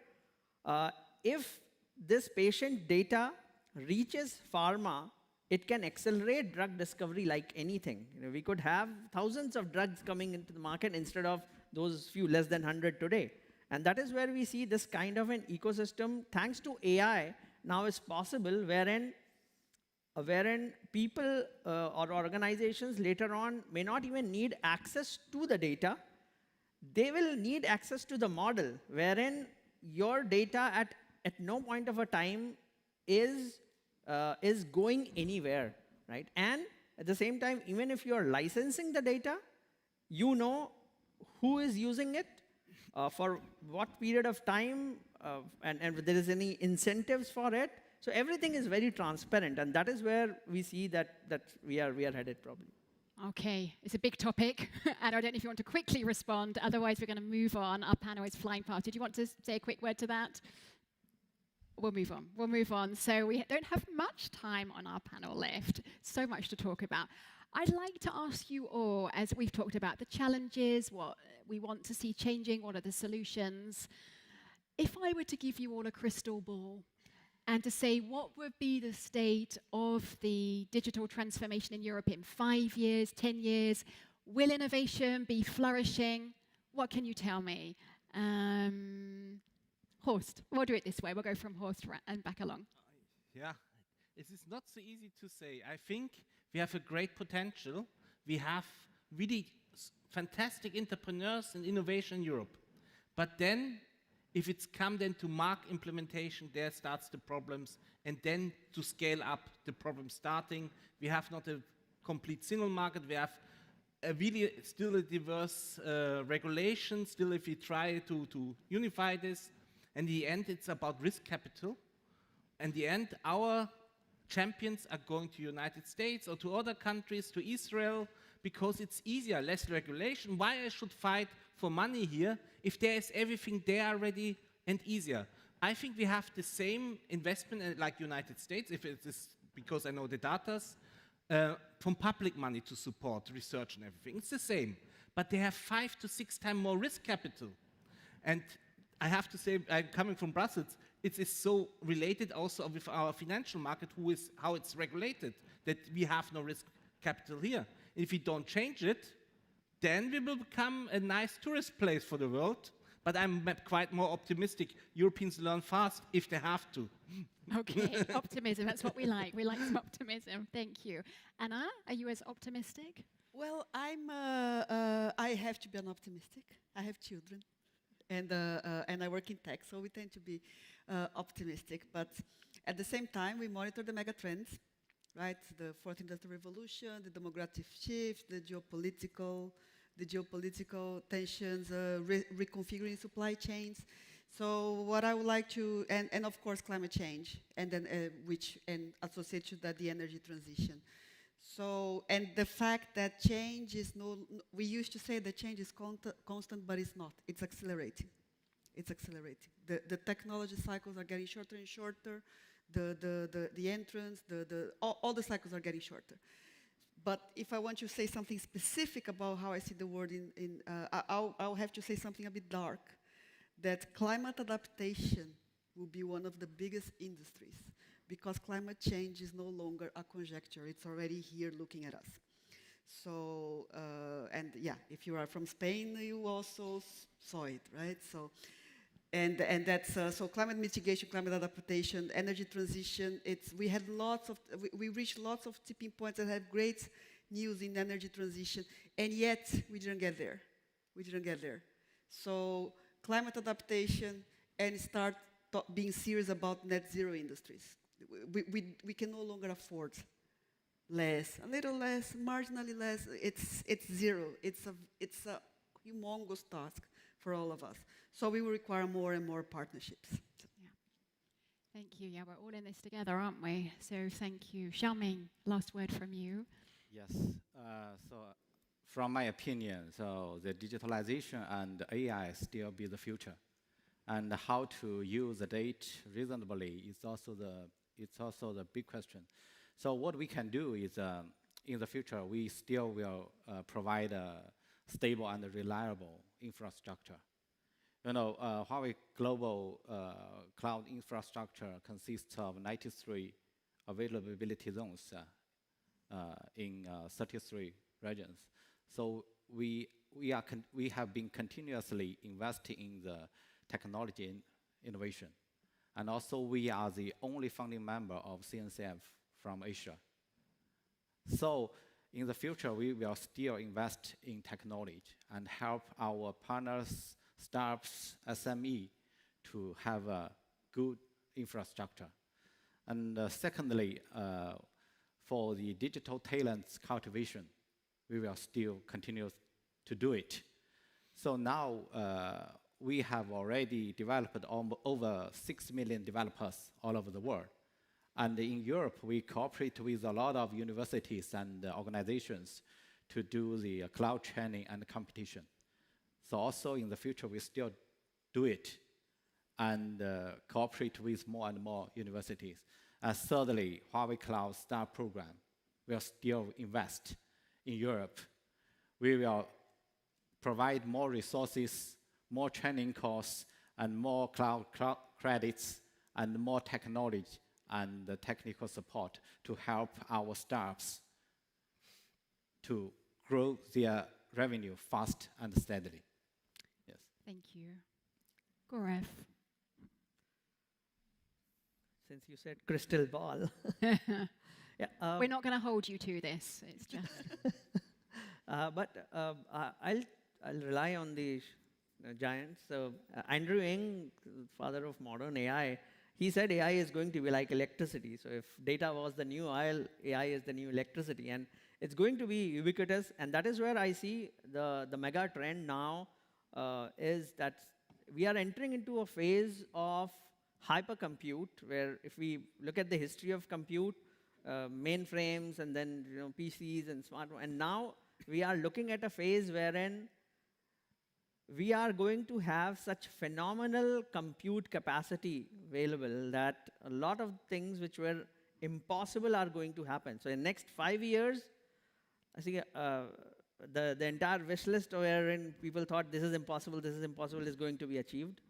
if this patient data reaches pharma, it can accelerate drug discovery like anything. We could have thousands of drugs coming into the market instead of those few, less than 100 today. And that is where we see this kind of an ecosystem, thanks to AI, now is possible, wherein people or organizations later on may not even need access to the data. They will need access to the model, wherein your data at no point of a time is going anywhere, right? And at the same time, even if you're licensing the data, you know who is using it, for what period of time, and if there is any incentives for it. So everything is very transparent, and that is where we see that we are headed probably. Okay, it's a big topic, and I don't know if you want to quickly respond, otherwise we're going to move on. Our panel is flying past. Did you want to say a quick word to that? We'll move on. So we don't have much time on our panel left. So much to talk about. I'd like to ask you all, as we've talked about the challenges, what we want to see changing, what are the solutions. If I were to give you all a crystal ball and to say what would be the state of the digital transformation in Europe in 5 years, 10 years, will innovation be flourishing? What can you tell me? Horst, we'll do it this way. We'll go from Horst and back along. Yeah, it is not so easy to say. I think we have a great potential. We have really fantastic entrepreneurs and innovation in Europe. But then, if it's come then to market implementation, there starts the problems. And then to scale up, the problem starting. We have not a complete single market. We have a really still a diverse regulation. Still, if we try to unify this, in the end, it's about risk capital. In the end, our champions are going to United States or to other countries, to Israel, because it's easier, less regulation. Why I should fight for money here if there is everything there already and easier? I think we have the same investment like United States, if it is because I know the datas, from public money to support research and everything. It's the same. But they have 5 to 6 times more risk capital. And I have to say, I'm coming from Brussels, it is so related also with our financial market, how it's regulated, that we have no risk capital here. If we don't change it, then we will become a nice tourist place for the world. But I'm quite more optimistic. Europeans learn fast if they have to. Okay, optimism, that's what we like. We like some optimism. Thank you. Anna, are you as optimistic? Well, I have to be an optimistic. I have children, and I work in tech, so we tend to be optimistic. But at the same time, we monitor the mega trends, right? The fourth industrial revolution, the demographic shift, the geopolitical tensions, reconfiguring supply chains. So what I would like to, and of course climate change, and then and associated to that the energy transition. So, and the fact that change is we used to say that change is constant, but it's not. It's accelerating. It's accelerating. The technology cycles are getting shorter and shorter. The entrance, all the cycles are getting shorter. But if I want to say something specific about how I see the world, I'll have to say something a bit dark, that climate adaptation will be one of the biggest industries, because climate change is no longer a conjecture. It's already here looking at us. So, and yeah, if you are from Spain, you also saw it, right? So, and that's, so climate mitigation, climate adaptation, energy transition, we reached lots of tipping points and have great news in energy transition, and yet we didn't get there. We didn't get there. So climate adaptation and start being serious about net zero industries. We can no longer afford less, a little less, marginally less. It's zero. It's a humongous task for all of us. So we will require more and more partnerships. Yeah. Thank you. Yeah, we're all in this together, aren't we? So thank you. Xiaoming, last word from you. Yes. So from my opinion, so the digitalization and AI still be the future. And how to use the data reasonably is also the big question. So what we can do is, in the future, we still will provide a stable and reliable infrastructure. You know, Huawei global cloud infrastructure consists of 93 availability zones in 33 regions. So we have been continuously investing in the technology innovation. And also we are the only founding member of CNCF from Asia. So in the future, we will still invest in technology and help our partners, startups, SME to have a good infrastructure. And secondly, for the digital talents cultivation, we will still continue to do it. So now we have already developed over 6 million developers all over the world. And in Europe, we cooperate with a lot of universities and organizations to do the cloud training and competition. So also in the future, we still do it and cooperate with more and more universities. And thirdly, Huawei Cloud Star Program will still invest in Europe. We will provide more resources, more training courses, and more cloud credits, and more technology and the technical support to help our startups to grow their revenue fast and steadily. Yes. Thank you. Gaurav. since you said crystal ball. Yeah, We're not going to hold you to this. It's just. But I'll rely on the giants. So Andrew Ng, father of modern AI, he said AI is going to be like electricity. So if data was the new oil, AI is the new electricity. And it's going to be ubiquitous. And that is where I see the mega trend now is that we are entering into a phase of hypercompute, where if we look at the history of compute, mainframes and then PCs and smartphones, and now we are looking at a phase wherein we are going to have such phenomenal compute capacity available that a lot of things which were impossible are going to happen. So in the next 5 years, I think the entire wish list wherein people thought this is impossible is going to be achieved.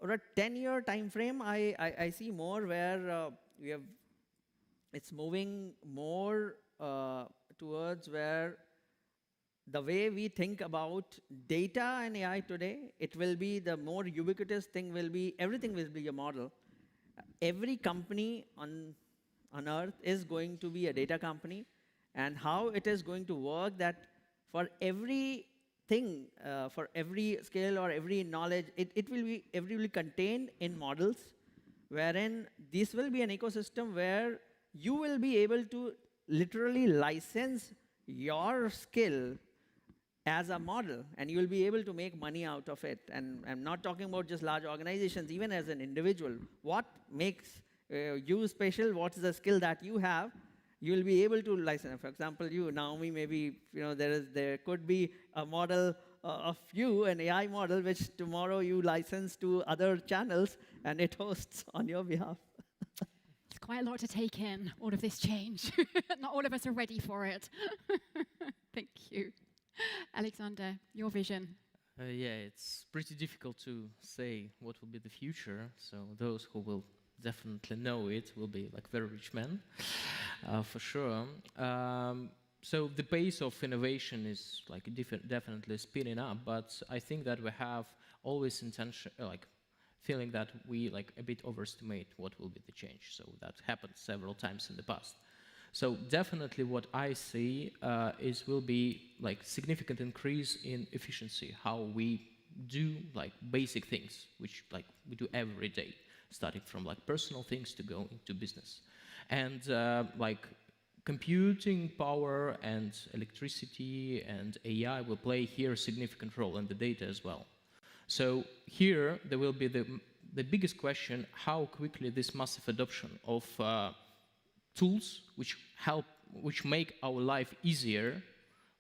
Or a 10-year time frame, I see more where it's moving more towards where the way we think about data and AI today, it will be the more ubiquitous thing will be, everything will be a model. Every company on earth is going to be a data company, and how it is going to work that for every thing, for every skill or every knowledge, it will be contained in models, wherein this will be an ecosystem where you will be able to literally license your skill as a model, and you will be able to make money out of it. And I'm not talking about just large organizations, even as an individual. What makes you special? What's the skill that you have? You will be able to license. For example, you, Naomi, maybe there could be a model of you, an AI model, which tomorrow you license to other channels, and it hosts on your behalf. It's quite a lot to take in, all of this change. Not all of us are ready for it. Thank you. Alexander, your vision. Yeah, it's pretty difficult to say what will be the future. So those who will definitely know it will be like very rich men, for sure. So the pace of innovation is like definitely speeding up, but I think that we have always intention, feeling that we like a bit overestimate what will be the change. So that happened several times in the past. So definitely what I see will be like significant increase in efficiency, how we do like basic things, which like we do every day, starting from like personal things to go into business. And like computing power and electricity and AI will play here a significant role, and the data as well. So here there will be the biggest question, how quickly this massive adoption of tools which make our life easier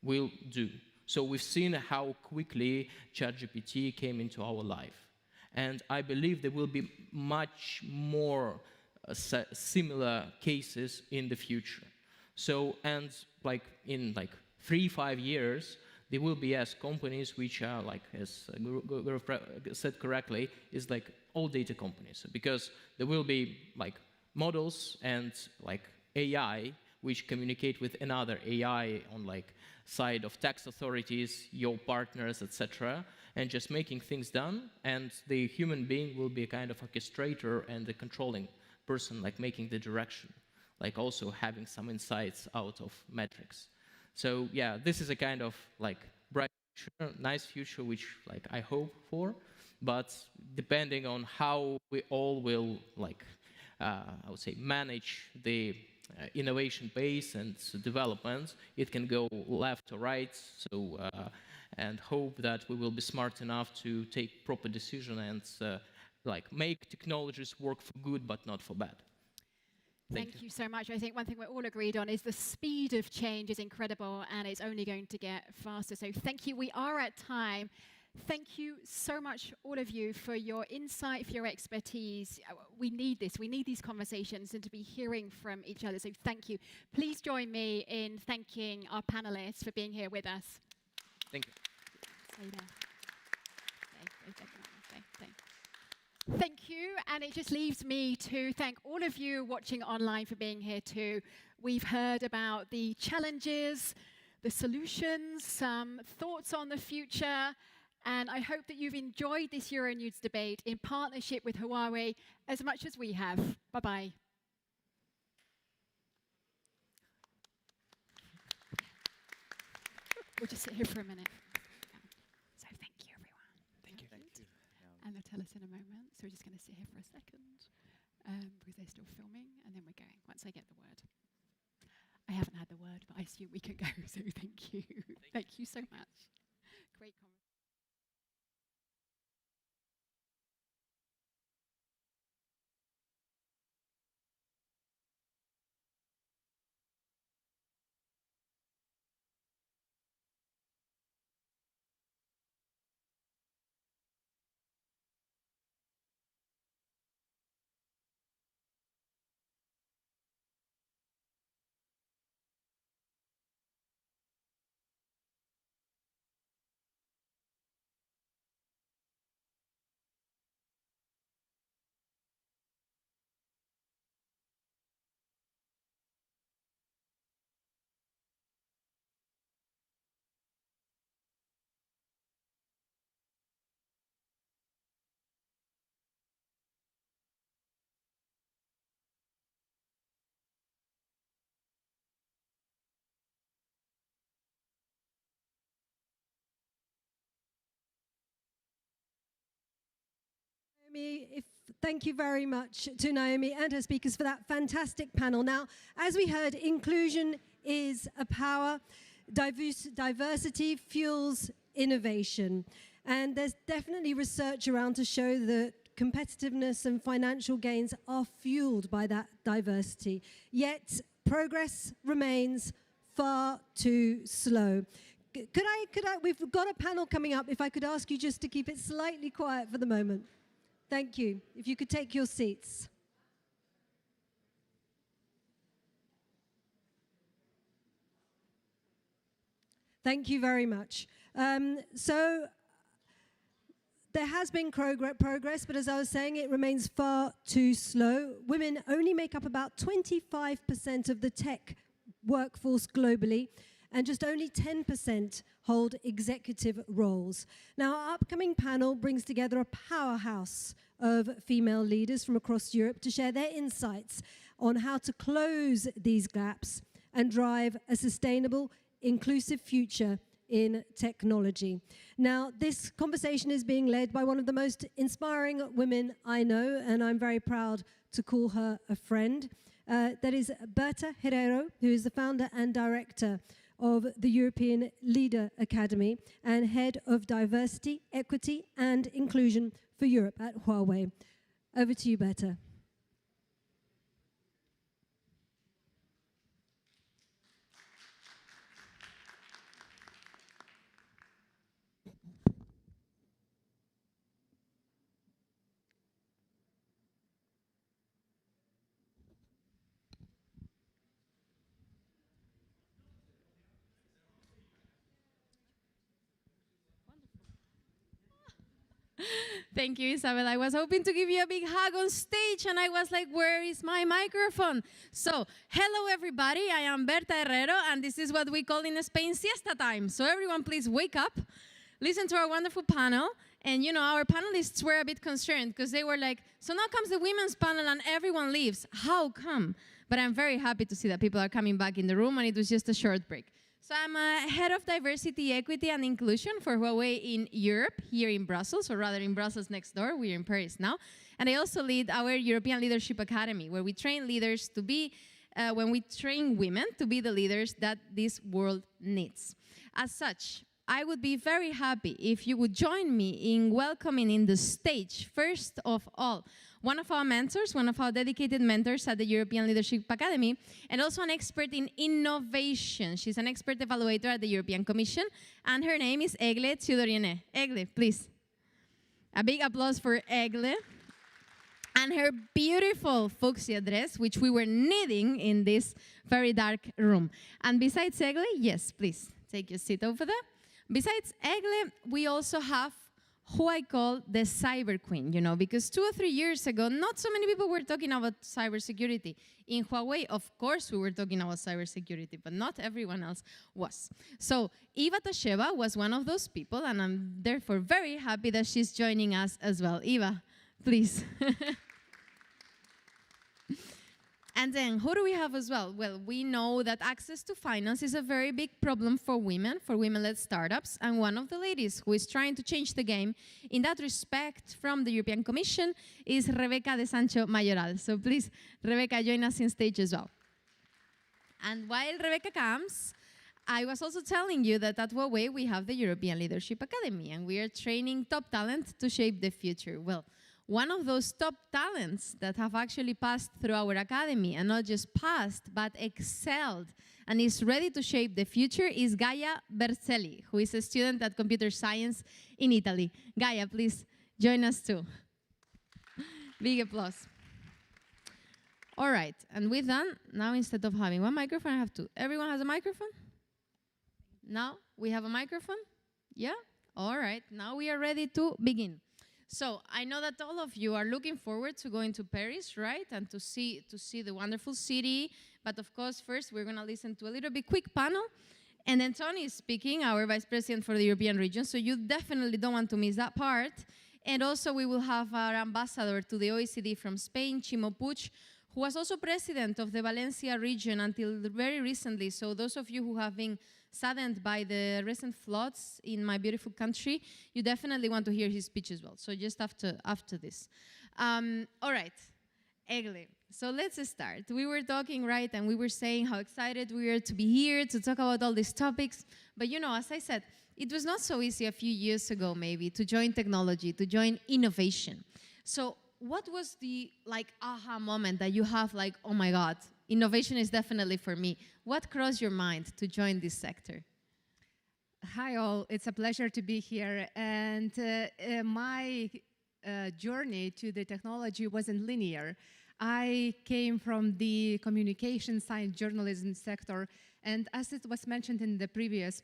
will do. So we've seen how quickly ChatGPT came into our life. And I believe there will be much more similar cases in the future. So, and like in like 3-5 years, there will be companies which are like, as Gaurav said correctly, is like all data companies, because there will be like models and like AI which communicate with another AI on like side of tax authorities, your partners, etc., and just making things done, and the human being will be a kind of orchestrator and the controlling person, like making the direction, like also having some insights out of metrics. So yeah, this is a kind of like bright future, nice future, which like I hope for, but depending on how we all will like, I would say, manage the innovation pace and development, it can go left or right. So and hope that we will be smart enough to take proper decision and like make technologies work for good but not for bad. Thank you so much. I think one thing we're all agreed on is the speed of change is incredible, and it's only going to get faster. So thank you. We are at time. Thank you so much, all of you, for your insight, for your expertise. We need this. We need these conversations and to be hearing from each other. So thank you. Please join me in thanking our panelists for being here with us. Thank you. Thank you, and it just leaves me to thank all of you watching online for being here too. We've heard about the challenges, the solutions, some thoughts on the future, And I hope that you've enjoyed this Euronews debate in partnership with Huawei as much as we have. Bye-bye. We'll just sit here for a minute. So thank you, everyone. Thank you. And they'll tell us in a moment. So we're just going to sit here for a second because they're still filming, and then we're going once I get the word. I haven't had the word, but I assume we can go. So thank you. Thank you so much. Great conversation. Thank you very much to Naomi and her speakers for that fantastic panel. Now, as we heard, inclusion is a power. Diversity fuels innovation. And there's definitely research around to show that competitiveness and financial gains are fueled by that diversity. Yet, progress remains far too slow. We've got a panel coming up. If I could ask you just to keep it slightly quiet for the moment. Thank you. If you could take your seats. Thank you very much. So there has been progress, but as I was saying, it remains far too slow. Women only make up about 25% of the tech workforce globally, and just only 10% hold executive roles. Now, our upcoming panel brings together a powerhouse of female leaders from across Europe to share their insights on how to close these gaps and drive a sustainable, inclusive future in technology. Now, this conversation is being led by one of the most inspiring women I know, and I'm very proud to call her a friend. That is Berta Herrero, who is the founder and director of the European Leader Academy and head of diversity, equity, and inclusion for Europe at Huawei. Over to you, Berta. Thank you, Isabel. I was hoping to give you a big hug on stage, and I was like, where is my microphone? So, hello, everybody. I am Berta Herrero, and this is what we call in Spain siesta time. So everyone, please wake up, listen to our wonderful panel. And, you know, our panelists were a bit concerned because they were like, so now comes the women's panel and everyone leaves. How come? But I'm very happy to see that people are coming back in the room, and it was just a short break. So I'm head of diversity, equity, and inclusion for Huawei in Europe, here in Brussels, or rather in Brussels next door. We're in Paris now. And I also lead our European Leadership Academy, where we train leaders to be, when we train women to be the leaders that this world needs. As such, I would be very happy if you would join me in welcoming in the stage, first of all, one of our mentors, one of our dedicated mentors at the European Leadership Academy, and also an expert in innovation. She's an expert evaluator at the European Commission, and her name is Egle Tsidoriene. Egle, please. A big applause for Egle. And her beautiful fuchsia dress, which we were needing in this very dark room. And besides Egle, yes, please, take your seat over there. Besides Egle, we also have who I call the cyber queen, you know, because 2 or 3 years ago, not so many people were talking about cybersecurity. In Huawei, of course, we were talking about cybersecurity, but not everyone else was. So Eva Tasheva was one of those people, and I'm therefore very happy that she's joining us as well. Eva, please. And then, who do we have as well? Well, we know that access to finance is a very big problem for women-led startups, and one of the ladies who is trying to change the game in that respect from the European Commission is Rebecca de Sancho Mayoral. So please, Rebecca, join us on stage as well. And while Rebecca comes, I was also telling you that at Huawei we have the European Leadership Academy, and we are training top talent to shape the future. Well, one of those top talents that have actually passed through our academy, and not just passed, but excelled, and is ready to shape the future, is Gaia Berzelli, who is a student at Computer Science in Italy. Gaia, please join us too. Big applause. All right, and with that, now instead of having one microphone, I have two. Everyone has a microphone? Now we have a microphone? Yeah? All right, now we are ready to begin. So I know that all of you are looking forward to going to Paris, right? And to see the wonderful city. But of course, first we're going to listen to a little bit quick panel. And then Tony is speaking, our Vice President for the European region. So you definitely don't want to miss that part. And also we will have our ambassador to the OECD from Spain, Chimo Puig, who was also president of the Valencia region until very recently. So those of you who have been saddened by the recent floods in my beautiful country, you definitely want to hear his speech as well. So just after this. All right, Egle. So let's start. We were talking, right, and we were saying how excited we are to be here to talk about all these topics. But you know, as I said, it was not so easy a few years ago, maybe, to join technology, to join innovation. So what was the aha moment that you have, like, oh my God, innovation is definitely for me? What crossed your mind to join this sector? Hi all, it's a pleasure to be here. And my journey to the technology wasn't linear. I came from the communication science journalism sector, and as it was mentioned in the previous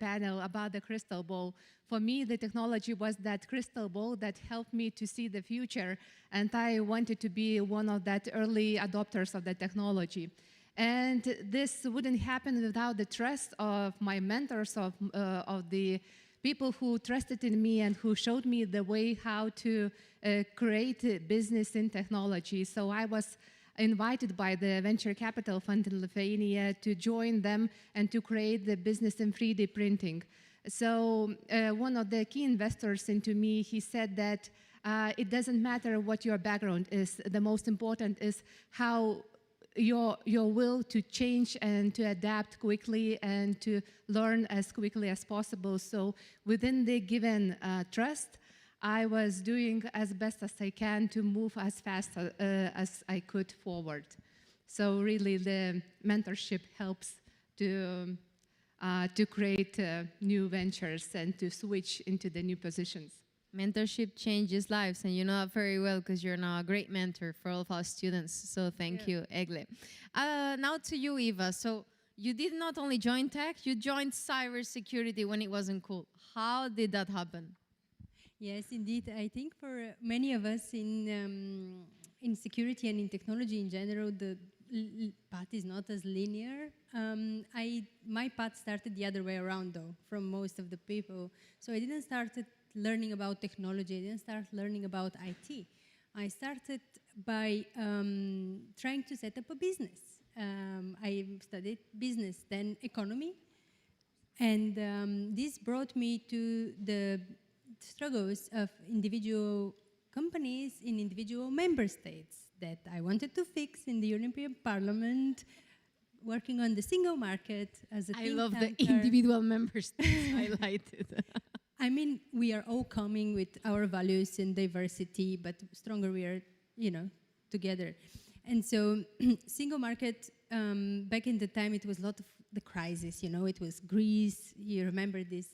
panel about the crystal ball, for me the technology was that crystal ball that helped me to see the future, and I wanted to be one of that early adopters of the technology. And this wouldn't happen without the trust of my mentors, of the people who trusted in me and who showed me the way how to create a business in technology. So I was invited by the venture capital fund in Lithuania to join them and to create the business in 3D printing. So one of the key investors into me, he said that it doesn't matter what your background is, the most important is how your will to change and to adapt quickly and to learn as quickly as possible. So within the given trust, I was doing as best as I can to move as fast as I could forward. So really the mentorship helps to create new ventures and to switch into the new positions. Mentorship changes lives, and you know that very well because you're now a great mentor for all of our students. So thank you, Egle. Now to you, Eva. So you did not only join tech, you joined cybersecurity when it wasn't cool. How did that happen? Yes, indeed. I think for many of us in security and in technology in general, the path is not as linear. My path started the other way around, though, from most of the people. So I didn't start learning about technology. I didn't start learning about IT. I started by trying to set up a business. I studied business, then economy, and this brought me to the struggles of individual companies in individual member states that I wanted to fix in the European Parliament, working on the single market as a I love the individual member states highlighted. I mean, we are all coming with our values and diversity, but stronger we are, together. And so, single market, back in the time, it was a lot of the crisis, it was Greece. You remember these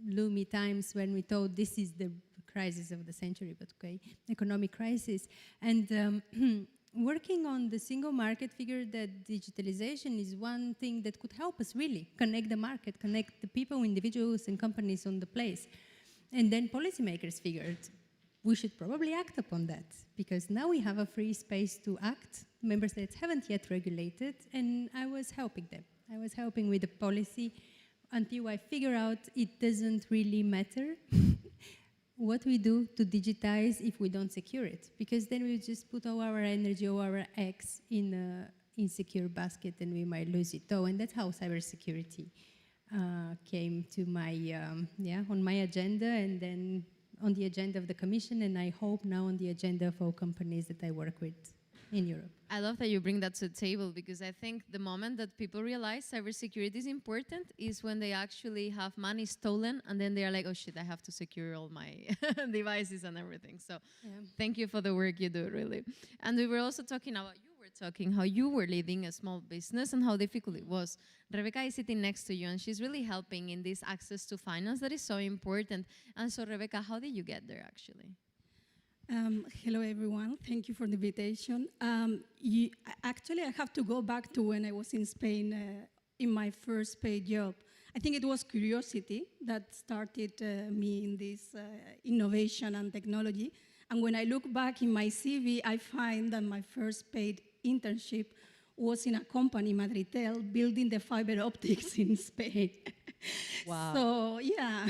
gloomy times when we thought this is the crisis of the century, but okay, economic crisis. And working on the single market, figured that digitalization is one thing that could help us really connect the market, connect the people, individuals, and companies on the place. And then policymakers figured we should probably act upon that, because now we have a free space to act. Member states haven't yet regulated, and I was helping them. I was helping with the policy until I figure out it doesn't really matter what we do to digitize if we don't secure it, because then we just put all our energy, all our eggs in a insecure basket, and we might lose it. Oh, and that's how cybersecurity came to my, on my agenda, and then on the agenda of the Commission, and I hope now on the agenda of all companies that I work with in Europe. I love that you bring that to the table, because I think the moment that people realize cybersecurity is important is when they actually have money stolen, and then they are like, oh shit, I have to secure all my devices and everything. So thank you for the work you do, really. And we were also talking about, how you were leading a small business and how difficult it was. Rebecca is sitting next to you, and she's really helping in this access to finance that is so important. And so, Rebecca, how did you get there, actually? Hello, everyone. Thank you for the invitation. Actually, I have to go back to when I was in Spain in my first paid job. I think it was curiosity that started me in this innovation and technology. And when I look back in my CV, I find that my first paid internship was in a company, Madritel, building the fiber optics in Spain. Wow. So, yeah.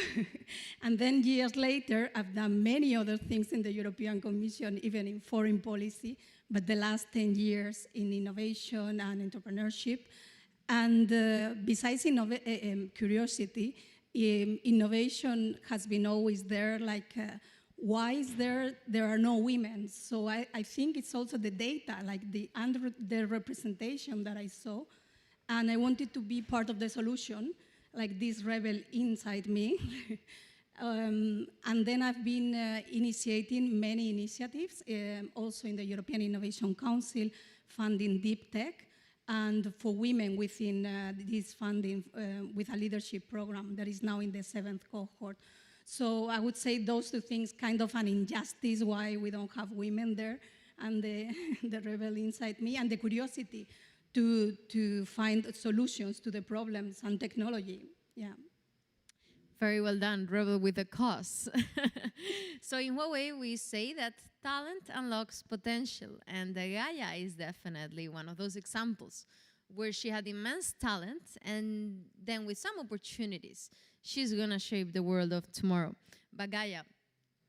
And then years later, I've done many other things in the European Commission, even in foreign policy, but the last 10 years in innovation and entrepreneurship. And besides curiosity, innovation has been always there, like why is there are no women? So I think it's also the data, like the representation that I saw, and I wanted to be part of the solution, like this rebel inside me. And then I've been initiating many initiatives, also in the European Innovation Council, funding deep tech, and for women within this funding with a leadership program that is now in the 7th cohort. So I would say those two things, kind of an injustice why we don't have women there, and the rebel inside me, and the curiosity to find solutions to the problems and technology. Yeah. Very well done, rebel with a cause. So in Huawei, we say that talent unlocks potential, and Gaia is definitely one of those examples where she had immense talent, and then with some opportunities, she's gonna shape the world of tomorrow. But Gaia,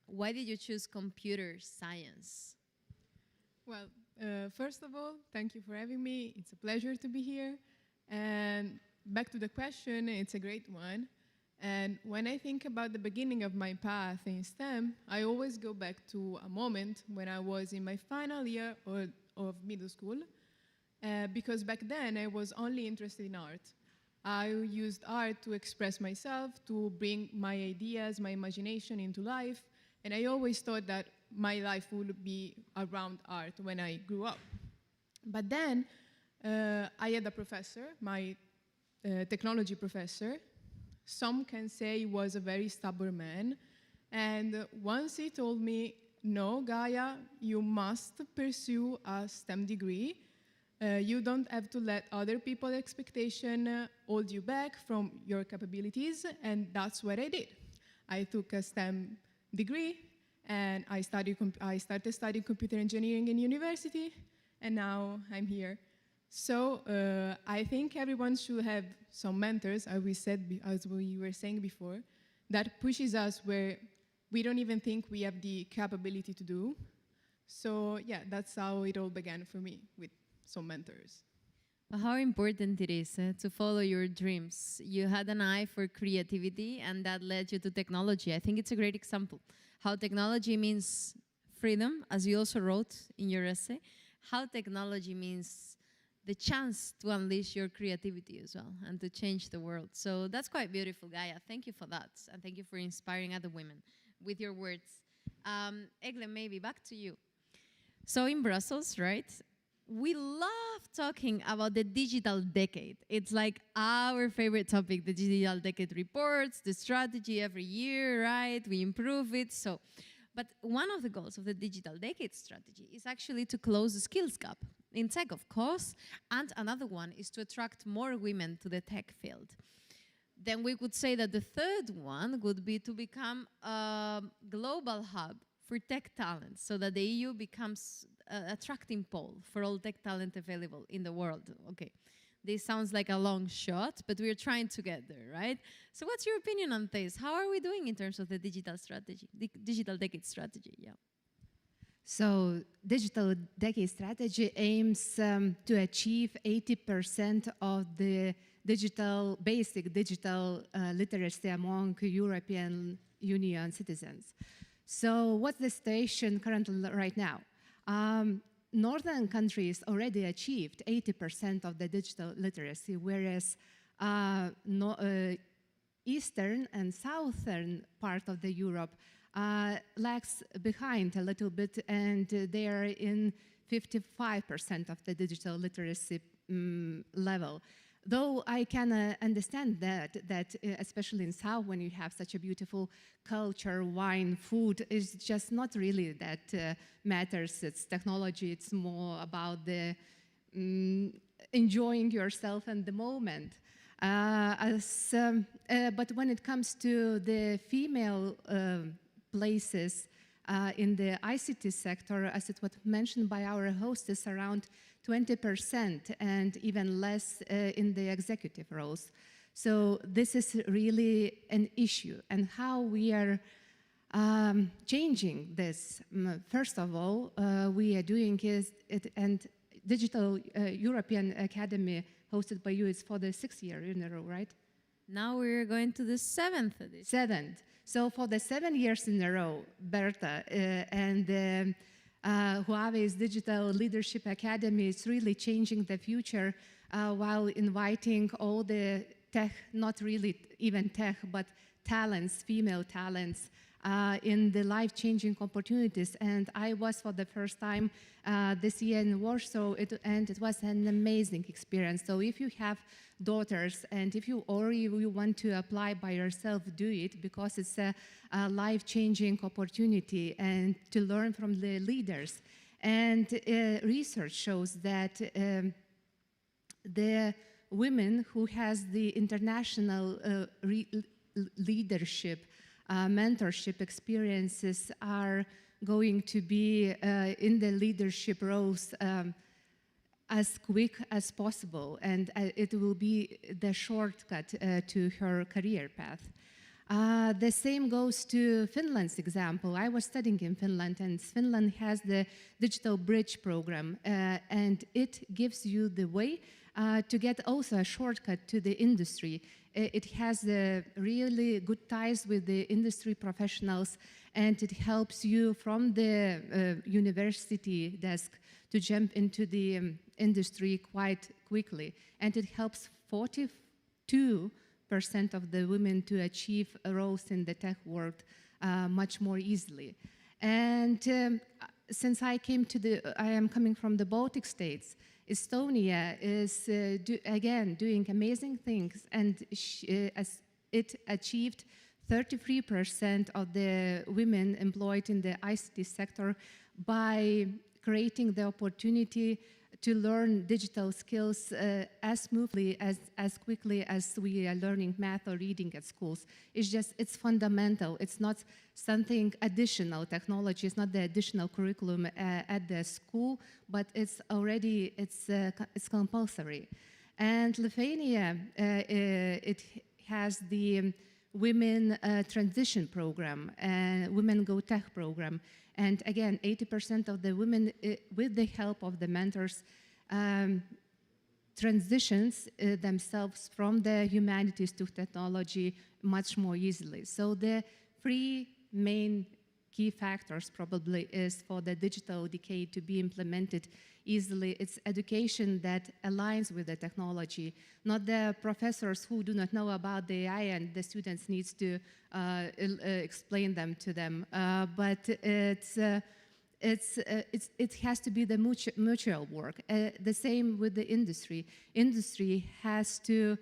why did you choose computer science? Well, first of all, thank you for having me. It's a pleasure to be here. And back to the question, it's a great one. And when I think about the beginning of my path in STEM, I always go back to a moment when I was in my final year of middle school, because back then I was only interested in art. I used art to express myself, to bring my ideas, my imagination into life, and I always thought that my life would be around art when I grew up. But then I had a professor, my technology professor. Some can say he was a very stubborn man, and once he told me, no, Gaia, you must pursue a STEM degree. You don't have to let other people's expectation hold you back from your capabilities, and that's what I did. I took a STEM degree, and I started studying computer engineering in university, and now I'm here. So I think everyone should have some mentors, as we were saying before, that pushes us where we don't even think we have the capability to do. So yeah, that's how it all began for me, with some mentors. How important it is to follow your dreams. You had an eye for creativity, and that led you to technology. I think it's a great example. How technology means freedom, as you also wrote in your essay. How technology means the chance to unleash your creativity as well and to change the world. So that's quite beautiful, Gaia. Thank you for that. And thank you for inspiring other women with your words. Egle, maybe back to you. So in Brussels, right, we love talking about the digital decade. It's like our favorite topic, the digital decade reports, the strategy every year, right? We improve it. But one of the goals of the digital decade strategy is actually to close the skills gap in tech, of course, and another one is to attract more women to the tech field. Then we could say that the third one would be to become a global hub for tech talent, so that the EU becomes an attracting pole for all tech talent available in the world. Okay, this sounds like a long shot, but we're trying to get there, right? So what's your opinion on this? How are we doing in terms of the digital strategy, the digital decade strategy? Yeah. So digital decade strategy aims to achieve 80% of the basic digital literacy among European Union citizens. So what's the situation currently right now? Northern countries already achieved 80% of the digital literacy, whereas eastern and southern part of the Europe lags behind a little bit, and they are in 55% of the digital literacy level. Though I can understand that especially in South, when you have such a beautiful culture, wine, food, is just not really that matters. It's technology. It's more about the enjoying yourself and the moment. But when it comes to the female places in the ICT sector, as it was mentioned by our hostess, around 20% and even less in the executive roles. So this is really an issue, and how we are changing this. First of all, we are doing and Digital European Academy hosted by you is for the 6th year in a row, right? Now we're going to the 7th edition. 7th. So for the 7 years in a row, Berta and Huawei's Digital Leadership Academy is really changing the future while inviting all the tech, not really even tech, but talents, female talents, in the life-changing opportunities. And I was for the first time this year in Warsaw, and it was an amazing experience. So if you have daughters, and if you already want to apply by yourself, do it, because it's a life-changing opportunity and to learn from the leaders. And research shows that the women who has the international leadership, mentorship experiences are going to be in the leadership roles as quick as possible, and it will be the shortcut to her career path. The same goes to Finland's example. I was studying in Finland, and Finland has the Digital Bridge program, and it gives you the way to get also a shortcut to the industry. It has really good ties with the industry professionals, and it helps you from the university desk to jump into the industry quite quickly. And it helps 42% of the women to achieve roles in the tech world much more easily. And since I am coming from the Baltic states, Estonia is again doing amazing things, and it achieved 33% of the women employed in the ICT sector by creating the opportunity to learn digital skills as smoothly, as quickly as we are learning math or reading at schools. It's fundamental. It's not something additional. Technology is not the additional curriculum at the school, but it's compulsory. And Lithuania, it has the Women Transition Program, Women Go Tech Program. And again, 80% of the women, with the help of the mentors, transitions themselves from the humanities to technology much more easily. So the three main key factors probably is for the digital decade to be implemented easily. It's education that aligns with the technology, not the professors who do not know about the AI and the students needs to explain them to them. But it has to be the mutual work. The same with the industry. Industry has to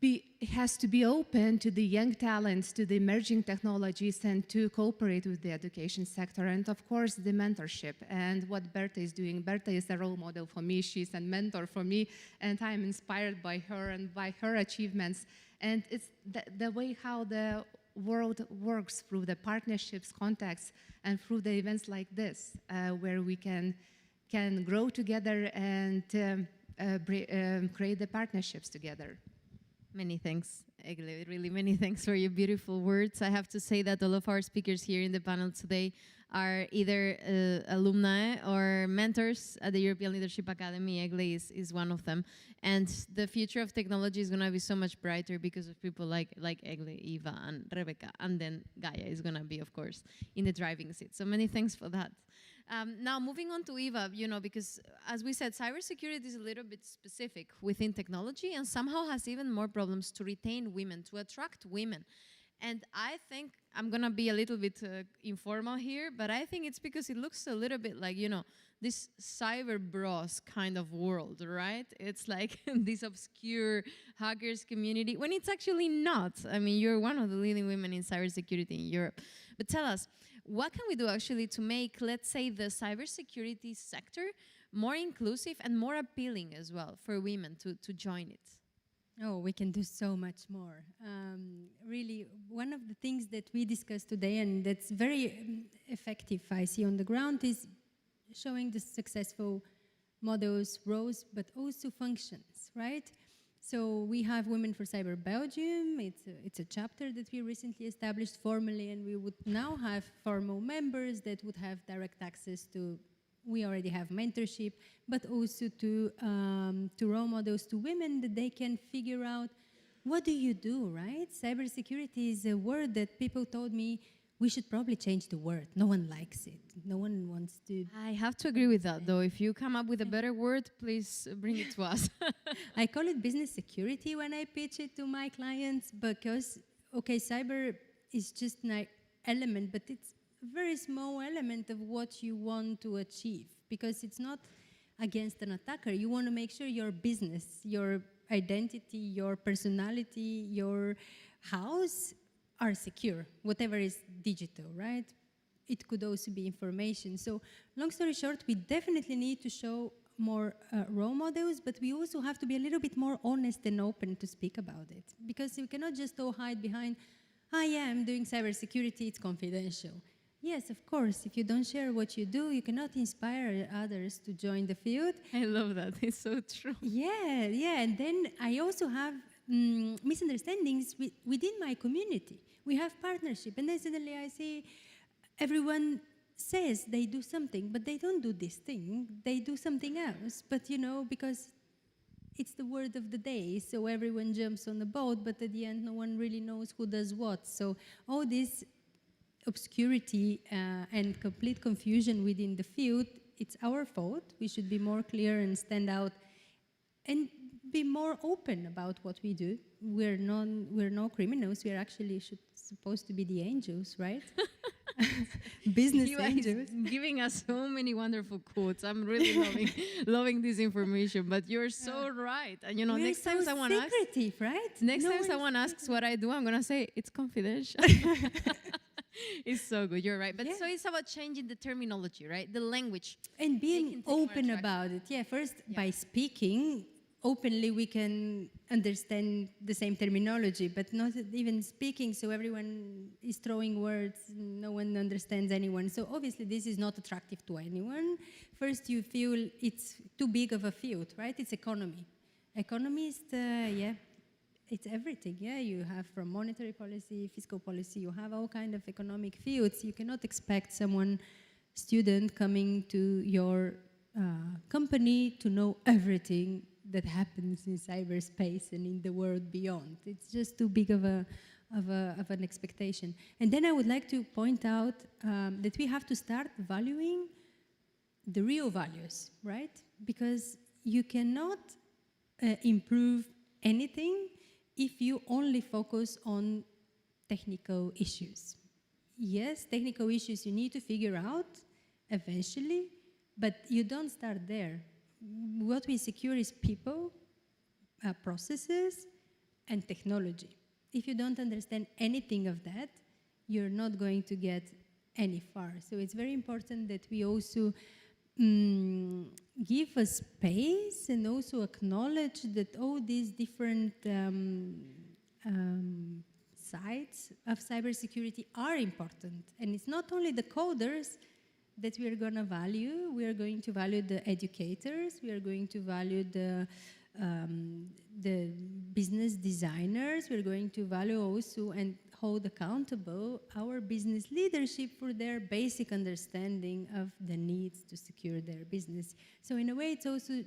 it has to be open to the young talents, to the emerging technologies, and to cooperate with the education sector. And of course, the mentorship and what Berta is doing. Berta is a role model for me. She's a mentor for me, and I'm inspired by her and by her achievements. And it's the way how the world works through the partnerships, contacts, and through the events like this, where we can grow together and create the partnerships together. Many thanks, Egle. Really, many thanks for your beautiful words. I have to say that all of our speakers here in the panel today are either alumni or mentors at the European Leadership Academy. Egle is one of them. And the future of technology is going to be so much brighter because of people like Egle, Eva, and Rebecca. And then Gaia is going to be, of course, in the driving seat. So many thanks for that. Now, moving on to Eva, because as we said, cybersecurity is a little bit specific within technology and somehow has even more problems to retain women, to attract women. And I think I'm going to be a little bit informal here, but I think it's because it looks a little bit like, this cyber bros kind of world, right? It's like this obscure hackers community, when it's actually not. I mean, you're one of the leading women in cybersecurity in Europe. But tell us, what can we do actually to make, let's say, the cybersecurity sector more inclusive and more appealing as well for women to join it? Oh, we can do so much more. Really, one of the things that we discussed today and that's very effective, I see on the ground, is showing the successful models, roles, but also functions, right? So we have Women for Cyber Belgium. It's a chapter that we recently established formally, and we would now have formal members that would have direct access to, we already have mentorship, but also to role models to women that they can figure out, what do you do, right? Cybersecurity is a word that people told me, we should probably change the word. No one likes it. No one wants to. I have to agree with that, though. If you come up with a better word, please bring it to us. I call it business security when I pitch it to my clients because, okay, cyber is just an element, but it's a very small element of what you want to achieve because it's not against an attacker. You want to make sure your business, your identity, your personality, your house are secure, whatever is digital, right? It could also be information. So long story short, we definitely need to show more role models, but we also have to be a little bit more honest and open to speak about it. Because you cannot just all hide behind, yeah, I'm doing cybersecurity, it's confidential. Yes, of course, if you don't share what you do, you cannot inspire others to join the field. I love that, it's so true. Yeah, and then I also have misunderstandings within my community. We have partnership, and then suddenly I see everyone says they do something, but they don't do this thing. They do something else. But because it's the word of the day, so everyone jumps on the boat, but at the end, no one really knows who does what. So all this obscurity and complete confusion within the field, it's our fault. We should be more clear and stand out and be more open about what we do. We're no criminals. We're actually supposed to be the angels, right? Business angels. Giving us so many wonderful quotes. I'm really loving this information. But you're so right. And next time someone asks, right? Next time someone asks what I do, I'm gonna say it's confidential. It's so good. You're right. But so it's about changing the terminology, right? The language. And being open about it. Yeah, first by speaking openly, we can understand the same terminology, but not even speaking, so everyone is throwing words, no one understands anyone. So obviously this is not attractive to anyone. First, you feel it's too big of a field, right? It's economy. Economy is it's everything, yeah? You have from monetary policy, fiscal policy, you have all kind of economic fields. You cannot expect student coming to your company to know everything that happens in cyberspace and in the world beyond. It's just too big of an expectation. And then I would like to point out that we have to start valuing the real values, right? Because you cannot improve anything if you only focus on technical issues. Yes, technical issues you need to figure out eventually, but you don't start there. What we secure is people, processes, and technology. If you don't understand anything of that, you're not going to get any far. So it's very important that we also give a space and also acknowledge that all these different sides of cybersecurity are important. And it's not only the coders that we are going to value. We are going to value the educators. We are going to value the business designers. We're going to value also and hold accountable our business leadership for their basic understanding of the needs to secure their business. So in a way, it's also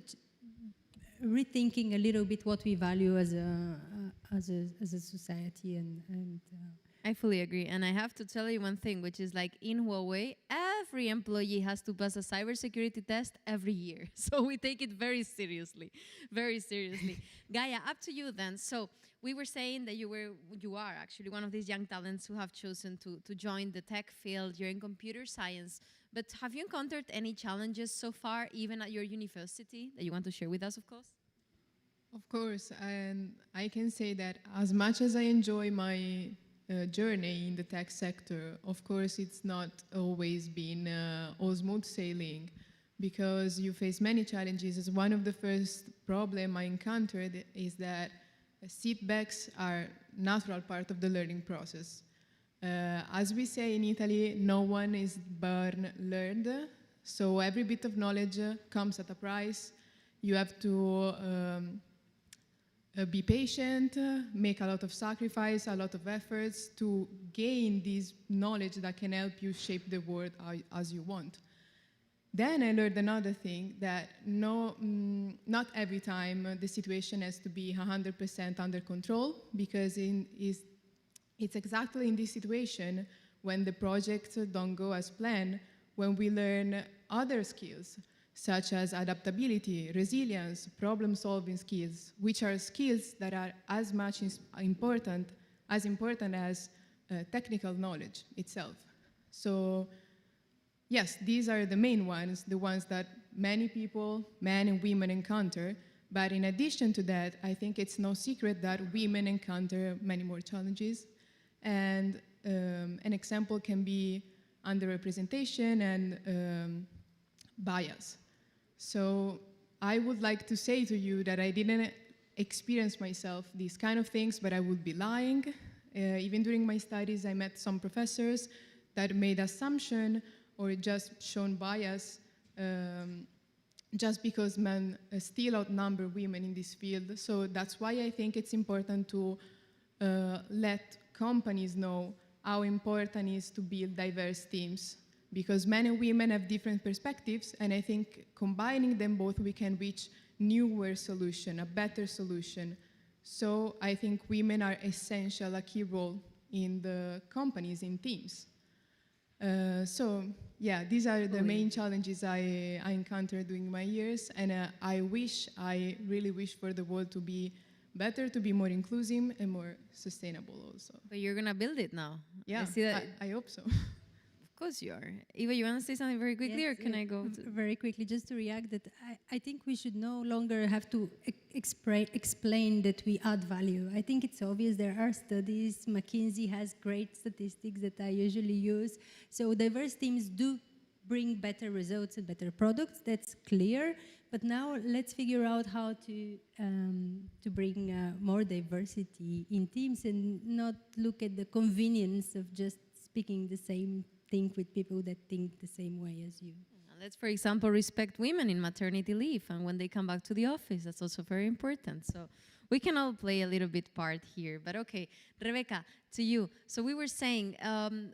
rethinking a little bit what we value as a society. And I fully agree. And I have to tell you one thing, which is like in Huawei, every employee has to pass a cybersecurity test every year. So we take it very seriously, very seriously. Gaia, up to you then. So we were saying that you are actually one of these young talents who have chosen to join the tech field. You're in computer science. But have you encountered any challenges so far, even at your university, that you want to share with us, of course? Of course, and I can say that as much as I enjoy my journey in the tech sector, of course, it's not always been all smooth sailing, because you face many challenges. As one of the first problems I encountered is that setbacks are a natural part of the learning process. As we say in Italy, no one is born learned, so every bit of knowledge comes at a price. You have to be patient, make a lot of sacrifice, a lot of efforts to gain this knowledge that can help you shape the world as you want. Then I learned another thing, that not every time the situation has to be 100% under control, because it's exactly in this situation when the projects don't go as planned, when we learn other skills, such as adaptability, resilience, problem-solving skills, which are skills that are as important as technical knowledge itself. So, yes, these are the main ones, the ones that many people, men and women, encounter. But in addition to that, I think it's no secret that women encounter many more challenges. And an example can be underrepresentation and bias. So I would like to say to you that I didn't experience myself these kind of things, but I would be lying. Even during my studies, I met some professors that made assumption or just shown bias just because men still outnumber women in this field. So that's why I think it's important to let companies know how important it is to build diverse teams, because men and women have different perspectives, and I think combining them both, we can reach newer solution, a better solution. So I think women are essential, a key role in the companies, in teams. So yeah, these are the main challenges I encountered during my years, and I really wish for the world to be better, to be more inclusive and more sustainable also. But you're gonna build it now. Yeah, I see that. I hope so. Of course you are. Eva, you want to say something very quickly, Yes, or can I go to... Very quickly, just to react that I think we should no longer have to explain that we add value. I think it's obvious. There are studies. McKinsey has great statistics that I usually use. So diverse teams do bring better results and better products. That's clear. But now let's figure out how to bring more diversity in teams and not look at the convenience of just speaking the same thing with people that think the same way as you. Let's, for example, respect women in maternity leave and when they come back to the office. That's also very important. So we can all play a little bit part here. But okay, Rebecca, to you. So we were saying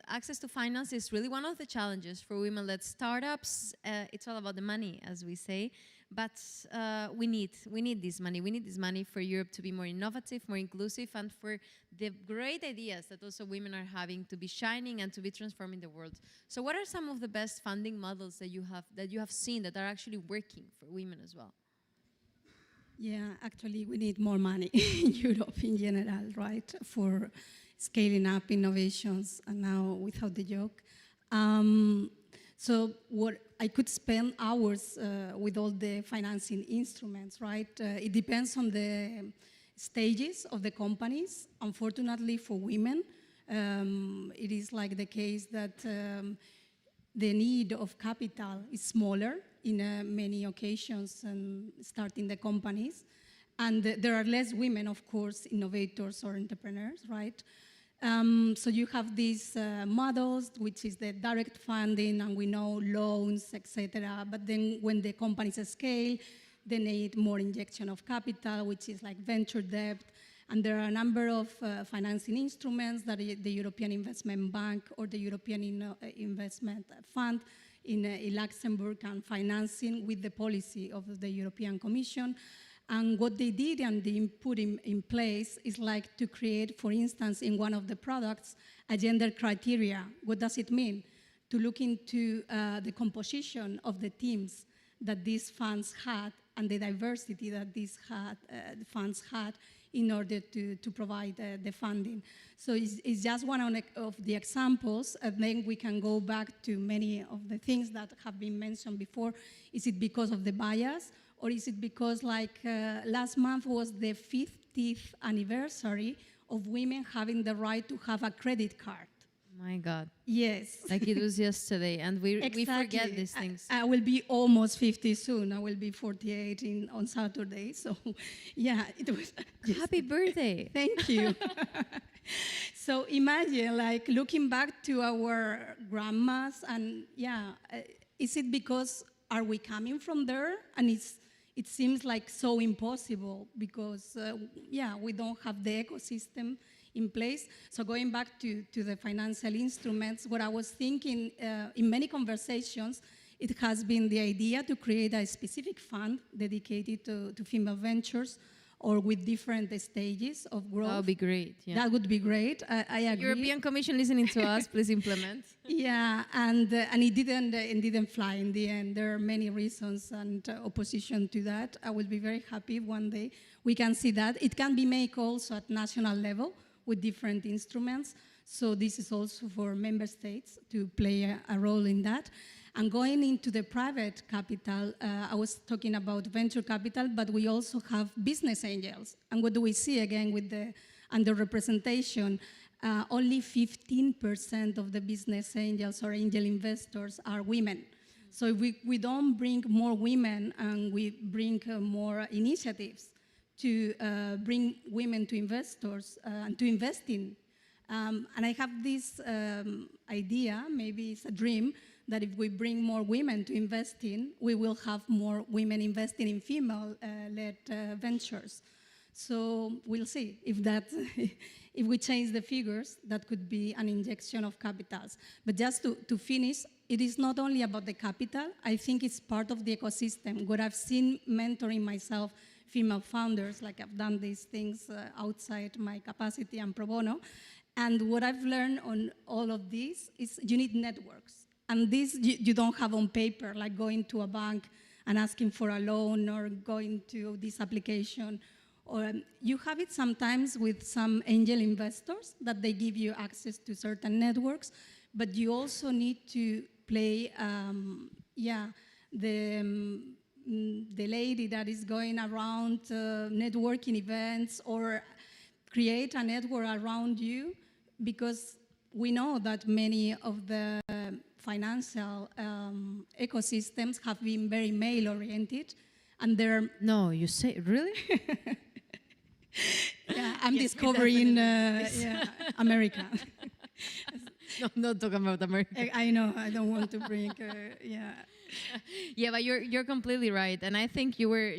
access to finance is really one of the challenges for women-led startups. It's all about the money, as we say. But we need this money. We need this money for Europe to be more innovative, more inclusive, and for the great ideas that also women are having to be shining and to be transforming the world. So what are some of the best funding models that you have seen that are actually working for women as well? Yeah, actually, we need more money in Europe in general, right, for scaling up innovations, and now without the joke. So what I could spend hours with all the financing instruments, right? It depends on the stages of the companies. Unfortunately for women, it is like the case that the need of capital is smaller in many occasions and starting the companies. And there are less women, of course, innovators or entrepreneurs, right? So you have these models, which is the direct funding, and we know loans, etc. But then when the companies scale, they need more injection of capital, which is like venture debt. And there are a number of financing instruments that the European Investment Bank or the European Investment Fund in Luxembourg are financing with the policy of the European Commission. And what they did and they put in place is like to create, for instance, in one of the products, a gender criteria. What does it mean? To look into the composition of the teams that these funds had and the diversity that these the funds had in order to provide the funding. So it's just one of the examples, and then we can go back to many of the things that have been mentioned before. Is it because of the bias? Or is it because, like, last month was the 50th anniversary of women having the right to have a credit card? My God. Yes. Like it was yesterday, and we forget these things. I will be almost 50 soon. I will be 48 on Saturday. So, yeah, it was. Happy birthday. Thank you. So imagine, like, looking back to our grandmas, and yeah, is it because are we coming from there? And it seems like so impossible because, yeah, we don't have the ecosystem in place. So going back to the financial instruments, what I was thinking in many conversations, it has been the idea to create a specific fund dedicated to female ventures or with different stages of growth. That would be great. Yeah. That would be great. I agree. European Commission listening to us, please implement. Yeah, and it didn't fly in the end. There are many reasons and opposition to that. I will be very happy if one day we can see that. It can be made also at national level with different instruments. So this is also for member states to play a role in that. And going into the private capital, I was talking about venture capital, but we also have business angels. And what do we see again with the underrepresentation? Only 15% of the business angels or angel investors are women. So if we don't bring more women and we bring more initiatives to bring women to investors and to invest in. And I have this idea, maybe it's a dream, that if we bring more women to invest in, we will have more women investing in female-led ventures. So we'll see if that, if we change the figures, that could be an injection of capitals. But just to finish, it is not only about the capital. I think it's part of the ecosystem. What I've seen mentoring myself, female founders, like I've done these things outside my capacity and pro bono. And what I've learned on all of this is you need networks. And this you don't have on paper, like going to a bank and asking for a loan or going to this application. Or you have it sometimes with some angel investors that they give you access to certain networks, but you also need to play, the lady that is going around networking events or create a network around you, because we know that many of the financial ecosystems have been very male-oriented, and they're... No, you say, really? Yeah, I'm discovering America. No, not talking about America. I know, I don't want to bring, Yeah, but you're completely right, and I think you were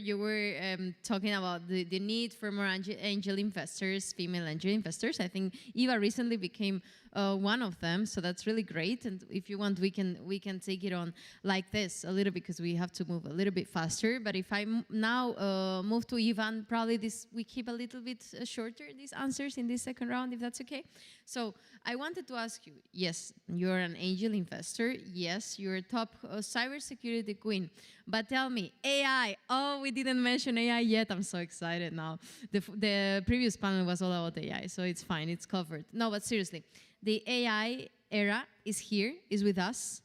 talking about the need for more angel investors, female angel investors. I think Eva recently became one of them, so that's really great. And if you want, we can take it on like this a little, because we have to move a little bit faster. But if I now move to Ivan, probably we keep a little bit shorter these answers in this second round, if that's okay. So I wanted to ask you, yes, you're an angel investor. Yes, you're a top cybersecurity queen. But tell me, AI. Oh, we didn't mention AI yet. I'm so excited now. The previous panel was all about AI, so it's fine. It's covered. No, but seriously, the AI era is here, is with us.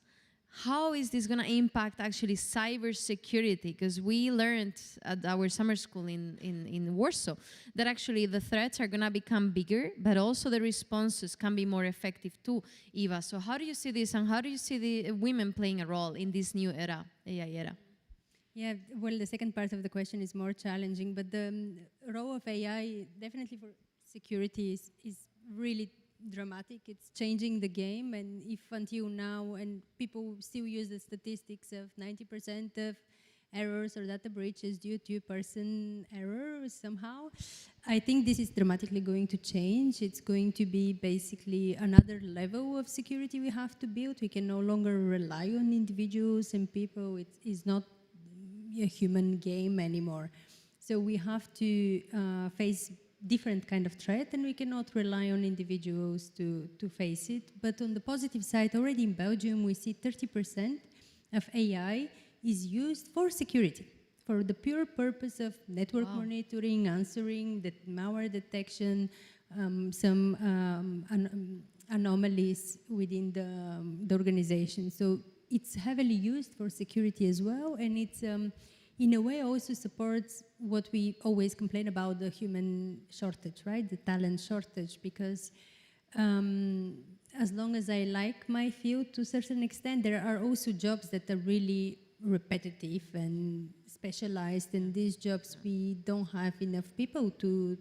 how is this going to impact actually cybersecurity? Because we learned at our summer school in Warsaw that actually the threats are going to become bigger, but also the responses can be more effective too, Eva. So how do you see this, and how do you see the women playing a role in this new era, AI era? Yeah, well, the second part of the question is more challenging, but the role of AI definitely for security is really dramatic. It's changing the game, and if until now, and people still use the statistics of 90% of errors or data breaches due to person error somehow, I think this is dramatically going to change. It's going to be basically another level of security we have to build. We can no longer rely on individuals and people. It is not a human game anymore. So we have to face different kind of threat, and we cannot rely on individuals to face it. But on the positive side, already in Belgium, we see 30% of AI is used for security, for the pure purpose of network monitoring, answering, the malware detection, some anomalies within the organization. So it's heavily used for security as well, and it's in a way also supports what we always complain about, the human shortage, right? The talent shortage, because as long as I like my field to a certain extent, there are also jobs that are really repetitive and specialized, and these jobs we don't have enough people to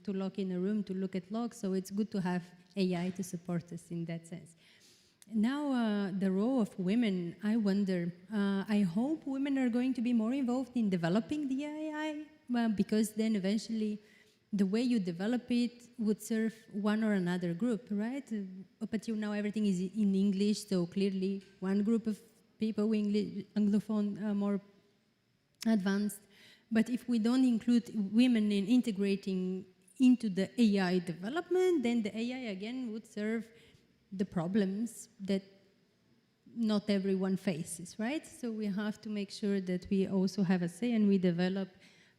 lock in a room to look at logs, so it's good to have AI to support us in that sense. Now, the role of women, I wonder, I hope women are going to be more involved in developing the AI, because then eventually the way you develop it would serve one or another group, right? Up until now, everything is in English, so clearly one group of people, English, Anglophone, more advanced. But if we don't include women in integrating into the AI development, then the AI again would serve the problems that not everyone faces, right? So we have to make sure that we also have a say and we develop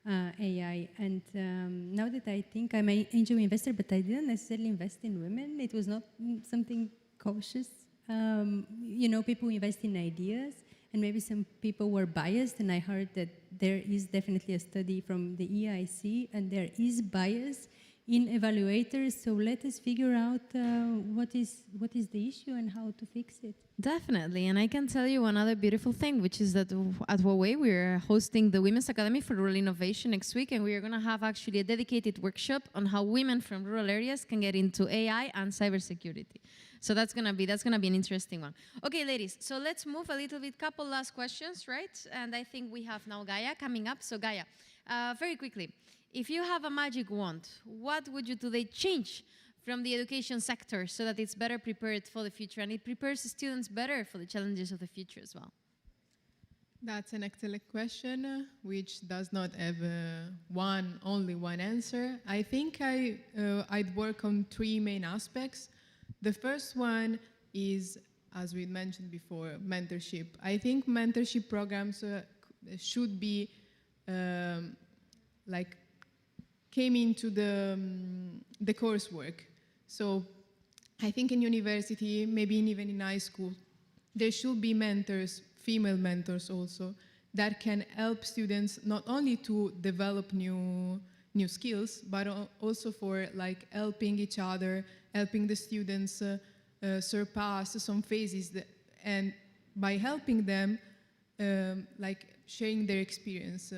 AI. And now that I think I'm an angel investor, but I didn't necessarily invest in women. It was not something cautious. You know, people invest in ideas, and maybe some people were biased, and I heard that there is definitely a study from the EIC, and there is bias in evaluators, so let us figure out what is the issue and how to fix it. Definitely, and I can tell you one other beautiful thing, which is that at Huawei we're hosting the Women's Academy for Rural Innovation next week, and we are going to have actually a dedicated workshop on how women from rural areas can get into AI and cybersecurity. So that's gonna be an interesting one. Okay, ladies, so let's move a little bit. Couple last questions, right? And I think we have now Gaia coming up. So Gaia, very quickly. If you have a magic wand, what would you today change from the education sector so that it's better prepared for the future and it prepares students better for the challenges of the future as well? That's an excellent question, which does not have only one answer. I think I'd work on three main aspects. The first one is, as we mentioned before, mentorship. I think mentorship programs should be came into the coursework. So I think in university, maybe even in high school, there should be mentors, female mentors also, that can help students not only to develop new skills, but also for helping each other, helping the students surpass some phases, and by helping them, sharing their experience,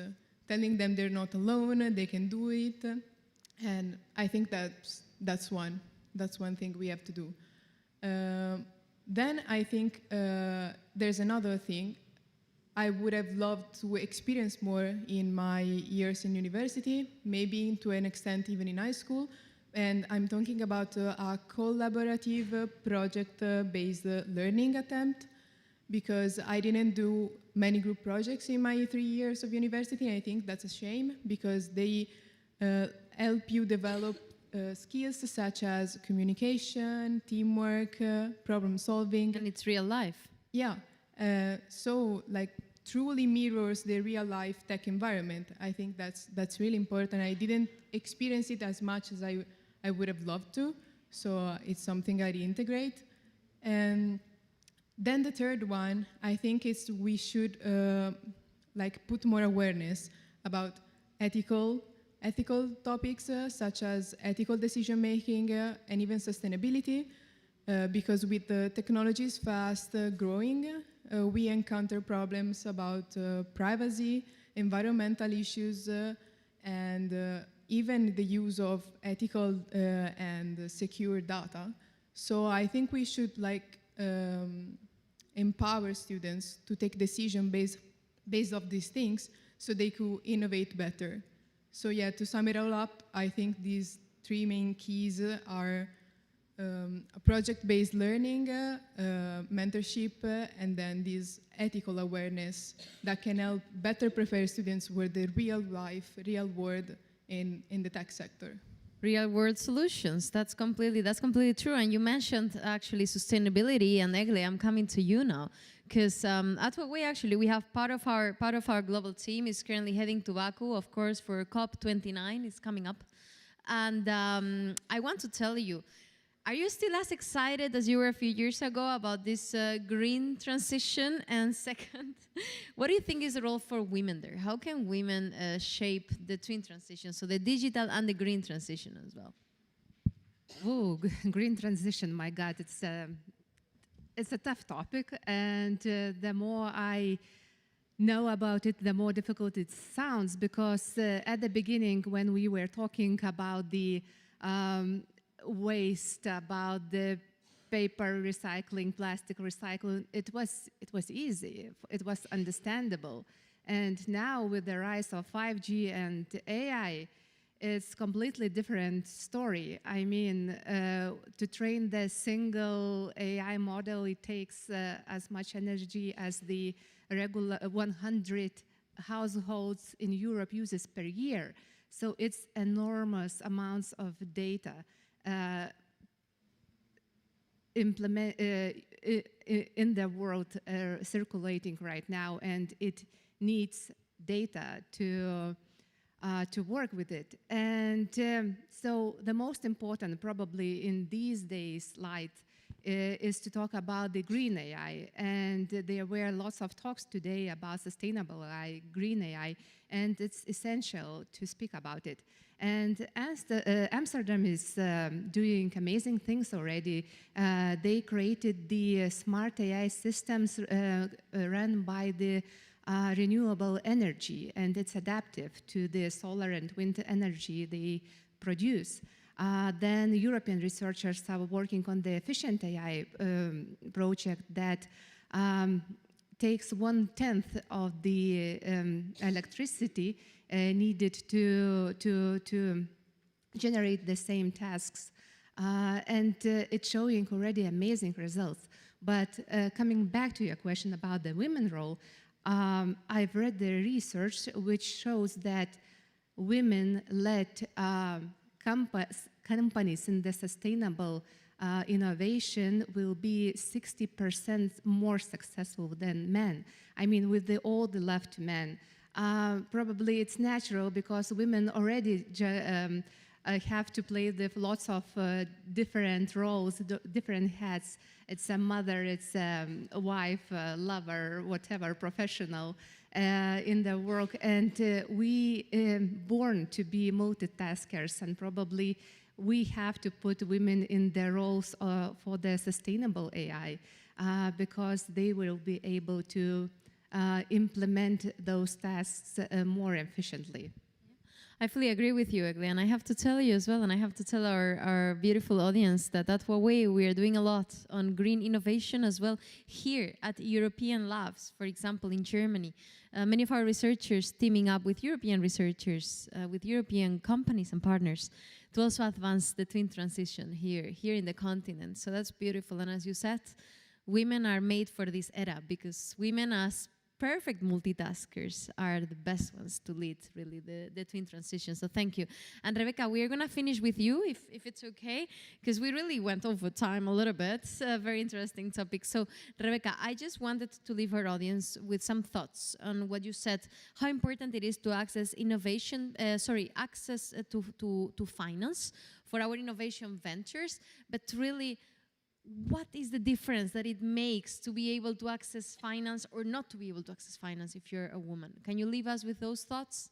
telling them they're not alone, they can do it, and I think that's one thing we have to do. Then I think there's another thing I would have loved to experience more in my years in university, maybe to an extent even in high school, and I'm talking about a collaborative project-based learning attempt, because I didn't do many group projects in my 3 years of university. I think that's a shame, because they help you develop skills such as communication, teamwork, problem solving. And it's real life. Yeah, so truly mirrors the real life tech environment. I think that's really important. I didn't experience it as much as I would have loved to, so it's something I'd integrate. And Then the third one, I think, is we should like put more awareness about ethical topics such as ethical decision making and even sustainability, because with the technologies fast growing, we encounter problems about privacy, environmental issues, and even the use of ethical and secure data. So I think we should empower students to take decisions based off these things so they could innovate better. So yeah, to sum it all up, I think these three main keys are project-based learning, mentorship, and then this ethical awareness that can help better prepare students for the real life, real world in the tech sector. Real world solutions. That's completely true. And you mentioned actually sustainability, and Egle, I'm coming to you now, because at Huawei actually we have part of our global team is currently heading to Baku, of course, for COP29. It's coming up, and I want to tell you. Are you still as excited as you were a few years ago about this green transition? And second, what do you think is the role for women there? How can women shape the twin transition, so the digital and the green transition as well? Oh, green transition, my God, it's a tough topic, and the more I know about it, the more difficult it sounds, because at the beginning, when we were talking about the waste, about the paper recycling, plastic recycling, it was easy, it was understandable. And now with the rise of 5G and AI, it's completely different story. I mean, to train the single AI model, it takes as much energy as the regular 100 households in Europe uses per year. So it's enormous amounts of data in the world circulating right now, and it needs data to work with it. And so the most important probably in these days light is to talk about the green AI. And there were lots of talks today about sustainable AI, green AI, and it's essential to speak about it. And as Amsterdam is doing amazing things already, they created the smart AI systems run by the renewable energy, and it's adaptive to the solar and wind energy they produce. Then European researchers are working on the efficient AI project that takes 1/10 of the electricity needed to generate the same tasks. And it's showing already amazing results. But coming back to your question about the women's role, I've read the research which shows that women-led companies in the sustainable innovation will be 60% more successful than men. I mean, with all the left men. Probably it's natural because women already have to play lots of different roles, different hats. It's a mother, it's a wife, a lover, whatever, professional in the work. And we born to be multitaskers, and probably we have to put women in their roles for the sustainable AI because they will be able to implement those tasks more efficiently. I fully agree with you, Egli, and I have to tell you as well, and I have to tell our beautiful audience that at Huawei we are doing a lot on green innovation as well here at European labs, for example, in Germany. Many of our researchers teaming up with European researchers, with European companies and partners to also advance the twin transition here in the continent. So that's beautiful, and as you said, women are made for this era because women as perfect multitaskers are the best ones to lead really the twin transition. So thank you. And Rebecca, we are going to finish with you if it's okay, because we really went over time a little bit. It's a very interesting topic. So Rebecca, I just wanted to leave our audience with some thoughts on what you said, how important it is to access innovation, access to finance for our innovation ventures, but really what is the difference that it makes to be able to access finance or not to be able to access finance if you're a woman? Can you leave us with those thoughts?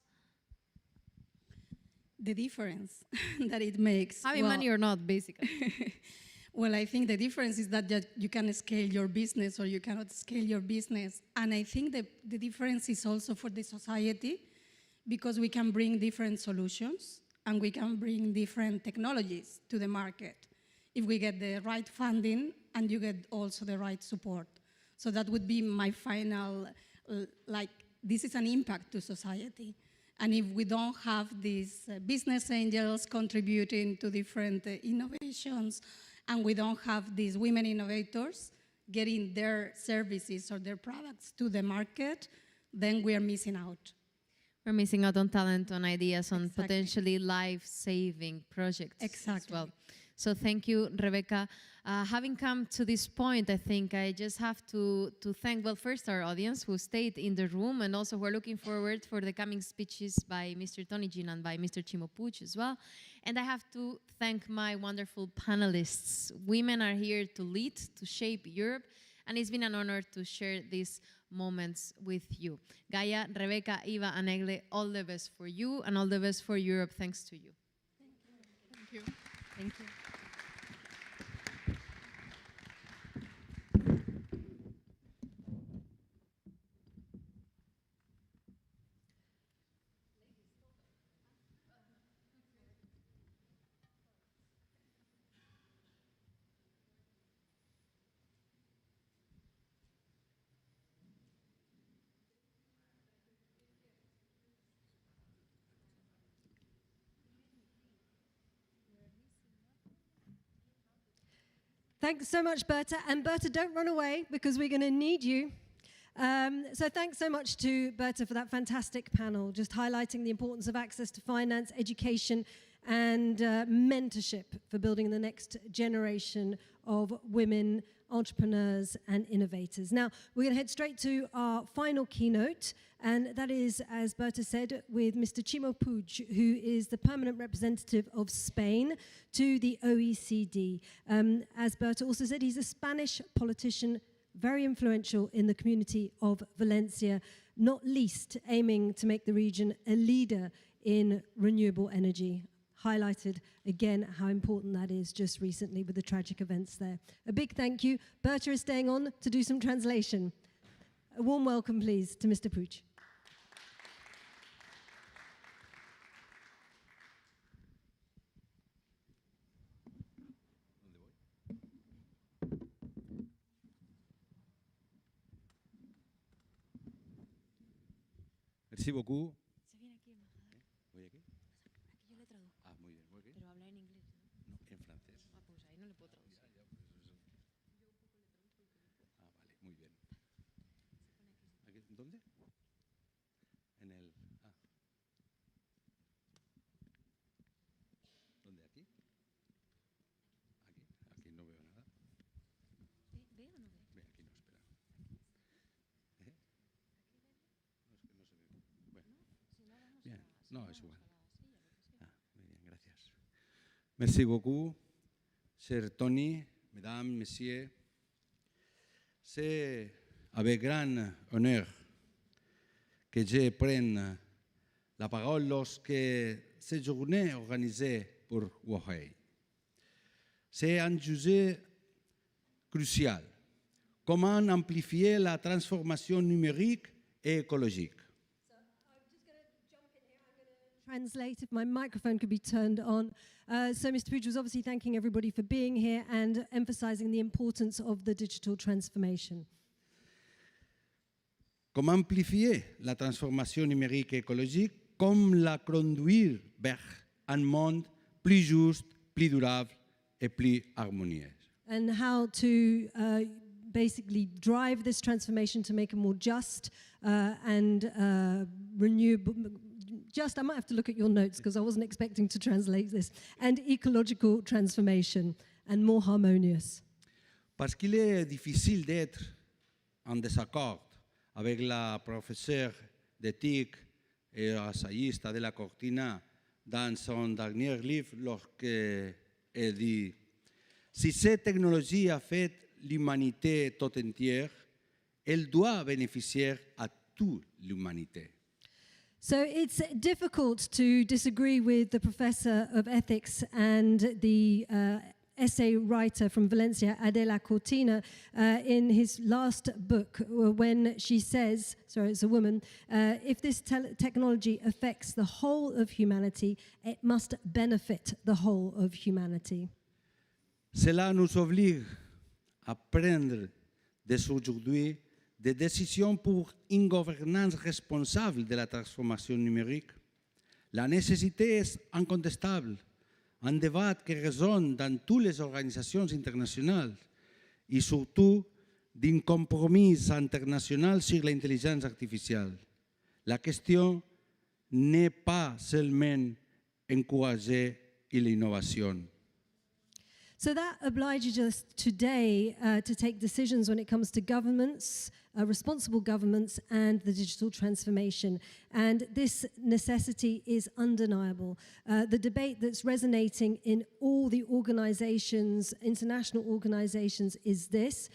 The difference that it makes. Having money or not, basically. Well, I think the difference is that you can scale your business or you cannot scale your business. And I think the difference is also for the society, because we can bring different solutions and we can bring different technologies to the market if we get the right funding and you get also the right support. So that would be my final, this is an impact to society. And if we don't have these business angels contributing to different innovations, and we don't have these women innovators getting their services or their products to the market, then we are missing out. We're missing out on talent, on ideas, on potentially life-saving projects as well. So thank you, Rebecca. Having come to this point, I think I just have to thank, well, first our audience who stayed in the room, and also who are looking forward for the coming speeches by Mr. Tony Jin and by Mr. Chimo Puig as well. And I have to thank my wonderful panelists. Women are here to lead, to shape Europe, and it's been an honor to share these moments with you. Gaia, Rebecca, Eva, and Egle, all the best for you and all the best for Europe. Thanks to you. Thank you. Thank you. Thanks so much, Berta. And Berta, don't run away because we're going to need you. So thanks so much to Berta for that fantastic panel, just highlighting the importance of access to finance, education, and mentorship for building the next generation of women entrepreneurs and innovators. Now, we're going to head straight to our final keynote, and that is, as Berta said, with Mr. Chimo Puig, who is the permanent representative of Spain to the OECD. As Berta also said, he's a Spanish politician, very influential in the community of Valencia, not least aiming to make the region a leader in renewable energy. Highlighted again how important that is just recently with the tragic events there. A big thank you. Berta is staying on to do some translation. A warm welcome, please, to Mr. Puig. Merci beaucoup. Se viene aquí, embajador. ¿Voy aquí? Aquí yo le traduzco. Ah, muy bien. ¿Voy aquí? Pero habla en inglés, ¿no? No, en francés. Ah, pues ahí no le puedo traducir. Ah, vale, muy bien. ¿Aquí? ¿Dónde? En el... Ah. ¿Dónde? ¿Aquí? Aquí. Aquí no veo nada. ¿Ve o no ve? Ve, aquí no, espera. ¿Eh? No, es que no se ve. Bueno. Bien. No, es igual. Ah, muy bien, gracias. Merci beaucoup, cher Tony, mesdames, messieurs. C'est avec grand honneur que je prenne la parole lorsque cette journée organisée pour Huawei. C'est un sujet crucial. Comment amplifier la transformation numérique et écologique? Translate if my microphone could be turned on. So Mr. Puig was obviously thanking everybody for being here and emphasizing the importance of the digital transformation. Comment amplifier la transformation numérique et écologique, comme la conduire vers un monde plus juste, plus durable et plus harmonieux. And how to basically drive this transformation to make a more just and renewable, I might have to look at your notes because I wasn't expecting to translate this, and ecological transformation and more harmonious. Parce qu'il est difficile d'être en désaccord avec la professeure d'éthique et essayiste de la Cortina dans son dernier livre lorsqu'elle dit Si cette technologie a fait l'humanité tout entière, elle doit bénéficier à toute l'humanité. So it's difficult to disagree with the professor of ethics and the essay writer from Valencia, Adela Cortina, in his last book, when she says, sorry, it's a woman, if this technology affects the whole of humanity, it must benefit the whole of humanity. Cela nous oblige à prendre dès aujourd'hui des décisions pour une gouvernance responsable de la transformation numérique. La nécessité est incontestable. Un débat qui résonne dans toutes les organisations internationales et surtout d'un compromis international sur l'intelligence artificielle. La question n'est pas seulement encourager l'innovation. So that obliges us today to take decisions when it comes to governments, responsible governments, and the digital transformation. And this necessity is undeniable. The debate that's resonating in all the organizations, international organizations, is this,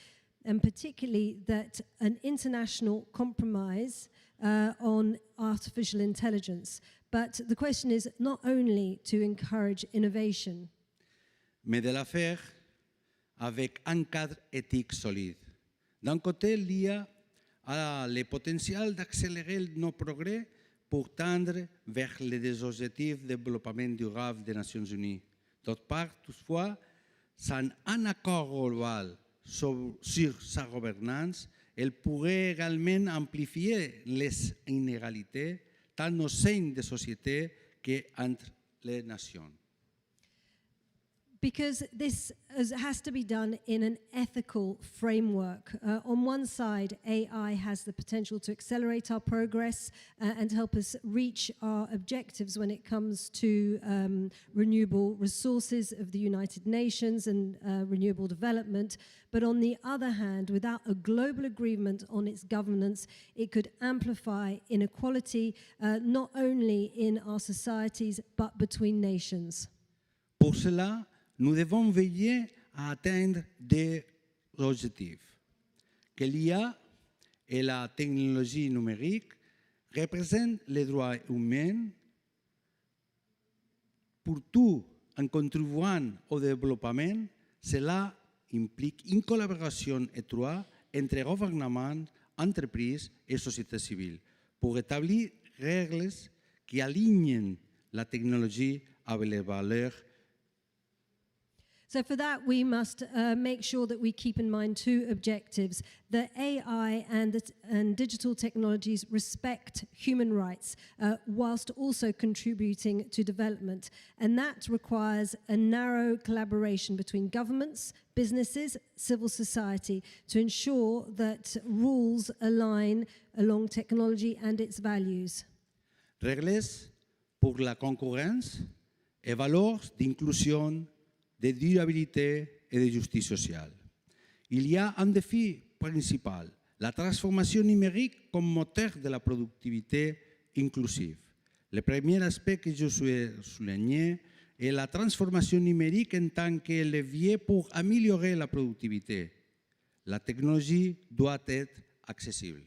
and particularly that an international compromise on artificial intelligence. But the question is not only to encourage innovation, mais de la faire avec un cadre éthique solide. D'un côté, il y a le potentiel d'accélérer nos progrès pour tendre vers les objectifs de développement durable des Nations Unies. D'autre part, toutefois, sans un accord global sur sa gouvernance, elle pourrait également amplifier les inégalités tant au sein des sociétés qu'entre les nations. Because this has to be done in an ethical framework. On one side, AI has the potential to accelerate our progress and help us reach our objectives when it comes to renewable resources of the United Nations and renewable development. But on the other hand, without a global agreement on its governance, it could amplify inequality, not only in our societies, but between nations. Pour cela, nous devons veiller à atteindre des objectifs. Que l'IA et la technologie numérique représentent les droits humains pour tout en contribuant au développement. Cela implique une collaboration étroite entre gouvernements, entreprises et société civile pour établir règles qui alignent la technologie avec les valeurs. So for that, we must make sure that we keep in mind two objectives: that AI and digital technologies respect human rights, whilst also contributing to development. And that requires a narrow collaboration between governments, businesses, civil society, to ensure that rules align along technology and its values. Règles pour la concurrence et valeurs d'inclusion, de durabilité et de justice sociale. Il y a un défi principal, la transformation numérique comme moteur de la productivité inclusive. Le premier aspect que je souhaite souligner est la transformation numérique en tant que levier pour améliorer la productivité. La technologie doit être accessible.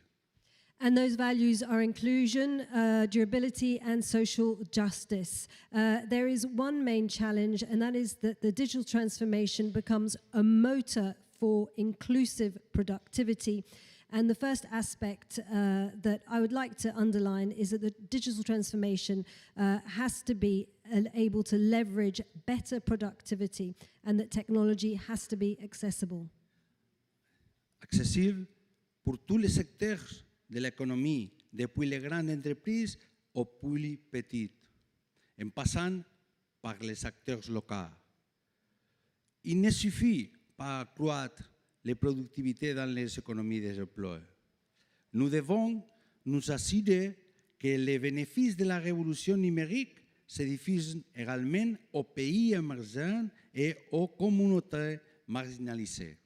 And those values are inclusion, durability, and social justice. There is one main challenge, and that is that the digital transformation becomes a motor for inclusive productivity. And the first aspect that I would like to underline is that the digital transformation has to be able to leverage better productivity, and that technology has to be accessible. Accessible pour tous les secteurs de l'économie, depuis les grandes entreprises aux plus petites, en passant par les acteurs locaux. Il ne suffit pas d'accroître les productivités dans les économies développées. Nous devons nous assurer que les bénéfices de la révolution numérique se diffusent également aux pays émergents et aux communautés marginalisées.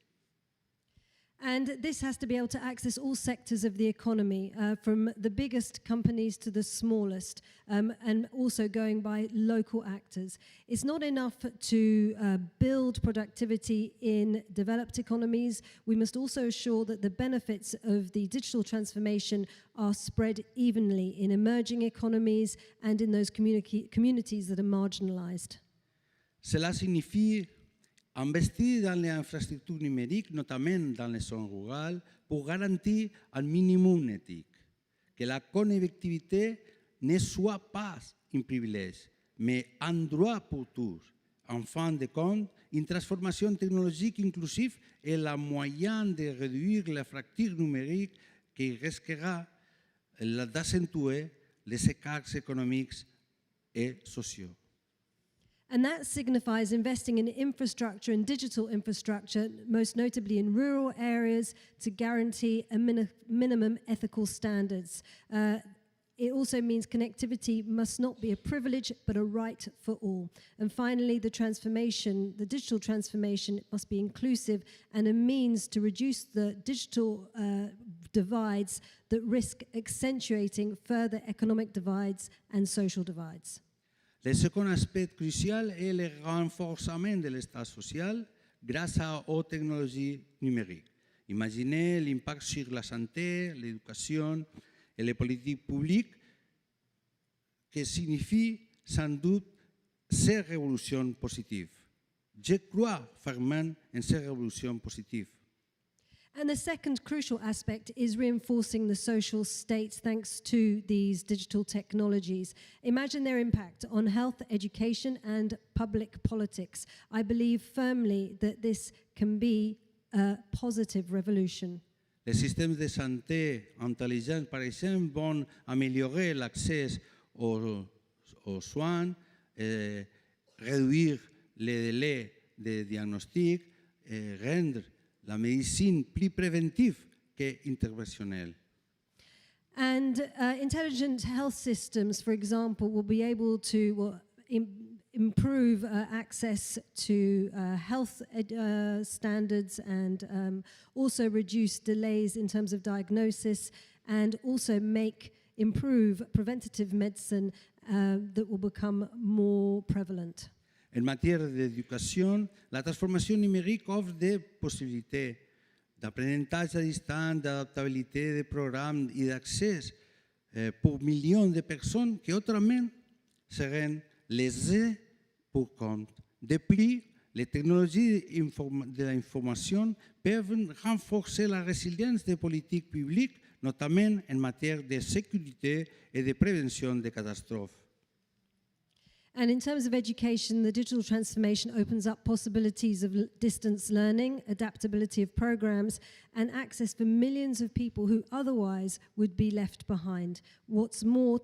And this has to be able to access all sectors of the economy, from the biggest companies to the smallest, and also going by local actors. It's not enough to build productivity in developed economies. We must also assure that the benefits of the digital transformation are spread evenly in emerging economies and in those communities that are marginalized. Cela signifie investir dans les infrastructures numériques, notamment dans les zones rurales, pour garantir un minimum éthique, que la connectivité ne soit pas un privilège, mais un droit pour tous. En fin de compte, une transformation technologique inclusive est le moyen de réduire la fracture numérique qui risquera d'accentuer les écarts économiques et sociaux. And that signifies investing in infrastructure and digital infrastructure, most notably in rural areas, to guarantee a minimum ethical standards. It also means connectivity must not be a privilege, but a right for all. And finally, the digital transformation must be inclusive and a means to reduce the digital divides that risk accentuating further economic divides and social divides. Le second aspect crucial est le renforcement de l'État social grâce aux technologies numériques. Imaginez l'impact sur la santé, l'éducation et les politiques publiques que signifie sans doute ces révolutions positives. Je crois fermement en ces révolutions positives. And the second crucial aspect is reinforcing the social state thanks to these digital technologies. Imagine their impact on health, education, and public politics. I believe firmly that this can be a positive revolution. Les systèmes de santé intelligents, par exemple, vont améliorer l'accès aux soins, réduire les délais de diagnostic et rendre la médecine plus préventive qu'interventionnelle. And intelligent health systems, for example, will be able to improve access to health standards and also reduce delays in terms of diagnosis and also improve preventative medicine that will become more prevalent. En matière d'éducation, la transformation numérique offre des possibilités d'apprentissage à distance, d'adaptabilité des programmes et d'accès pour millions de personnes qui autrement seraient lésées pour compte. De plus, les technologies de l'information peuvent renforcer la résilience des politiques publiques, notamment en matière de sécurité et de prévention des catastrophes. And in terms of education, the digital transformation opens up possibilities of distance learning, adaptability of programs, and access for millions of people who otherwise would be left behind. What's more,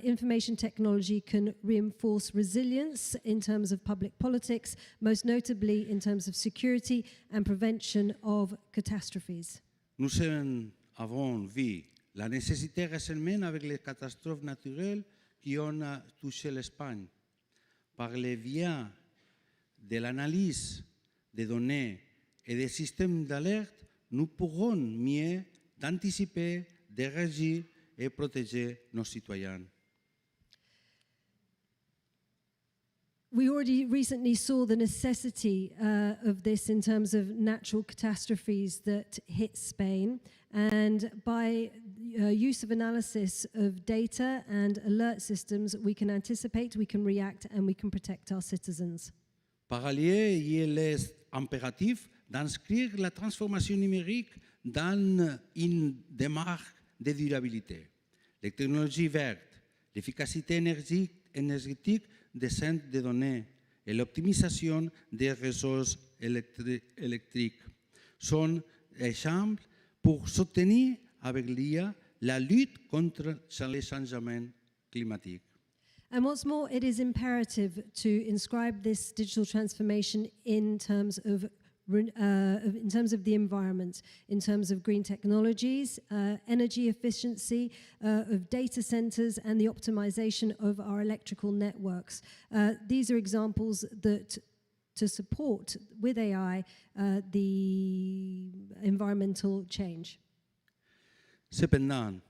information technology can reinforce resilience in terms of public politics, most notably in terms of security and prevention of catastrophes. Nous avons vu la nécessité récemment avec les catastrophes naturelles qui ont touché l'Espagne. Par le biais de l'analyse des données et des systèmes d'alerte, nous pourrons mieux anticiper, de réagir et protéger nos citoyens. We already recently saw the necessity of this in terms of natural catastrophes that hit Spain. And by use of analysis of data and alert systems, we can anticipate, we can react, and we can protect our citizens. Par ailleurs, il est impératif d'inscrire la transformation numérique dans une démarche de durabilité. Les technologies vertes, l'efficacité énergétique des centres de données et l'optimisation des réseaux électriques sont exemples pour soutenir avec l'IA la lutte contre les changements climatiques. And what's more, it is imperative to inscribe this digital transformation in terms of the environment, in terms of green technologies, energy efficiency of data centers, and the optimization of our electrical networks. These are examples that to support with AI the environmental change. Cependant,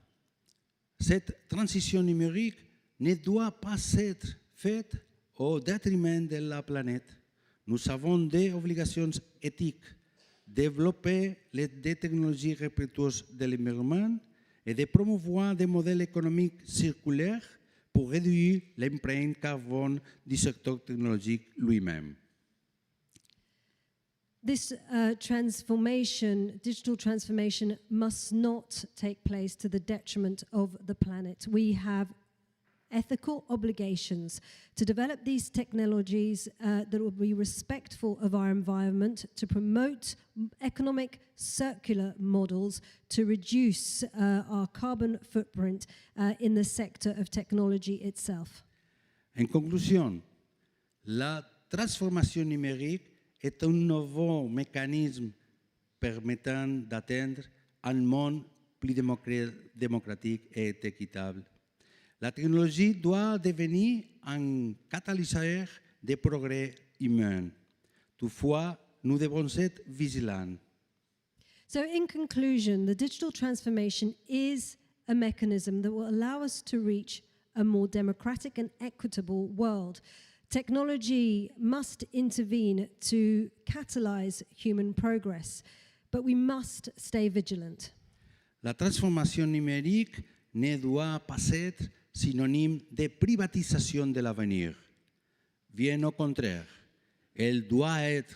cette transition numérique ne doit pas être faite au détriment de la planète. Nous avons des obligations éthiques, développer des technologies respectueuses de l'environnement et de promouvoir des modèles économiques circulaires pour réduire l'empreinte carbone du secteur technologique lui-même. This digital transformation, must not take place to the detriment of the planet. We have ethical obligations to develop these technologies that will be respectful of our environment, to promote economic circular models, to reduce our carbon footprint in the sector of technology itself. En conclusion, la transformation numérique est un nouveau mécanisme permettant d'atteindre un monde plus démocratique et équitable. La technologie doit devenir un catalyseur des progrès humains. Toutefois, nous devons être vigilants. So in conclusion, the digital transformation is a mechanism that will allow us to reach a more democratic and equitable world. Technology must intervene to catalyze human progress, but we must stay vigilant. La transformation numérique ne doit pas être synonyme de privatisation de l'avenir. Bien au contraire, elle doit être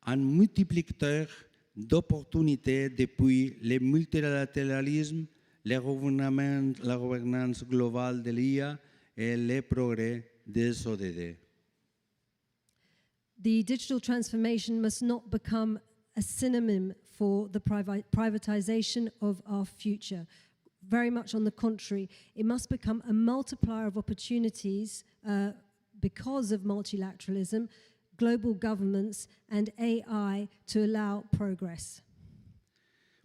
un multiplicateur d'opportunités depuis le multilatéralisme, la gouvernance globale de l'IA et les progrès des ODD. The digital transformation must not become a synonym for the privatization of our future. Very much on the contrary, it must become a multiplier of opportunities because of multilateralism, global governments, and AI to allow progress.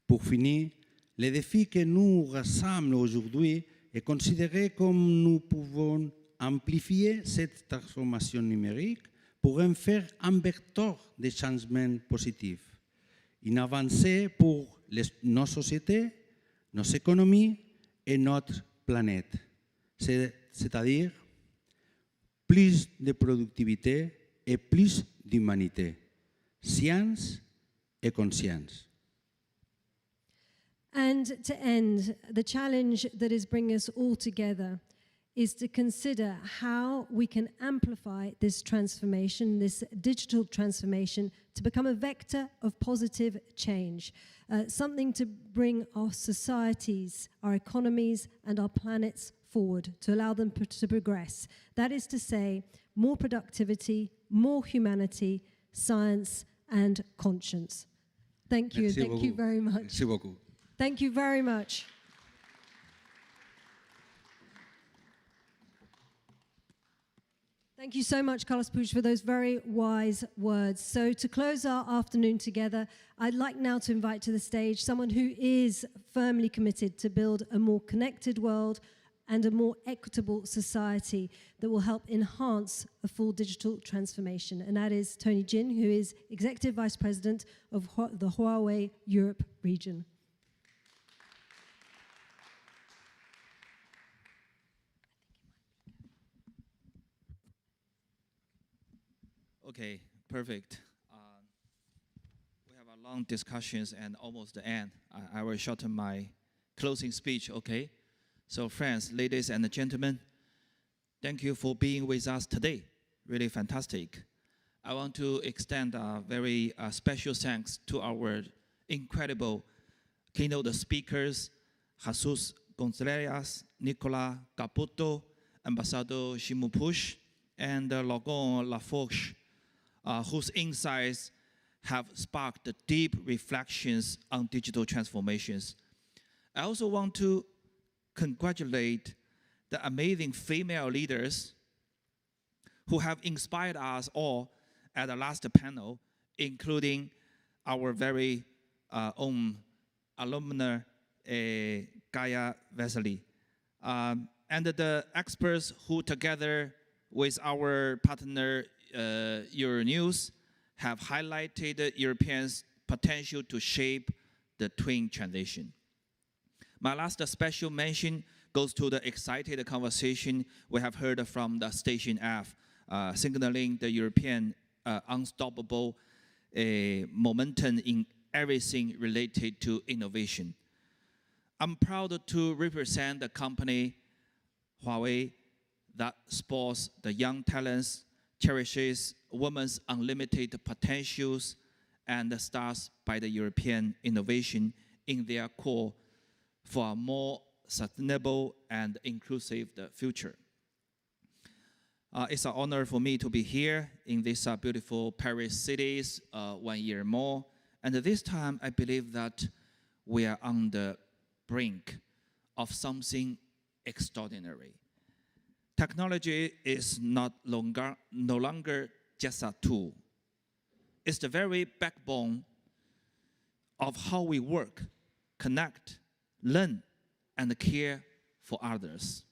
Pour finir, le défi que nous rassemble aujourd'hui est considéré comme nous pouvons amplifier cette transformation numérique pour en faire un vecteur de changement positif, une avancée pour nos sociétés, nos économies et notre planète, c'est-à-dire plus de productivité et plus d'humanité, science et conscience. And to end, the challenge that is bringing us all together is to consider how we can amplify this transformation, this digital transformation, to become a vector of positive change, something to bring our societies, our economies, and our planets forward, to allow them to progress. That is to say, more productivity, more humanity, science, and conscience. Thank you. Merci Thank you beaucoup. very much. Merci beaucoup. Thank you very much. Thank you so much, Carlos Puig, for those very wise words. So to close our afternoon together, I'd like now to invite to the stage someone who is firmly committed to build a more connected world and a more equitable society that will help enhance a full digital transformation. And that is Tony Jin, who is Executive Vice President of the Huawei Europe region. Okay, perfect. We have a long discussions and almost the end. I will shorten my closing speech, okay? So friends, ladies and gentlemen, thank you for being with us today. Really fantastic. I want to extend a very special thanks to our incredible keynote speakers, Jesus Gonzalez, Nicola Caputo, Ambassador Shimupush, and Logan Lafourche, whose insights have sparked deep reflections on digital transformations. I also want to congratulate the amazing female leaders who have inspired us all at the last panel, including our very own alumna, Gaia Vesely, and the experts who, together with our partner Euronews, have highlighted Europeans' potential to shape the twin transition. My last special mention goes to the excited conversation we have heard from the Station F, signaling the European unstoppable momentum in everything related to innovation. I'm proud to represent the company Huawei that supports the young talents, cherishes women's unlimited potentials, and starts by the European innovation in their core for a more sustainable and inclusive future. It's an honor for me to be here in this beautiful Paris city 1 year more. And this time, I believe that we are on the brink of something extraordinary. Technology is no longer just a tool. It's the very backbone of how we work, connect, learn, and care for others.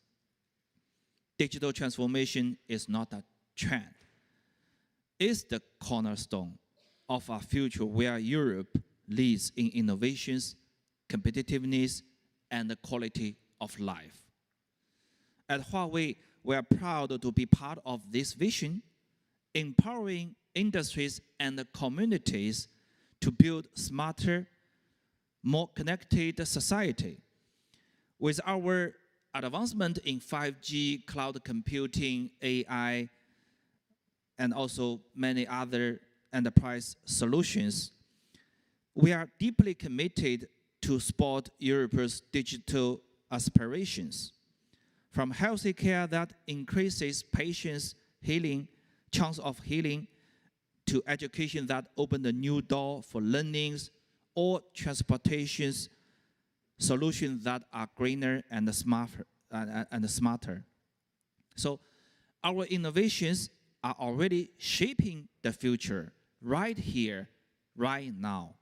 Digital transformation is not a trend. It's the cornerstone of a future where Europe leads in innovations, competitiveness, and the quality of life. At Huawei, we are proud to be part of this vision, empowering industries and communities to build smarter, more connected society. With our advancement in 5G, cloud computing, AI, and also many other enterprise solutions, we are deeply committed to support Europe's digital aspirations. From healthy care that increases patients' healing, chance of healing, to education that opens a new door for learnings, or transportations solutions that are greener and smarter. So our innovations are already shaping the future right here, right now,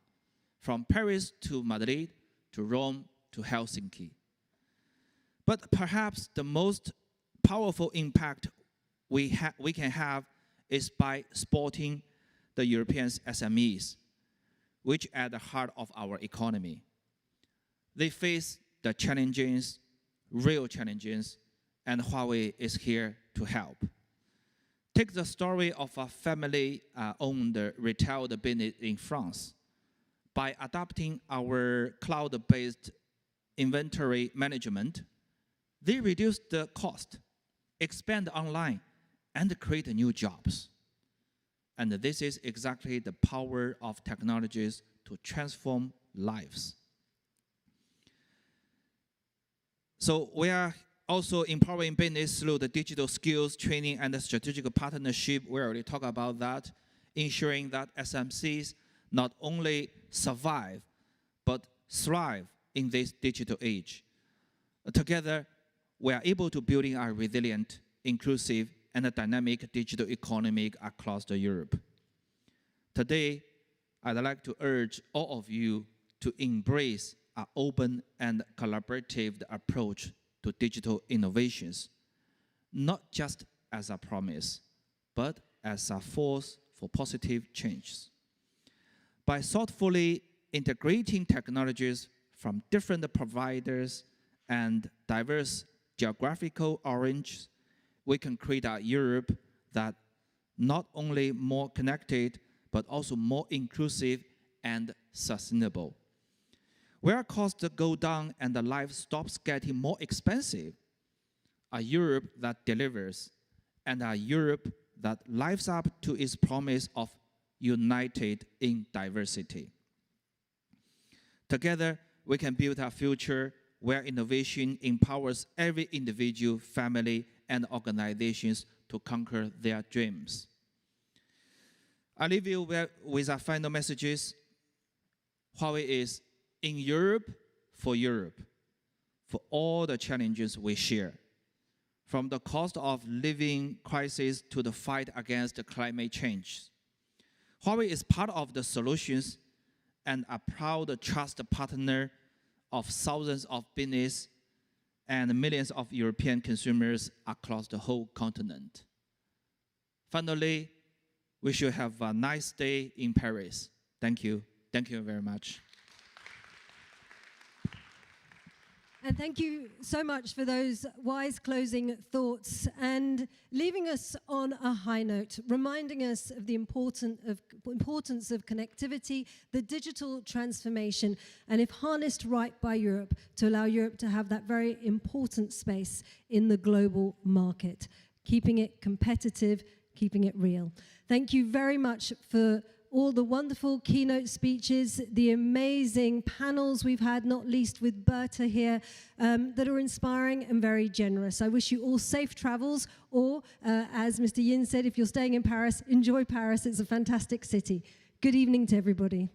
from Paris to Madrid to Rome to Helsinki. But perhaps the most powerful impact we can have is by supporting the European SMEs, which are at the heart of our economy. They face the challenges, real challenges, and Huawei is here to help. Take the story of a family-owned retail business in France. By adopting our cloud-based inventory management, they reduce the cost, expand online, and create new jobs. And this is exactly the power of technologies to transform lives. So we are also empowering business through the digital skills, training, and the strategic partnership. We already talked about that, ensuring that SMCs not only survive, but thrive in this digital age. Together, we are able to build a resilient, inclusive, and a dynamic digital economy across Europe. Today, I'd like to urge all of you to embrace an open and collaborative approach to digital innovations, not just as a promise, but as a force for positive change. By thoughtfully integrating technologies from different providers and diverse geographical origins, we can create a Europe that not only more connected, but also more inclusive and sustainable. Where costs go down and the life stops getting more expensive, a Europe that delivers, and a Europe that lives up to its promise of united in diversity. Together, we can build a future where innovation empowers every individual, family, and organizations to conquer their dreams. I leave you with our final messages. Huawei is in Europe, for all the challenges we share. From the cost of living crisis to the fight against climate change. Huawei is part of the solutions and a proud trusted partner of thousands of business and millions of European consumers across the whole continent. Finally, We should have a nice day in Paris. Thank you. Thank you very much. And thank you so much for those wise closing thoughts and leaving us on a high note, reminding us of the importance of connectivity, the digital transformation, and if harnessed right by Europe, to allow Europe to have that very important space in the global market, keeping it competitive, keeping it real. Thank you very much for all the wonderful keynote speeches, the amazing panels we've had, not least with Berta here, that are inspiring and very generous. I wish you all safe travels, or as Mr. Yin said, if you're staying in Paris, enjoy Paris. It's a fantastic city. Good evening to everybody.